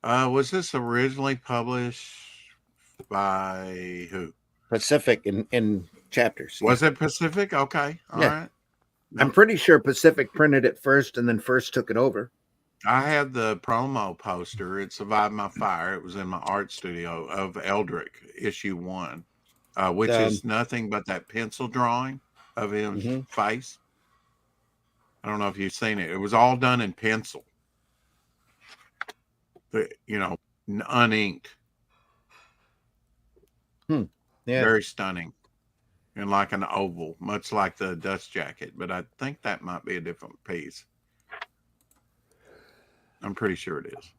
Speaker 3: Was this originally published by who?
Speaker 1: Pacific in chapters.
Speaker 3: Was it Pacific? Okay. All right.
Speaker 1: I'm pretty sure Pacific printed it first and then first took it over.
Speaker 3: I had the promo poster. It survived my fire. It was in my art studio of ELRIC issue 1, which is nothing but that pencil drawing of his face. I don't know if you've seen it. It was all done in pencil. Uninked.
Speaker 1: Yeah.
Speaker 3: Very stunning. And like an oval, much like the dust jacket. But I think that might be a different piece. I'm pretty sure it is.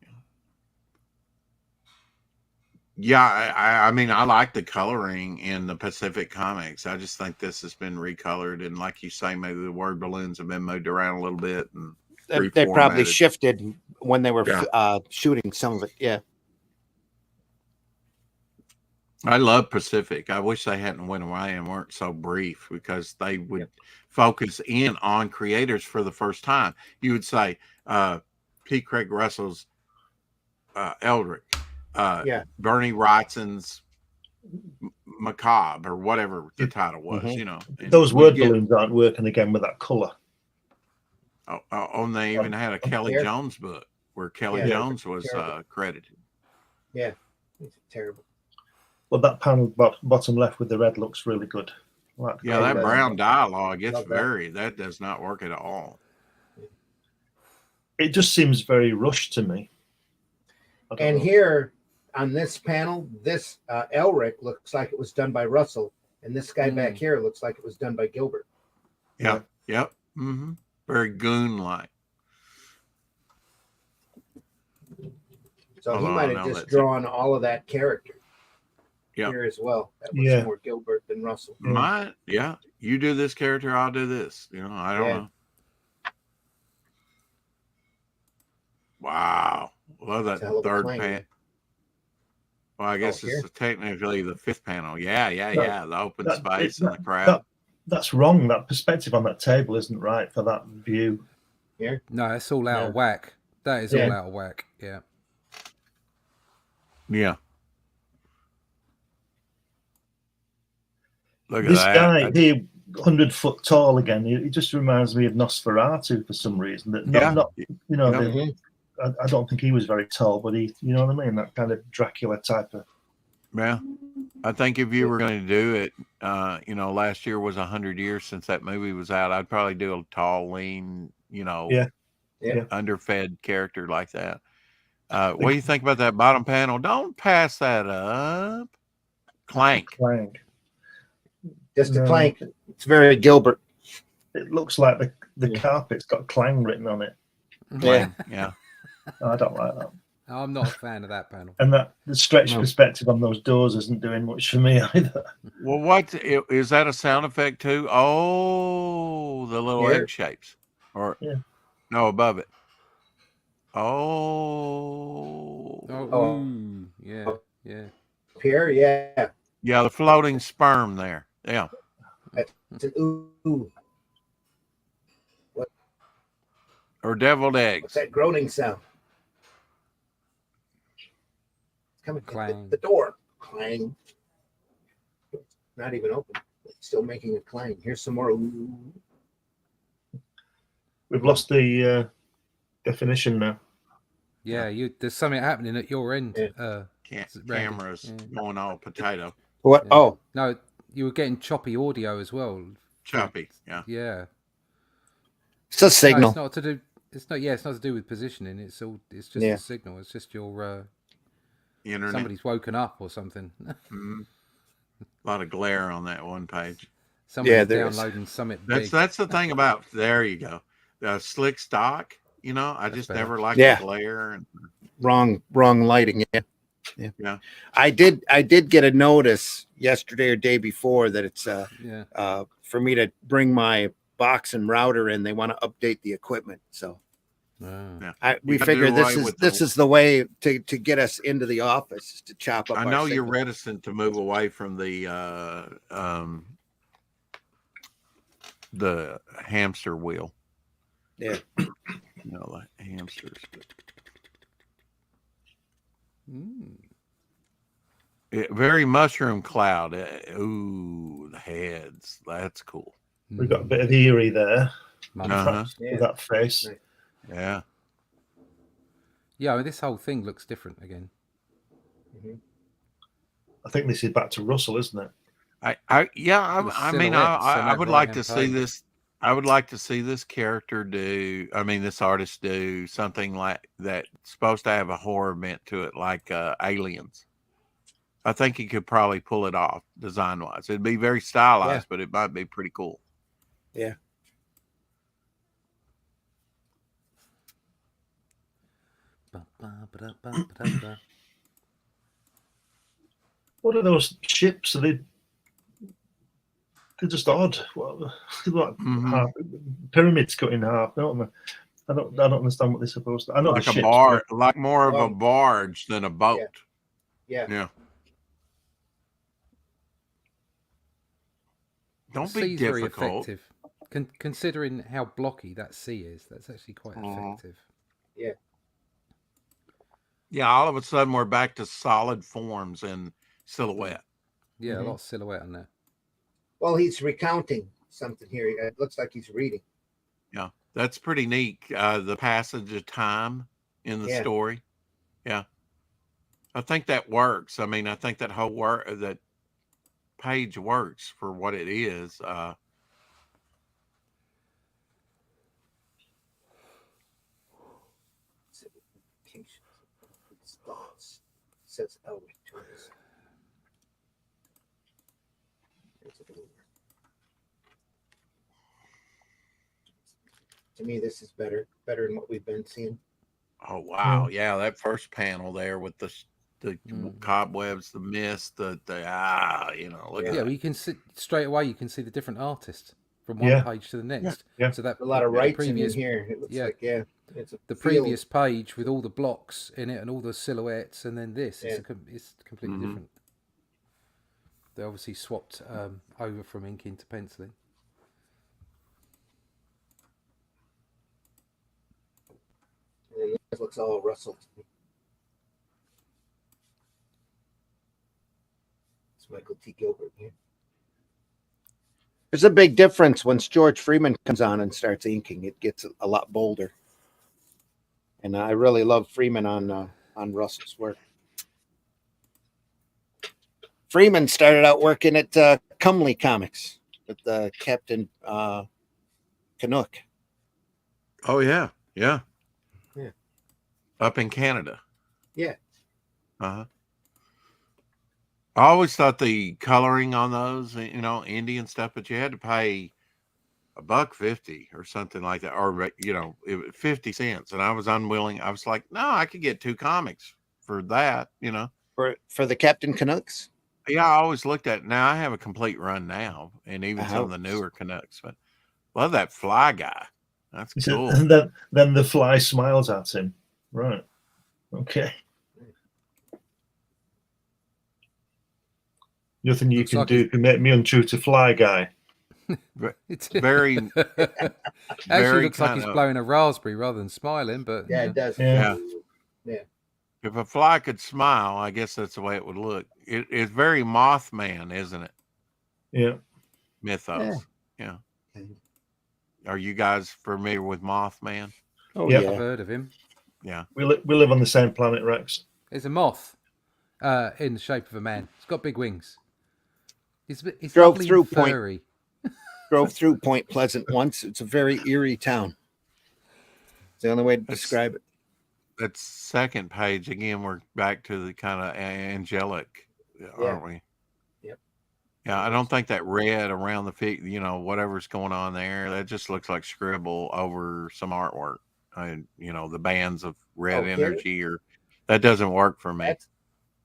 Speaker 3: Yeah, I mean, I like the coloring in the Pacific comics. I just think this has been recolored. And like you say, maybe the word balloons have been moved around a little bit. And
Speaker 1: they probably shifted when they were shooting some of it. Yeah.
Speaker 3: I love Pacific. I wish they hadn't went away and weren't so brief, because they would focus in on creators for the first time. You would say P. Craig Russell's ELRIC, Bernie Wrightson's Macabre, or whatever the title was.
Speaker 5: Those word balloons aren't working again with that color.
Speaker 3: And they even had a Kelly Jones book where Kelly Jones was credited.
Speaker 1: Yeah, it's terrible.
Speaker 5: Well, that panel bottom left with the red looks really good.
Speaker 3: That brown dialogue, that does not work at all.
Speaker 5: It just seems very rushed to me.
Speaker 1: And here on this panel, this ELRIC looks like it was done by Russell, and this guy back here looks like it was done by Gilbert.
Speaker 3: Yeah. Yep. Mm-hmm. Very goon-like.
Speaker 1: So he might have just drawn all of that character. Here as well. That was more Gilbert than Russell.
Speaker 3: You do this character, I'll do this. I don't know. Wow. Love that third panel. Well, I guess it's technically the fifth panel. Yeah. The open space and the crowd.
Speaker 5: That's wrong. That perspective on that table isn't right for that view.
Speaker 1: Yeah.
Speaker 2: No, it's all out of whack. That is all out of whack. Yeah.
Speaker 3: Yeah. Look at
Speaker 5: this
Speaker 3: that.
Speaker 5: guy here, 100 foot tall again. He just reminds me of Nosferatu for some reason. I don't think he was very tall, but he, you know what I mean? That kind of Dracula type of.
Speaker 3: Yeah, I think if you were going to do it, last year was 100 years since that movie was out. I'd probably do a tall, lean, underfed character like that. What do you think about that bottom panel? Don't pass that up. Clank.
Speaker 1: Just a clank. It's very Gilbert.
Speaker 5: It looks like the carpet's got Clang written on it.
Speaker 3: Yeah. Yeah.
Speaker 5: I don't like that.
Speaker 2: I'm not a fan of that panel.
Speaker 5: And that the stretched perspective on those doors isn't doing much for me either.
Speaker 3: Well, what is that a sound effect too? Oh, the little egg shapes, or no, above it. Oh,
Speaker 2: ooh, yeah.
Speaker 1: Here, yeah.
Speaker 3: Yeah, the floating sperm there. Yeah.
Speaker 1: It's an ooh. What?
Speaker 3: Or deviled eggs.
Speaker 1: What's that groaning sound? It's coming.
Speaker 2: Clang.
Speaker 1: The door. Clang. Not even open. It's still making a clang. Here's some more ooh.
Speaker 5: We've lost the definition now.
Speaker 2: Yeah, there's something happening at your end.
Speaker 3: Cameras going all potato.
Speaker 1: What?
Speaker 2: Yeah.
Speaker 1: Oh.
Speaker 2: No, you were getting choppy audio as well.
Speaker 3: Choppy, yeah.
Speaker 2: Yeah.
Speaker 1: It's a signal.
Speaker 2: No, it's not to do. It's not to do with positioning. It's just a signal. It's just your
Speaker 3: internet.
Speaker 2: Somebody's woken up or something.
Speaker 3: Mm-hmm. A lot of glare on that one page.
Speaker 2: Somebody's downloading something big.
Speaker 3: That's the thing about. There you go. Slick stock. You know, I just never liked the glare and
Speaker 1: wrong lighting. Yeah. I did get a notice yesterday or day before that it's for me to bring my box and router in. They want to update the equipment, so we figure this is the way to get us into the office, to chop up.
Speaker 3: I know you're reticent to move away from the hamster wheel.
Speaker 1: Yeah.
Speaker 3: No, the hamsters. Very mushroom cloud. Ooh, the heads. That's cool.
Speaker 5: We've got a bit of eerie there. With that face.
Speaker 3: Yeah.
Speaker 2: Yeah, I mean, this whole thing looks different again.
Speaker 5: I think this is back to Russell, isn't it?
Speaker 3: I mean, I would like to see this. I would like to see this character do. I mean, this artist do something like that. Supposed to have a horror bent to it, like Aliens. I think he could probably pull it off design wise. It'd be very stylized, but it might be pretty cool.
Speaker 1: Yeah.
Speaker 5: What are those ships? Are they? They're just odd. Pyramids cut in half, don't they? I don't understand what they're supposed to. I know
Speaker 3: like
Speaker 5: the
Speaker 3: a bar, like more of a barge than a boat.
Speaker 1: Yeah.
Speaker 3: Don't be difficult.
Speaker 2: Very effective. Considering how blocky that sea is, that's actually quite effective.
Speaker 1: Yeah.
Speaker 3: Yeah, all of a sudden we're back to solid forms and silhouette.
Speaker 2: Yeah, a lot of silhouette on there.
Speaker 1: Well, he's recounting something here. It looks like he's reading.
Speaker 3: Yeah, that's pretty neat. The passage of time in the story. Yeah. I think that works. I mean, I think that whole that page works for what it is.
Speaker 1: Says to me, this is better than what we've been seeing.
Speaker 3: Oh wow, yeah, that first panel there with the cobwebs, the mist, look
Speaker 2: well, you can see straight away. You can see the different artists from one page to the next.
Speaker 5: Yeah.
Speaker 2: So that
Speaker 1: a lot of writing in here. It looks like it's the
Speaker 2: previous page with all the blocks in it and all the silhouettes, and then this. It's completely different. They obviously swapped over from inking to penciling.
Speaker 1: And it looks all Russell. It's Michael T. Gilbert here. There's a big difference when George Freeman comes on and starts inking. It gets a lot bolder. And I really love Freeman on Russell's work. Freeman started out working at Cumley Comics with Captain Canuck.
Speaker 3: Oh, yeah. Up in Canada.
Speaker 1: Yeah.
Speaker 3: I always thought the coloring on those, Indian stuff, but you had to pay $1.50 or something like that, or you know, 50 cents, and I was unwilling. I was like, no, I could get 2 comics for that, you know.
Speaker 1: For the Captain Canucks.
Speaker 3: Yeah, I always looked at it. Now I have a complete run now, and even some of the newer Canucks. But love that Fly guy. That's cool.
Speaker 5: And then the Fly smiles at him. Right. Okay. Nothing you can do to make me untrue to Fly guy.
Speaker 3: It's very.
Speaker 2: Actually, looks like he's blowing a raspberry rather than smiling, but
Speaker 1: yeah, it does.
Speaker 5: Yeah.
Speaker 3: If a fly could smile, I guess that's the way it would look. It's very Mothman, isn't it?
Speaker 5: Yeah.
Speaker 3: Mythos. Yeah. Are you guys familiar with Mothman?
Speaker 1: Oh
Speaker 5: Yeah.
Speaker 1: yeah,
Speaker 2: I've heard of him.
Speaker 3: Yeah.
Speaker 5: We live on the same planet, Rex.
Speaker 2: There's a moth in the shape of a man. It's got big wings. He's
Speaker 1: Drove
Speaker 2: lovely
Speaker 1: through
Speaker 2: and furry.
Speaker 1: Drove through Point Pleasant once. It's a very eerie town. It's the only way to describe it.
Speaker 3: That second page again. We're back to the kind of angelic, aren't we?
Speaker 1: Yep.
Speaker 3: Yeah, I don't think that red around the feet, you know, whatever's going on there, that just looks like scribble over some artwork. You know, the bands of red energy, or that doesn't work for me.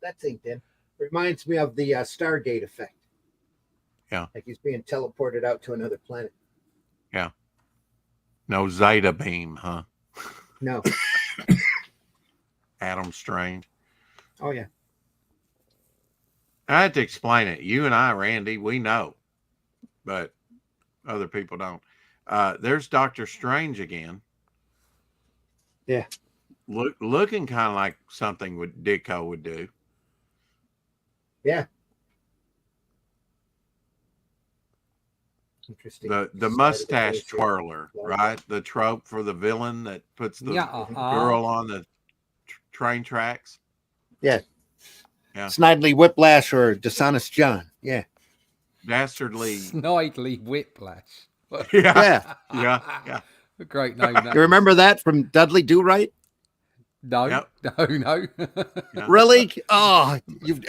Speaker 1: That's inked in. Reminds me of the Stargate effect.
Speaker 3: Yeah.
Speaker 1: Like he's being teleported out to another planet.
Speaker 3: Yeah. No Zeta beam, huh?
Speaker 1: No.
Speaker 3: Adam Strange.
Speaker 1: Oh yeah.
Speaker 3: I had to explain it. You and I, Randy, we know, but other people don't. There's Dr. Strange again.
Speaker 1: Yeah.
Speaker 3: Looking kind of like something Ditko would do.
Speaker 1: Yeah. Interesting.
Speaker 3: The mustache twirler, right? The trope for the villain that puts the girl on the train tracks.
Speaker 1: Yeah.
Speaker 3: Yeah.
Speaker 1: Snidely Whiplash or Dishonest John. Yeah.
Speaker 3: Dastardly.
Speaker 2: Snidely Whiplash.
Speaker 1: Yeah.
Speaker 3: Yeah.
Speaker 2: A great name. That
Speaker 1: You remember that from Dudley Do Right?
Speaker 2: No,
Speaker 3: Yep.
Speaker 2: no.
Speaker 3: Yeah.
Speaker 1: Really? Oh,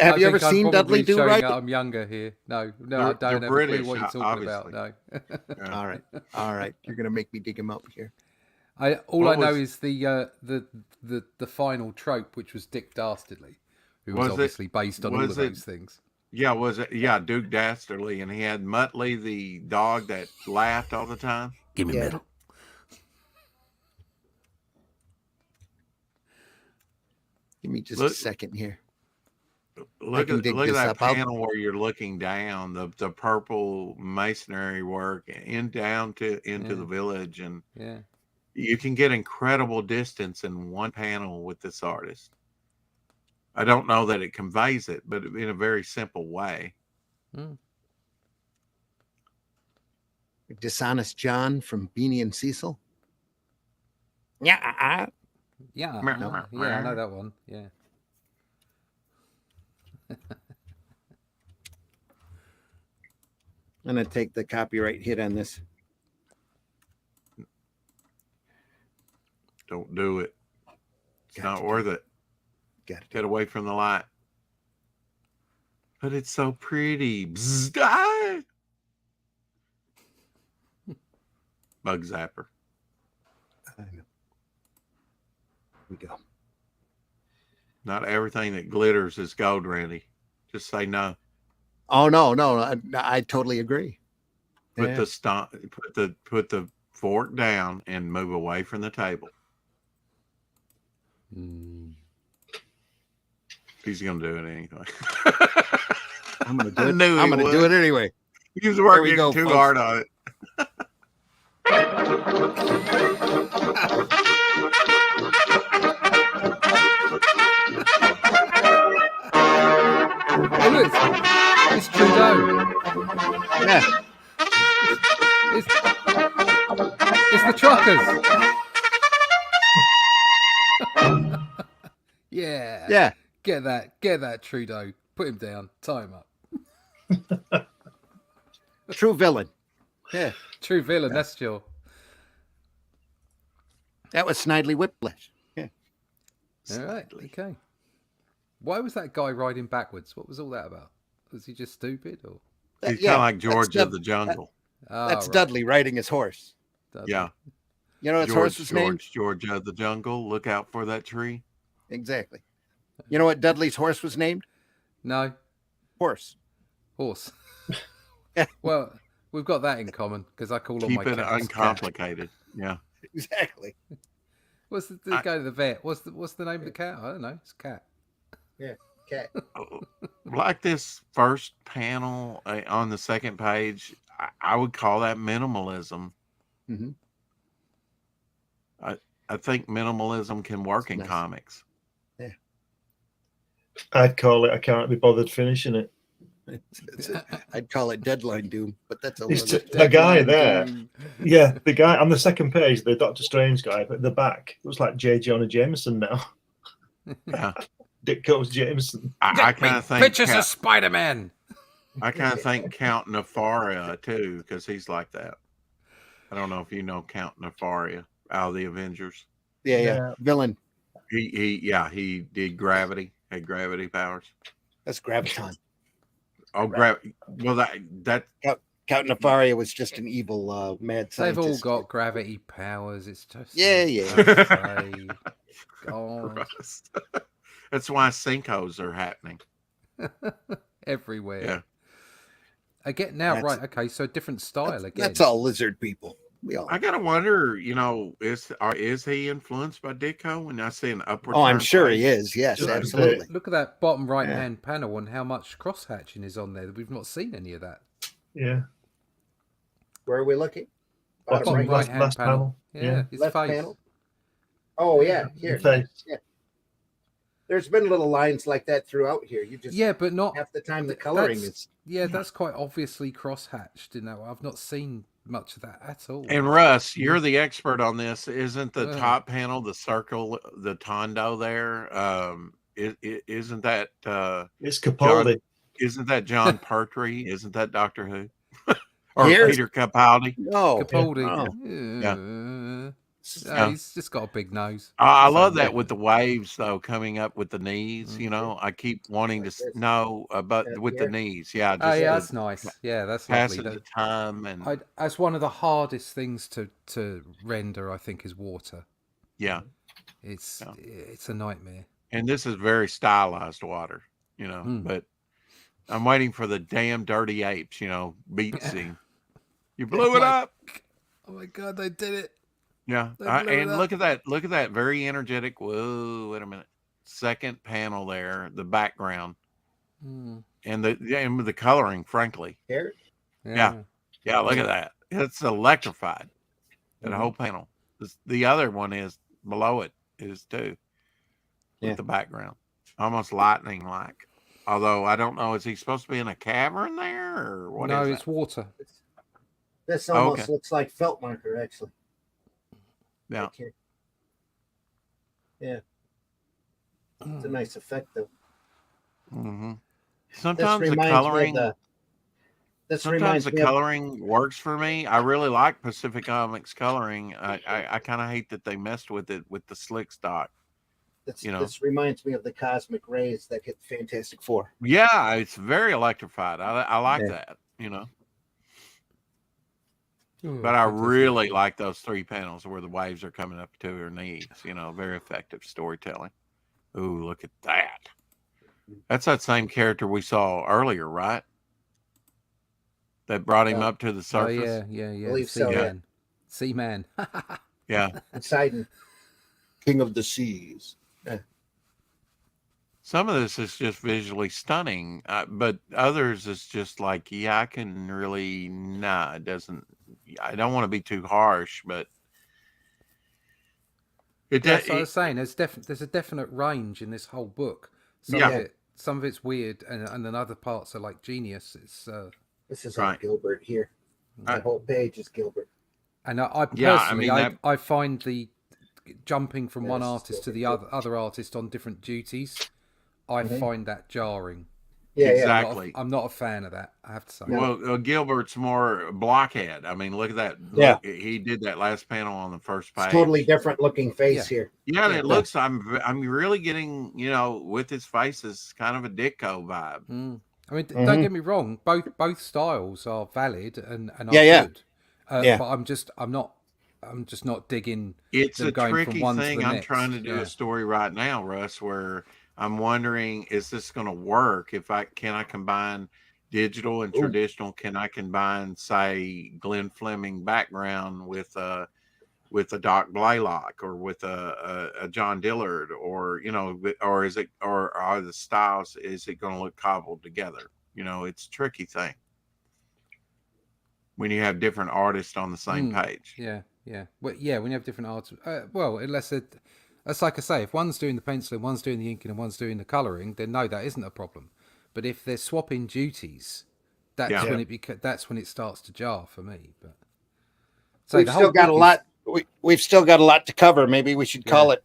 Speaker 1: have you ever
Speaker 2: think I'm
Speaker 1: seen Dudley
Speaker 2: probably
Speaker 1: Do
Speaker 2: showing
Speaker 1: Right?
Speaker 2: that I'm younger here. No,
Speaker 3: They're-
Speaker 2: I don't
Speaker 3: they're
Speaker 2: have a
Speaker 3: British,
Speaker 2: clue what you're talking about. No.
Speaker 3: Yeah.
Speaker 1: All right. You're gonna make me dig him up here.
Speaker 2: All
Speaker 3: What
Speaker 2: I know
Speaker 3: was-
Speaker 2: is the final trope, which was Dick Dastardly, who was
Speaker 3: Was it-
Speaker 2: obviously based on all of
Speaker 3: was it-
Speaker 2: those things.
Speaker 3: Yeah, was it? Yeah, Duke Dastardly, and he had Muttley, the dog that laughed all the time.
Speaker 2: Give me
Speaker 1: Yeah.
Speaker 2: metal.
Speaker 1: Give me just
Speaker 3: Look-
Speaker 1: a second here.
Speaker 3: Look
Speaker 1: can
Speaker 3: at
Speaker 1: dig
Speaker 3: look at
Speaker 1: this
Speaker 3: that
Speaker 1: up. I'll-
Speaker 3: panel where you're looking down, the purple masonry work into
Speaker 2: Yeah.
Speaker 3: the village, and
Speaker 2: Yeah.
Speaker 3: you can get incredible distance in one panel with this artist. I don't know that it conveys it, but in a very simple way.
Speaker 1: Dishonest John from Beanie and Cecil. Yeah.
Speaker 2: Yeah.
Speaker 3: Meow,
Speaker 2: No,
Speaker 3: meow,
Speaker 2: yeah, I know
Speaker 3: meow.
Speaker 2: that one. Yeah.
Speaker 1: I'm gonna take the copyright hit on this.
Speaker 3: Don't do it. It's
Speaker 1: Got
Speaker 3: not
Speaker 1: to
Speaker 3: worth it.
Speaker 1: Got it.
Speaker 3: Get away from the light. But it's so pretty. Bzzz, ah! Bug zapper.
Speaker 1: I know. Here we go.
Speaker 3: Not everything that glitters is gold, Randy. Just say no.
Speaker 1: Oh no. I totally agree.
Speaker 3: Put
Speaker 1: Yeah.
Speaker 3: put the fork down and move away from the table. He's gonna do it anyway.
Speaker 1: I'm gonna do
Speaker 3: I
Speaker 1: it.
Speaker 3: knew
Speaker 1: I'm
Speaker 3: he
Speaker 1: gonna
Speaker 3: would.
Speaker 1: do it anyway.
Speaker 3: He's
Speaker 1: There
Speaker 3: working
Speaker 1: we go,
Speaker 3: too
Speaker 1: folks.
Speaker 3: hard on it.
Speaker 2: Oh, look, it's Trudeau.
Speaker 1: Yeah.
Speaker 2: It's the truckers. Yeah.
Speaker 1: Yeah.
Speaker 2: Get that, Trudeau. Put him down. Tie him up.
Speaker 1: True villain. Yeah.
Speaker 2: True villain. That's sure.
Speaker 1: That was Snidely Whiplash. Yeah.
Speaker 2: All right. Okay. Why was that guy riding backwards? What was all that about? Was he just stupid or?
Speaker 3: He's
Speaker 1: Yeah,
Speaker 3: kind of like George
Speaker 1: that's
Speaker 3: of the Jungle.
Speaker 1: That's
Speaker 2: right.
Speaker 1: Dudley riding his horse.
Speaker 2: Dudley.
Speaker 3: Yeah.
Speaker 1: You know what his horse was named?
Speaker 3: George of the Jungle. Look out for that tree.
Speaker 1: Exactly. You know what Dudley's horse was named?
Speaker 2: No.
Speaker 1: Horse.
Speaker 2: Well, we've got that in common because I call all my
Speaker 3: Keep it
Speaker 2: cats
Speaker 3: uncomplicated. Yeah.
Speaker 1: Exactly.
Speaker 2: What's the go to the vet? What's the name of the cat? I don't know. It's a cat.
Speaker 1: Yeah, cat.
Speaker 3: Like this first panel on the second page, I would call that minimalism.
Speaker 1: Mm-hmm.
Speaker 3: I think minimalism can work in
Speaker 1: Nice.
Speaker 3: comics.
Speaker 1: Yeah.
Speaker 5: I'd call it. I can't be bothered finishing it.
Speaker 1: I'd call it Deadline Doom, but that's a
Speaker 5: It's
Speaker 1: little.
Speaker 5: the guy there. Yeah, the guy on the second page, the Doctor Strange guy, but at the back looks like J. Jonah Jameson now.
Speaker 3: Yeah.
Speaker 5: Dick Coates Jameson.
Speaker 3: I kind of think
Speaker 2: Pictures of Spider-Man.
Speaker 3: I kind of think Count Nefaria too, because he's like that. I don't know if you know Count Nefaria out of the Avengers.
Speaker 1: Yeah. Villain.
Speaker 3: He did gravity, had gravity powers.
Speaker 1: That's Graviton.
Speaker 3: Oh, gravity. Well, that
Speaker 1: Count Nefaria was just an evil mad
Speaker 2: They've all
Speaker 1: scientist.
Speaker 2: got gravity powers. It's just God.
Speaker 3: That's why sinkholes are happening
Speaker 2: Everywhere.
Speaker 3: Yeah.
Speaker 2: I get now,
Speaker 1: That's-
Speaker 2: right? Okay, so different style again.
Speaker 1: That's all lizard people. We all.
Speaker 3: I gotta wonder, is he influenced by Ditko? When I see an upward.
Speaker 1: Oh, I'm
Speaker 3: turn
Speaker 1: sure
Speaker 3: plate?
Speaker 1: he is. Yes,
Speaker 5: Just
Speaker 1: absolutely.
Speaker 2: Look at that bottom right-hand panel and how much cross-hatching is on there. We've not seen any of that.
Speaker 5: Yeah.
Speaker 1: Where are we looking?
Speaker 5: Bottom
Speaker 1: right.
Speaker 5: last
Speaker 2: right-hand
Speaker 5: panel.
Speaker 2: Yeah, his
Speaker 1: Left
Speaker 2: face.
Speaker 1: panel. Oh yeah, here.
Speaker 5: Face.
Speaker 1: Yeah. There's been little lines like that throughout here. You just
Speaker 2: Yeah, but not.
Speaker 1: half the time the coloring
Speaker 2: That's-
Speaker 1: is.
Speaker 2: Yeah, that's quite obviously cross-hatched in that way. I've not seen much of that at all.
Speaker 3: And Russ, you're the expert on this. Isn't the
Speaker 2: Yeah.
Speaker 3: top panel, the circle, the tondo there? Isn't that
Speaker 5: It's Capaldi.
Speaker 3: isn't that John Pertwee? Isn't that Doctor Who? Or
Speaker 1: Here's-
Speaker 3: Peter Capaldi?
Speaker 1: No.
Speaker 2: Capaldi.
Speaker 1: Oh.
Speaker 2: Yeah, he's just got a big nose.
Speaker 3: I
Speaker 2: So,
Speaker 3: love
Speaker 2: yeah.
Speaker 3: that with the waves though coming up with the knees. You know, I keep wanting to know about with the knees. Yeah, just
Speaker 2: Oh yeah,
Speaker 3: the
Speaker 2: that's nice. Yeah, that's
Speaker 3: passage
Speaker 2: lovely.
Speaker 3: of time and
Speaker 2: That's one of the hardest things to render. I think is water.
Speaker 3: yeah.
Speaker 2: It's
Speaker 3: Yeah.
Speaker 2: it's a nightmare.
Speaker 3: And this is very stylized water, but I'm waiting for the damn dirty apes, beat scene. You blew it up.
Speaker 2: Oh my god, they did it.
Speaker 3: Yeah.
Speaker 2: They blew it
Speaker 3: And
Speaker 2: up.
Speaker 3: look at that very energetic. Whoa, wait a minute. Second panel there, the background and the coloring, frankly.
Speaker 1: Here.
Speaker 3: Yeah. Yeah, look at that. It's electrified. That whole panel. The other one is below it is too. With the background. Almost lightning like. Although I don't know, is he supposed to be in a cavern there or what
Speaker 2: No,
Speaker 3: is
Speaker 2: it's water.
Speaker 1: This almost
Speaker 3: okay.
Speaker 1: looks like felt marker, actually.
Speaker 3: Yeah.
Speaker 1: Right here. Yeah. It's a nice effect, though.
Speaker 3: Mm-hmm.
Speaker 1: This
Speaker 3: Sometimes the
Speaker 1: reminds
Speaker 3: coloring
Speaker 1: me of this
Speaker 3: sometimes
Speaker 1: reminds
Speaker 3: the
Speaker 1: me of
Speaker 3: coloring works for me. I really like Pacific Comics coloring. I kind of hate that they messed with it with the slick stock.
Speaker 1: this reminds me of the cosmic rays that hit Fantastic Four.
Speaker 3: Yeah, it's very electrified. I like that, But I really like those 3 panels where the waves are coming up to her knees. Very effective storytelling. Ooh, look at that. That's that same character we saw earlier, right? That brought him up to the
Speaker 2: Oh
Speaker 3: surface.
Speaker 2: yeah.
Speaker 1: Believe so,
Speaker 2: Seaman. Seaman.
Speaker 3: Yeah.
Speaker 1: Poseidon, King of the Seas.
Speaker 3: Some of this is just visually stunning, but others is just like, I can really, it doesn't. I don't want to be too harsh, but
Speaker 2: That's what I was saying. There's a definite range in this whole book. Some of it's weird, and then other parts are like genius. It's
Speaker 1: This is all Gilbert here. The whole page is Gilbert.
Speaker 2: and I personally,
Speaker 3: that-
Speaker 2: I find the jumping from one
Speaker 1: Yes,
Speaker 2: artist to the other artist on different duties, I find that jarring.
Speaker 1: Yeah,
Speaker 3: exactly.
Speaker 2: I'm not a fan of that, I have to say.
Speaker 3: Well, Gilbert's more blockhead. I mean, look at that.
Speaker 1: Yeah.
Speaker 3: Look, he did that last panel on the first page.
Speaker 1: It's totally different looking face here.
Speaker 3: Yeah, and it looks. I'm really getting, with his face is kind of a Ditko vibe.
Speaker 2: I mean, don't get me wrong. Both styles are valid and are
Speaker 1: Yeah.
Speaker 2: good.
Speaker 1: Yeah.
Speaker 2: But I'm just not digging.
Speaker 3: It's
Speaker 2: them
Speaker 3: a
Speaker 2: going from
Speaker 3: tricky
Speaker 2: one to
Speaker 3: thing.
Speaker 2: the
Speaker 3: I'm
Speaker 2: next.
Speaker 3: trying to do a story right now, Russ, where I'm wondering, is this going to work? Can I combine digital and traditional? Can I combine, say, Glenn Fleming background with a Doc Blaylock or with a John Dillard, or or are the styles, is it going to look cobbled together? It's a tricky thing when you have different artists on the same page.
Speaker 2: Yeah. Well, yeah, when you have different arts, well, unless that's like I say, if one's doing the penciling, one's doing the inking, and one's doing the colouring, then no, that isn't a problem. But if they're swapping duties, that's when it starts to jar for me. But so
Speaker 1: we've still got a lot. We've still got a lot to cover. Maybe we should call it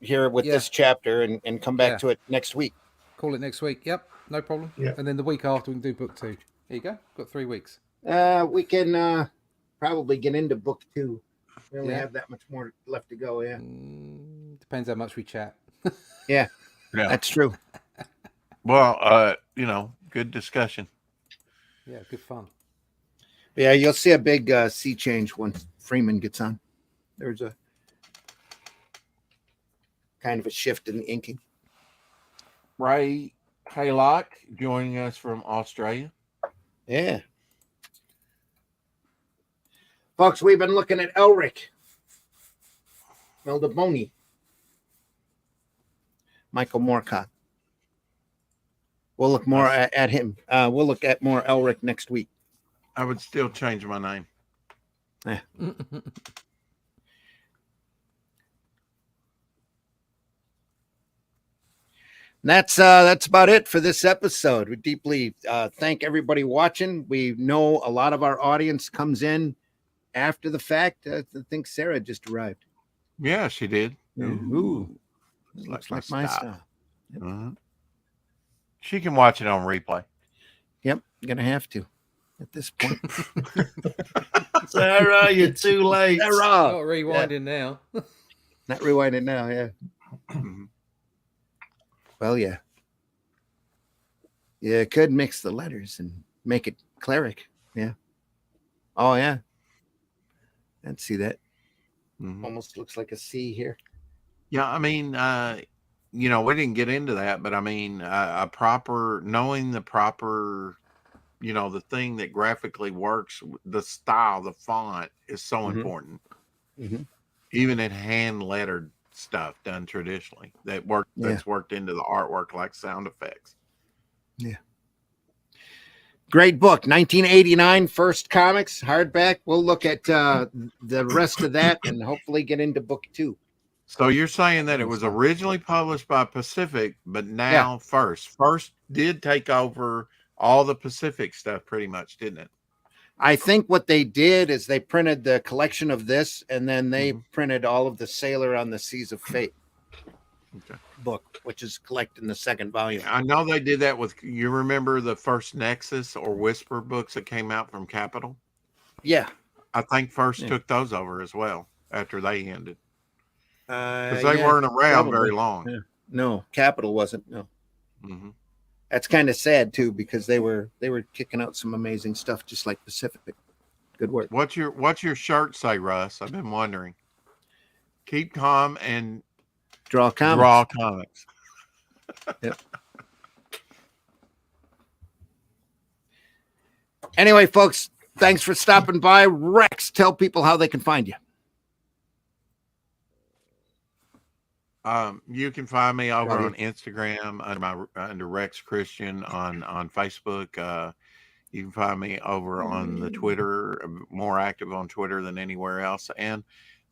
Speaker 1: here with this chapter and come back to it next week.
Speaker 2: Call it next week. Yep, no problem.
Speaker 5: Yeah.
Speaker 2: And then the week after we can do book 2. There you go. Got 3 weeks.
Speaker 1: We can probably get into book 2. We only have that much more left to go. Yeah.
Speaker 2: Depends how much we chat.
Speaker 1: Yeah, that's true.
Speaker 3: Well, good discussion.
Speaker 2: Yeah, good fun.
Speaker 1: Yeah, you'll see a big sea change once Freeman gets on. There's a kind of a shift in the inking.
Speaker 3: Ray Haylock joining us from Australia.
Speaker 1: Yeah. Folks, we've been looking at ELRIC, Melnibone, Michael Moorcock. We'll look more at him. We'll look at more ELRIC next week.
Speaker 3: I would still change my name.
Speaker 1: Yeah. That's about it for this episode. We deeply thank everybody watching. We know a lot of our audience comes in after the fact. I think Sarah just arrived.
Speaker 3: Yeah, she did.
Speaker 1: Ooh. Looks like my style. Yep.
Speaker 3: Uh-huh. She can watch it on replay.
Speaker 1: Yep, gonna have to at this point.
Speaker 5: Sarah, you're too late.
Speaker 1: Sarah,
Speaker 2: not rewinding now.
Speaker 1: Not rewinding now. Yeah. Well, yeah. Yeah, it could mix the letters and make it cleric. Yeah. Oh, yeah. I'd see that. Almost looks like a C here.
Speaker 3: Yeah, I mean, we didn't get into that, but I mean, knowing the proper, the thing that graphically works, the style, the font is so important. Even in hand lettered stuff done traditionally that's worked into the artwork, like sound effects.
Speaker 1: Yeah. Great book, 1989 First Comics hardback. We'll look at the rest of that and hopefully get into book 2.
Speaker 3: So you're saying that it was originally published by Pacific, but now First did take over all the Pacific stuff pretty much, didn't it?
Speaker 1: I think what they did is they printed the collection of this, and then they printed all of the Sailor on the Seas of Fate book, which is collected in the second volume.
Speaker 3: I know they did that with, you remember the first Nexus or Whisper books that came out from Capital?
Speaker 1: Yeah.
Speaker 3: I think First took those over as well after they ended. Because they weren't around very long.
Speaker 1: Yeah. No, Capital wasn't. No. That's kind of sad too, because they were kicking out some amazing stuff, just like Pacific. Good work.
Speaker 3: What's your shirt say, Russ? I've been wondering. Keep calm and
Speaker 1: draw comics.
Speaker 3: Draw comics.
Speaker 1: Yep. Anyway, folks, thanks for stopping by. Rex, tell people how they can find you.
Speaker 3: You can find me over on Instagram under Rex Christian, on Facebook. You can find me over on the Twitter, more active on Twitter than anywhere else, and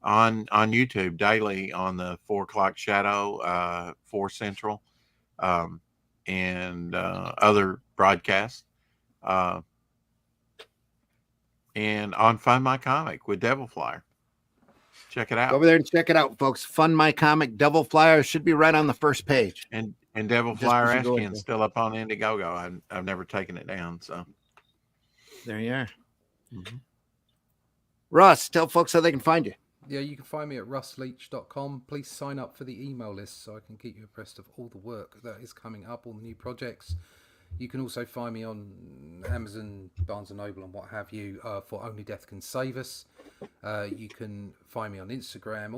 Speaker 3: on YouTube daily on the 4:00 Shadow, 4 Central, and other broadcasts, and on Find My Comic with Devil Flyer. Check it out.
Speaker 1: Go over there and check it out, folks. Fund My Comic, Devil Flyer should be right on the first page.
Speaker 3: And Devil Flyer Ashkin's still up on Indiegogo. I've never taken it down, so
Speaker 1: there you are. Russ, tell folks how they can find you.
Speaker 2: Yeah, you can find me at russleach.com. Please sign up for the email list so I can keep you abreast of all the work that is coming up, all the new projects. You can also find me on Amazon, Barnes & Noble and what have you for Only Death Can Save Us. You can find me on Instagram,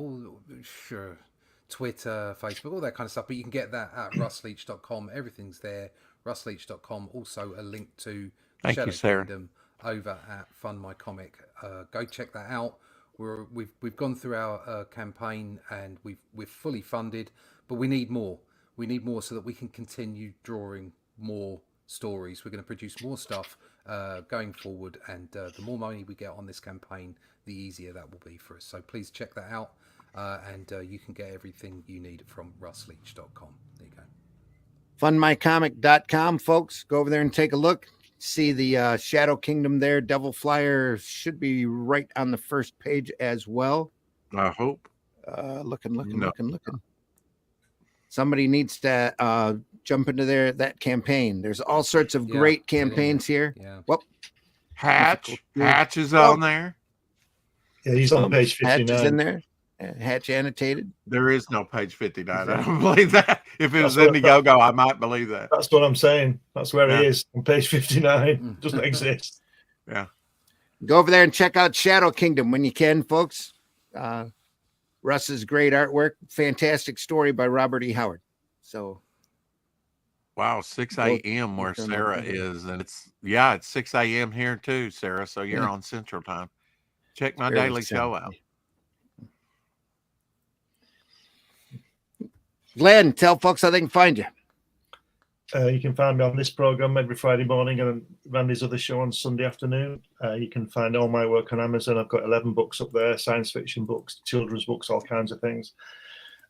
Speaker 2: Twitter, Facebook, all that kind of stuff. But you can get that at russleach.com. Everything's there, russleach.com. Also a link to
Speaker 3: Thank
Speaker 2: Shadow
Speaker 3: you, Sarah.
Speaker 2: Kingdom over at Fund My Comic. Go check that out. We've gone through our campaign and we're fully funded, but we need more. We need more so that we can continue drawing more stories. We're going to produce more stuff going forward, and the more money we get on this campaign, the easier that will be for us. So please check that out, and you can get everything you need from russleach.com. There you go.
Speaker 1: Fundmycomic.com, folks. Go over there and take a look. See the Shadow Kingdom there. Devil Flyer should be right on the first page as well.
Speaker 3: I hope.
Speaker 1: Looking. Somebody needs to jump into that campaign. There's all sorts of great campaigns here.
Speaker 2: Yeah.
Speaker 1: Well,
Speaker 3: Hatch is on there.
Speaker 5: Yeah, he's on page 59.
Speaker 1: Hatch is in there. Hatch annotated.
Speaker 3: There is no page 59. I don't believe that. If it was Indiegogo, I might believe that.
Speaker 5: That's what I'm saying. That's where he is on page 59. Doesn't exist.
Speaker 3: Yeah.
Speaker 1: Go over there and check out Shadow Kingdom when you can, folks. Russ's great artwork. Fantastic story by Robert E. Howard. So.
Speaker 3: Wow, 6 a.m. where Sarah is. And it's 6 a.m. here too, Sarah. So you're on Central Time. Check my daily show out.
Speaker 1: Glenn, tell folks how they can find you.
Speaker 5: You can find me on this program every Friday morning and Randy's other show on Sunday afternoon. You can find all my work on Amazon. I've got 11 books up there, science fiction books, children's books, all kinds of things.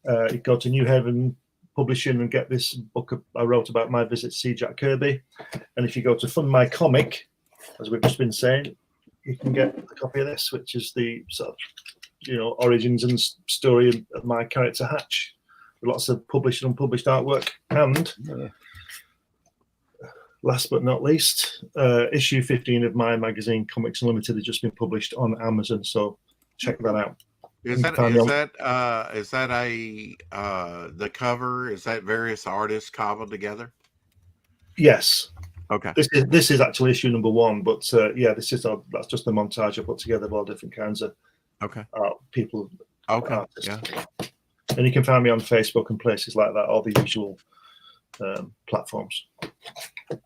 Speaker 5: You go to New Haven Publishing and get this book I wrote about my visit to see Jack Kirby. And if you go to Fund My Comic, as we've just been saying, you can get a copy of this, which is the sort of, origins and story of my character Hatch. Lots of published and unpublished artwork. And last but not least, issue 15 of my magazine, Comics Unlimited, has just been published on Amazon. So check that out.
Speaker 3: Is that the cover? Is that various artists cobbled together?
Speaker 5: Yes.
Speaker 3: Okay.
Speaker 5: This is actually issue number 1, but that's just a montage I put together of all different kinds of people.
Speaker 3: Okay.
Speaker 5: Artists.
Speaker 3: Yeah.
Speaker 5: And you can find me on Facebook and places like that, all the usual platforms.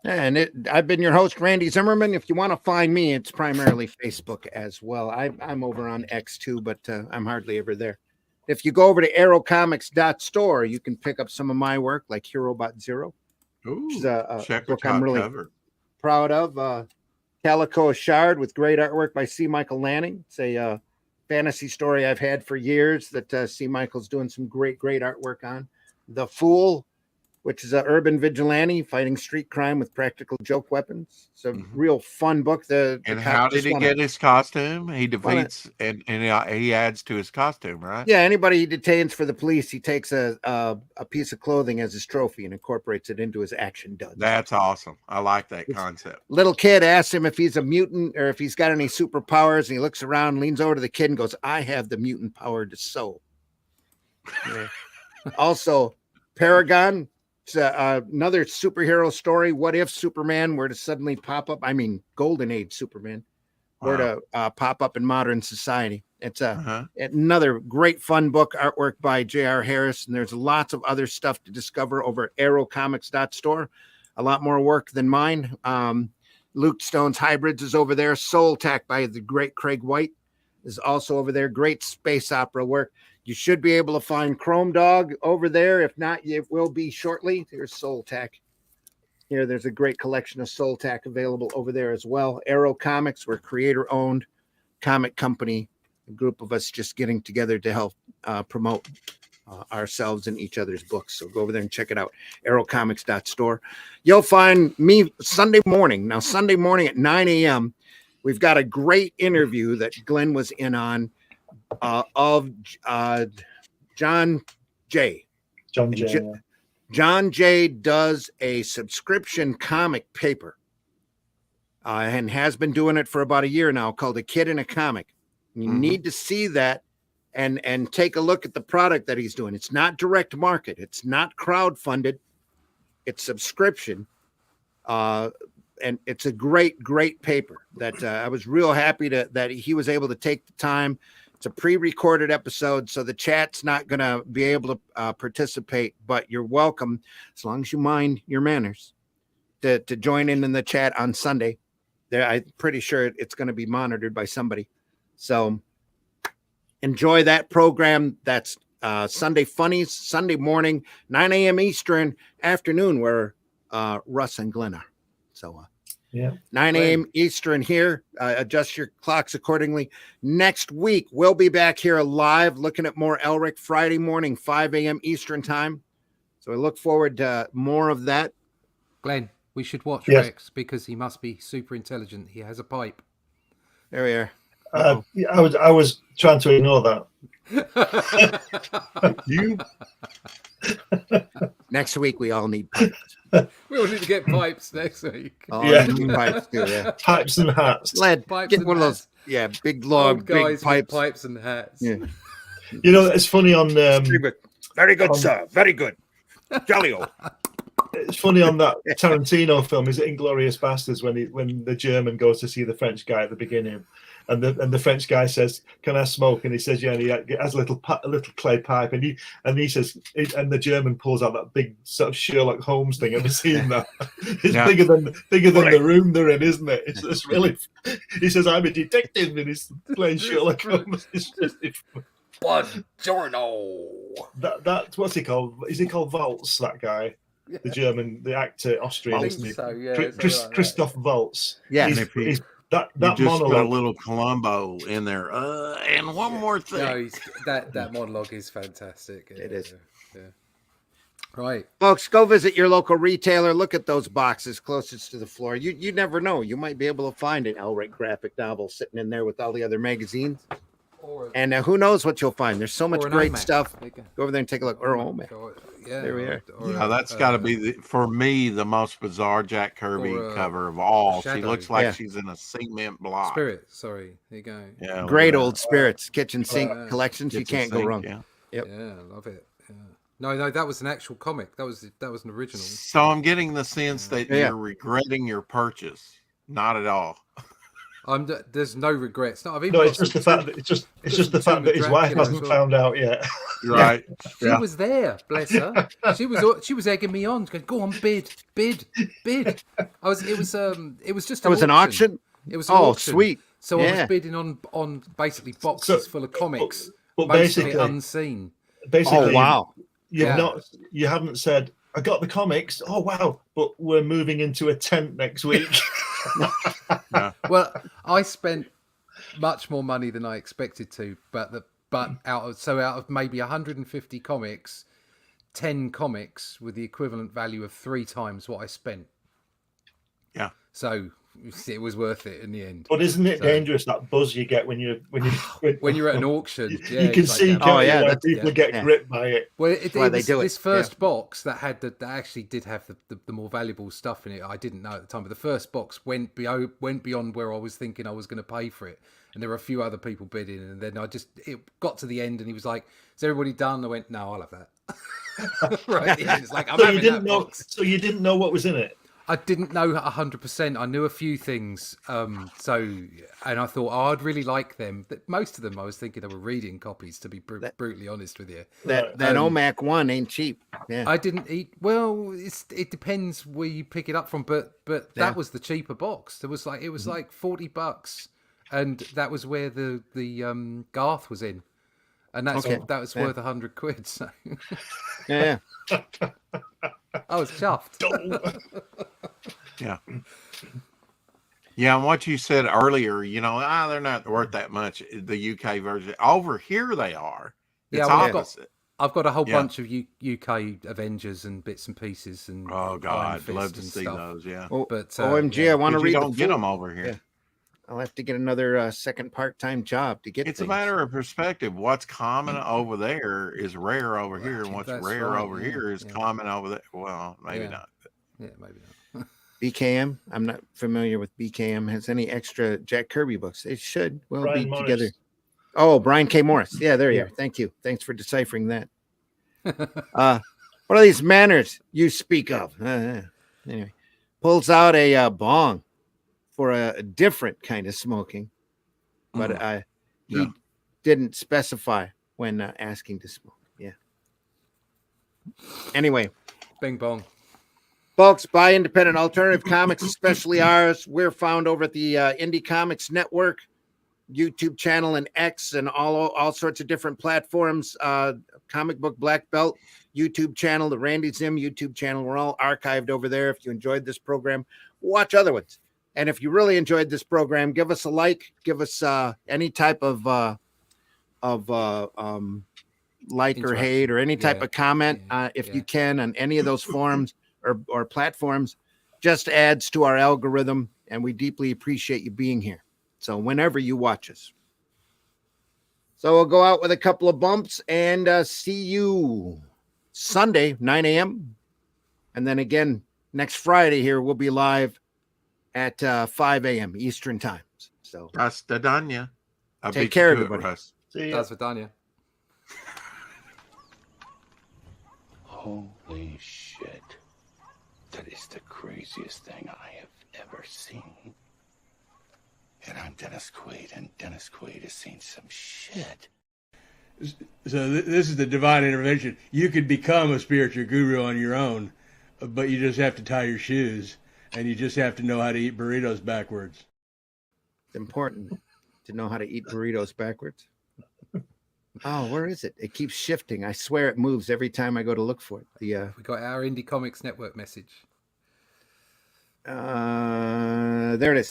Speaker 1: And I've been your host, Randy Zimmerman. If you want to find me, it's primarily Facebook as well. I'm over on X too, but I'm hardly ever there. If you go over to aerocomics.store, you can pick up some of my work, like Herobot Zero, which is a book I'm really proud of. Calico Shard with great artwork by C. Michael Lanning. It's a fantasy story I've had for years that C. Michael's doing some great artwork on. The Fool, which is an urban vigilante fighting street crime with practical joke weapons. It's a real fun book.
Speaker 3: How did he get his costume? He defeats and he adds to his costume, right?
Speaker 1: Yeah, anybody he detains for the police, he takes a piece of clothing as his trophy and incorporates it into his action duds.
Speaker 3: That's awesome. I like that concept.
Speaker 1: Little kid asks him if he's a mutant or if he's got any superpowers, and he looks around, leans over to the kid and goes, "I have the mutant power to sew." Yeah. Also, Paragon. It's another superhero story. What if Superman were to suddenly pop up? I mean, Golden Age Superman were to pop up in modern society. It's another great fun book, artwork by J.R. Harris. And there's lots of other stuff to discover over at aerocomics.store. A lot more work than mine. Luke Stone's Hybrids is over there. Soul Attack by the great Craig White is also over there. Great space opera work. You should be able to find Chrome Dog over there. If not, it will be shortly. There's Soul Tack. Here, there's a great collection of Soul Tack available over there as well. Aero Comics, we're creator-owned comic company. A group of us just getting together to help promote ourselves and each other's books. So go over there and check it out. aerocomics.store. You'll find me Sunday morning. Now, Sunday morning at 9 a.m., we've got a great interview that Glenn was in on. Of John Jay. John Jay does a subscription comic paper and has been doing it for about a year now, called A Kid in a Comic. You need to see that and take a look at the product that he's doing. It's not direct market. It's not crowdfunded. It's subscription. And it's a great paper that I was real happy that he was able to take the time. It's a pre-recorded episode, so the chat's not going to be able to participate, but you're welcome, as long as you mind your manners, to join in the chat on Sunday. I'm pretty sure it's going to be monitored by somebody. So enjoy that program. That's Sunday Funnies, Sunday morning, 9 a.m. Eastern, afternoon, where Russ and Glenn are. So 9 a.m. Eastern here. Adjust your clocks accordingly. Next week, we'll be back here live looking at more ELRIC Friday morning, 5 a.m. Eastern time. So I look forward to more of that.
Speaker 2: Glenn, we should watch Rex because he must be super intelligent. He has a pipe.
Speaker 1: There we are.
Speaker 5: I was trying to ignore that.
Speaker 3: You
Speaker 1: Next week, we all need pipes.
Speaker 2: We all need to get pipes next week.
Speaker 1: All need pipes too, yeah.
Speaker 5: Pipes and hats.
Speaker 1: Led,
Speaker 2: Pipes
Speaker 1: get
Speaker 2: and
Speaker 1: one
Speaker 2: hats.
Speaker 1: of those, big log,
Speaker 2: Old guys
Speaker 1: big pipes.
Speaker 2: with pipes and hats.
Speaker 1: Yeah.
Speaker 5: You know, it's funny on
Speaker 1: Very good, sir. Very good. Jolly-o.
Speaker 5: it's funny on that Tarantino film. Is it Inglourious Basterds when the German goes to see the French guy at the beginning, and the French guy says, "Can I smoke?" And he says, "Yeah." And he has a little clay pipe, and he says, and the German pulls out that big sort of Sherlock Holmes thing. Have you seen that? It's bigger than the room they're in, isn't it? It's really. He says, "I'm a detective," and he's playing Sherlock Holmes.
Speaker 2: Buongiorno.
Speaker 5: That's what's he called? Is he called Waltz? That guy, the German, the actor, Austrian, isn't he?
Speaker 2: So, yeah,
Speaker 5: Christoph Waltz.
Speaker 1: Yeah.
Speaker 5: He's that
Speaker 3: you just
Speaker 5: monologue.
Speaker 3: put a little Columbo in there. And one more thing.
Speaker 2: No, that monologue is fantastic.
Speaker 1: It is.
Speaker 2: Yeah. Right.
Speaker 1: Folks, go visit your local retailer. Look at those boxes closest to the floor. You never know. You might be able to find an ELRIC graphic novel sitting in there with all the other magazines. And who knows what you'll find. There's so much great stuff. Go over there and take a look. Or Omac.
Speaker 2: Yeah,
Speaker 1: there we are.
Speaker 3: Now that's got to be for me the most bizarre Jack Kirby cover of all.
Speaker 2: Shadow.
Speaker 3: She looks like she's in a cement block.
Speaker 2: Spirit, sorry. There you go.
Speaker 3: Yeah,
Speaker 1: great old Spirits kitchen sink collections. You can't go wrong.
Speaker 3: Yeah.
Speaker 1: Yep.
Speaker 2: Yeah, I love it. Yeah. No, that was an actual comic. That was an original.
Speaker 3: So I'm getting the sense that you're regretting your purchase. Not at all.
Speaker 2: There's no regrets. No,
Speaker 5: it's just the fact that it's just the fact that his wife hasn't found out yet.
Speaker 3: Right.
Speaker 2: She was there, bless her. She was egging me on. Going, go on, bid. It was just.
Speaker 1: It was an auction.
Speaker 2: It was an auction.
Speaker 1: Sweet.
Speaker 2: So I was bidding on basically boxes full of comics,
Speaker 5: but
Speaker 2: basically
Speaker 5: basically
Speaker 2: unseen.
Speaker 5: Basically,
Speaker 1: wow.
Speaker 5: You haven't said, I got the comics. Oh wow! But we're moving into a tent next week.
Speaker 2: Well, I spent much more money than I expected to, but out of maybe 150 comics, 10 comics with the equivalent value of 3 times what I spent.
Speaker 3: Yeah.
Speaker 2: So it was worth it in the end.
Speaker 5: But isn't it dangerous, that buzz you get when you're
Speaker 2: at an auction?
Speaker 5: You can see people get gripped by it.
Speaker 2: Well,
Speaker 5: this
Speaker 2: first box that actually did have the more valuable stuff in it. I didn't know at the time, but the first box went beyond where I was thinking I was going to pay for it, and there were a few other people bidding, and then it got to the end, and he was like, "Is everybody done?" I went, "No, I'll have that." Right at the end, it's like I'm having that box.
Speaker 5: So you didn't know what was in it.
Speaker 2: I didn't know 100%. I knew a few things. And I thought, I'd really like them. Most of them, I was thinking they were reading copies, to be brutally honest with you.
Speaker 1: That OMAC 1 ain't cheap. Yeah.
Speaker 2: I didn't eat. Well, it depends where you pick it up from, but that was the cheaper box. It was like $40, and that was where the Garth was in, and that was worth £100. So
Speaker 1: yeah.
Speaker 2: I was chuffed.
Speaker 3: Yeah. Yeah, and what you said earlier, they're not worth that much, the UK version. Over here they are. It's opposite.
Speaker 2: I've got a whole bunch of UK Avengers and bits and pieces. And
Speaker 3: oh, God, I'd love to see those, yeah.
Speaker 1: But OMG, I want to read
Speaker 3: you don't get them over here.
Speaker 1: Yeah. I'll have to get another second part-time job to get
Speaker 3: It's
Speaker 1: things.
Speaker 3: a matter of perspective. What's common over there is rare over here, and what's rare over here is common over there. Well, maybe not.
Speaker 2: Yeah, maybe not.
Speaker 1: BKM, I'm not familiar with BKM. Has any extra Jack Kirby books? It should. We'll be together. Oh, Brian K. Morris. Yeah, there you are. Thank you. Thanks for deciphering that. What are these manners you speak of? Anyway. pulls out a bong for a different kind of smoking, but he didn't specify when asking to smoke. Yeah. Anyway,
Speaker 2: Bing bong.
Speaker 1: folks, buy independent alternative comics, especially ours. We're found over at the Indie Comics Network YouTube channel and X and all sorts of different platforms. Comic Book Black Belt YouTube channel, the Randy Zim YouTube channel. We're all archived over there. If you enjoyed this program, watch other ones. And if you really enjoyed this program, give us a like, give us any type of like or hate or any type of comment if you can on any of those forums or platforms. Just adds to our algorithm, and we deeply appreciate you being here. So whenever you watch us. So we'll go out with a couple of bumps and see you Sunday, 9 a.m. And then again, next Friday here, we'll be live at 5 a.m. Eastern times. So
Speaker 3: Hasta Danya.
Speaker 1: Take care, everybody.
Speaker 5: See ya.
Speaker 2: That's Vidania.
Speaker 8: Holy shit. That is the craziest thing I have ever seen. And I'm Dennis Quaid, and Dennis Quaid has seen some shit.
Speaker 9: So this is the divine intervention. You could become a spiritual guru on your own, but you just have to tie your shoes, and you just have to know how to eat burritos backwards.
Speaker 1: It's important to know how to eat burritos backwards. Oh, where is it? It keeps shifting. I swear it moves every time I go to look for it.
Speaker 2: We got our Indie Comics Network message.
Speaker 1: There it is.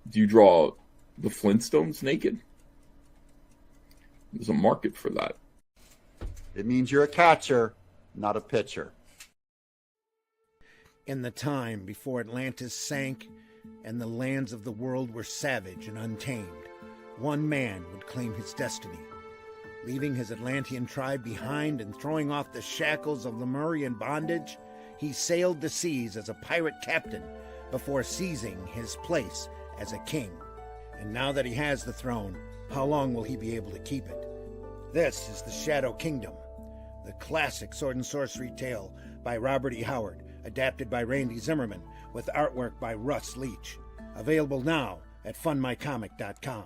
Speaker 10: Do you draw the Flintstones naked? There's a market for that.
Speaker 6: It means you're a catcher, not a pitcher.
Speaker 1: In the time before Atlantis sank and the lands of the world were savage and untamed, one man would claim his destiny. Leaving his Atlantean tribe behind and throwing off the shackles of Lemurian bondage, he sailed the seas as a pirate captain before seizing his place as a king. And now that he has the throne, how long will he be able to keep it? This is the Shadow Kingdom, the classic sword and sorcery tale by Robert E. Howard, adapted by Randy Zimmerman, with artwork by Russ Leach. Available now at fundmycomic.com.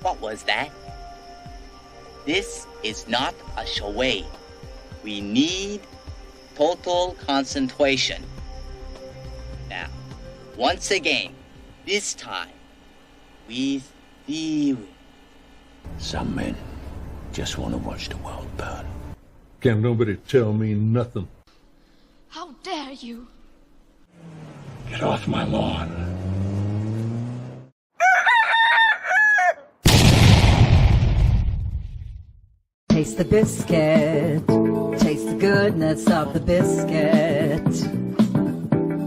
Speaker 4: What was that? This is not a charade. We need total concentration. Now, once again, this time, with theory.
Speaker 8: Some men just want to watch the world burn.
Speaker 11: Can't nobody tell me nothing.
Speaker 12: How dare you?
Speaker 8: Get off my lawn.
Speaker 13: Taste the biscuit. Taste the goodness of the biscuit.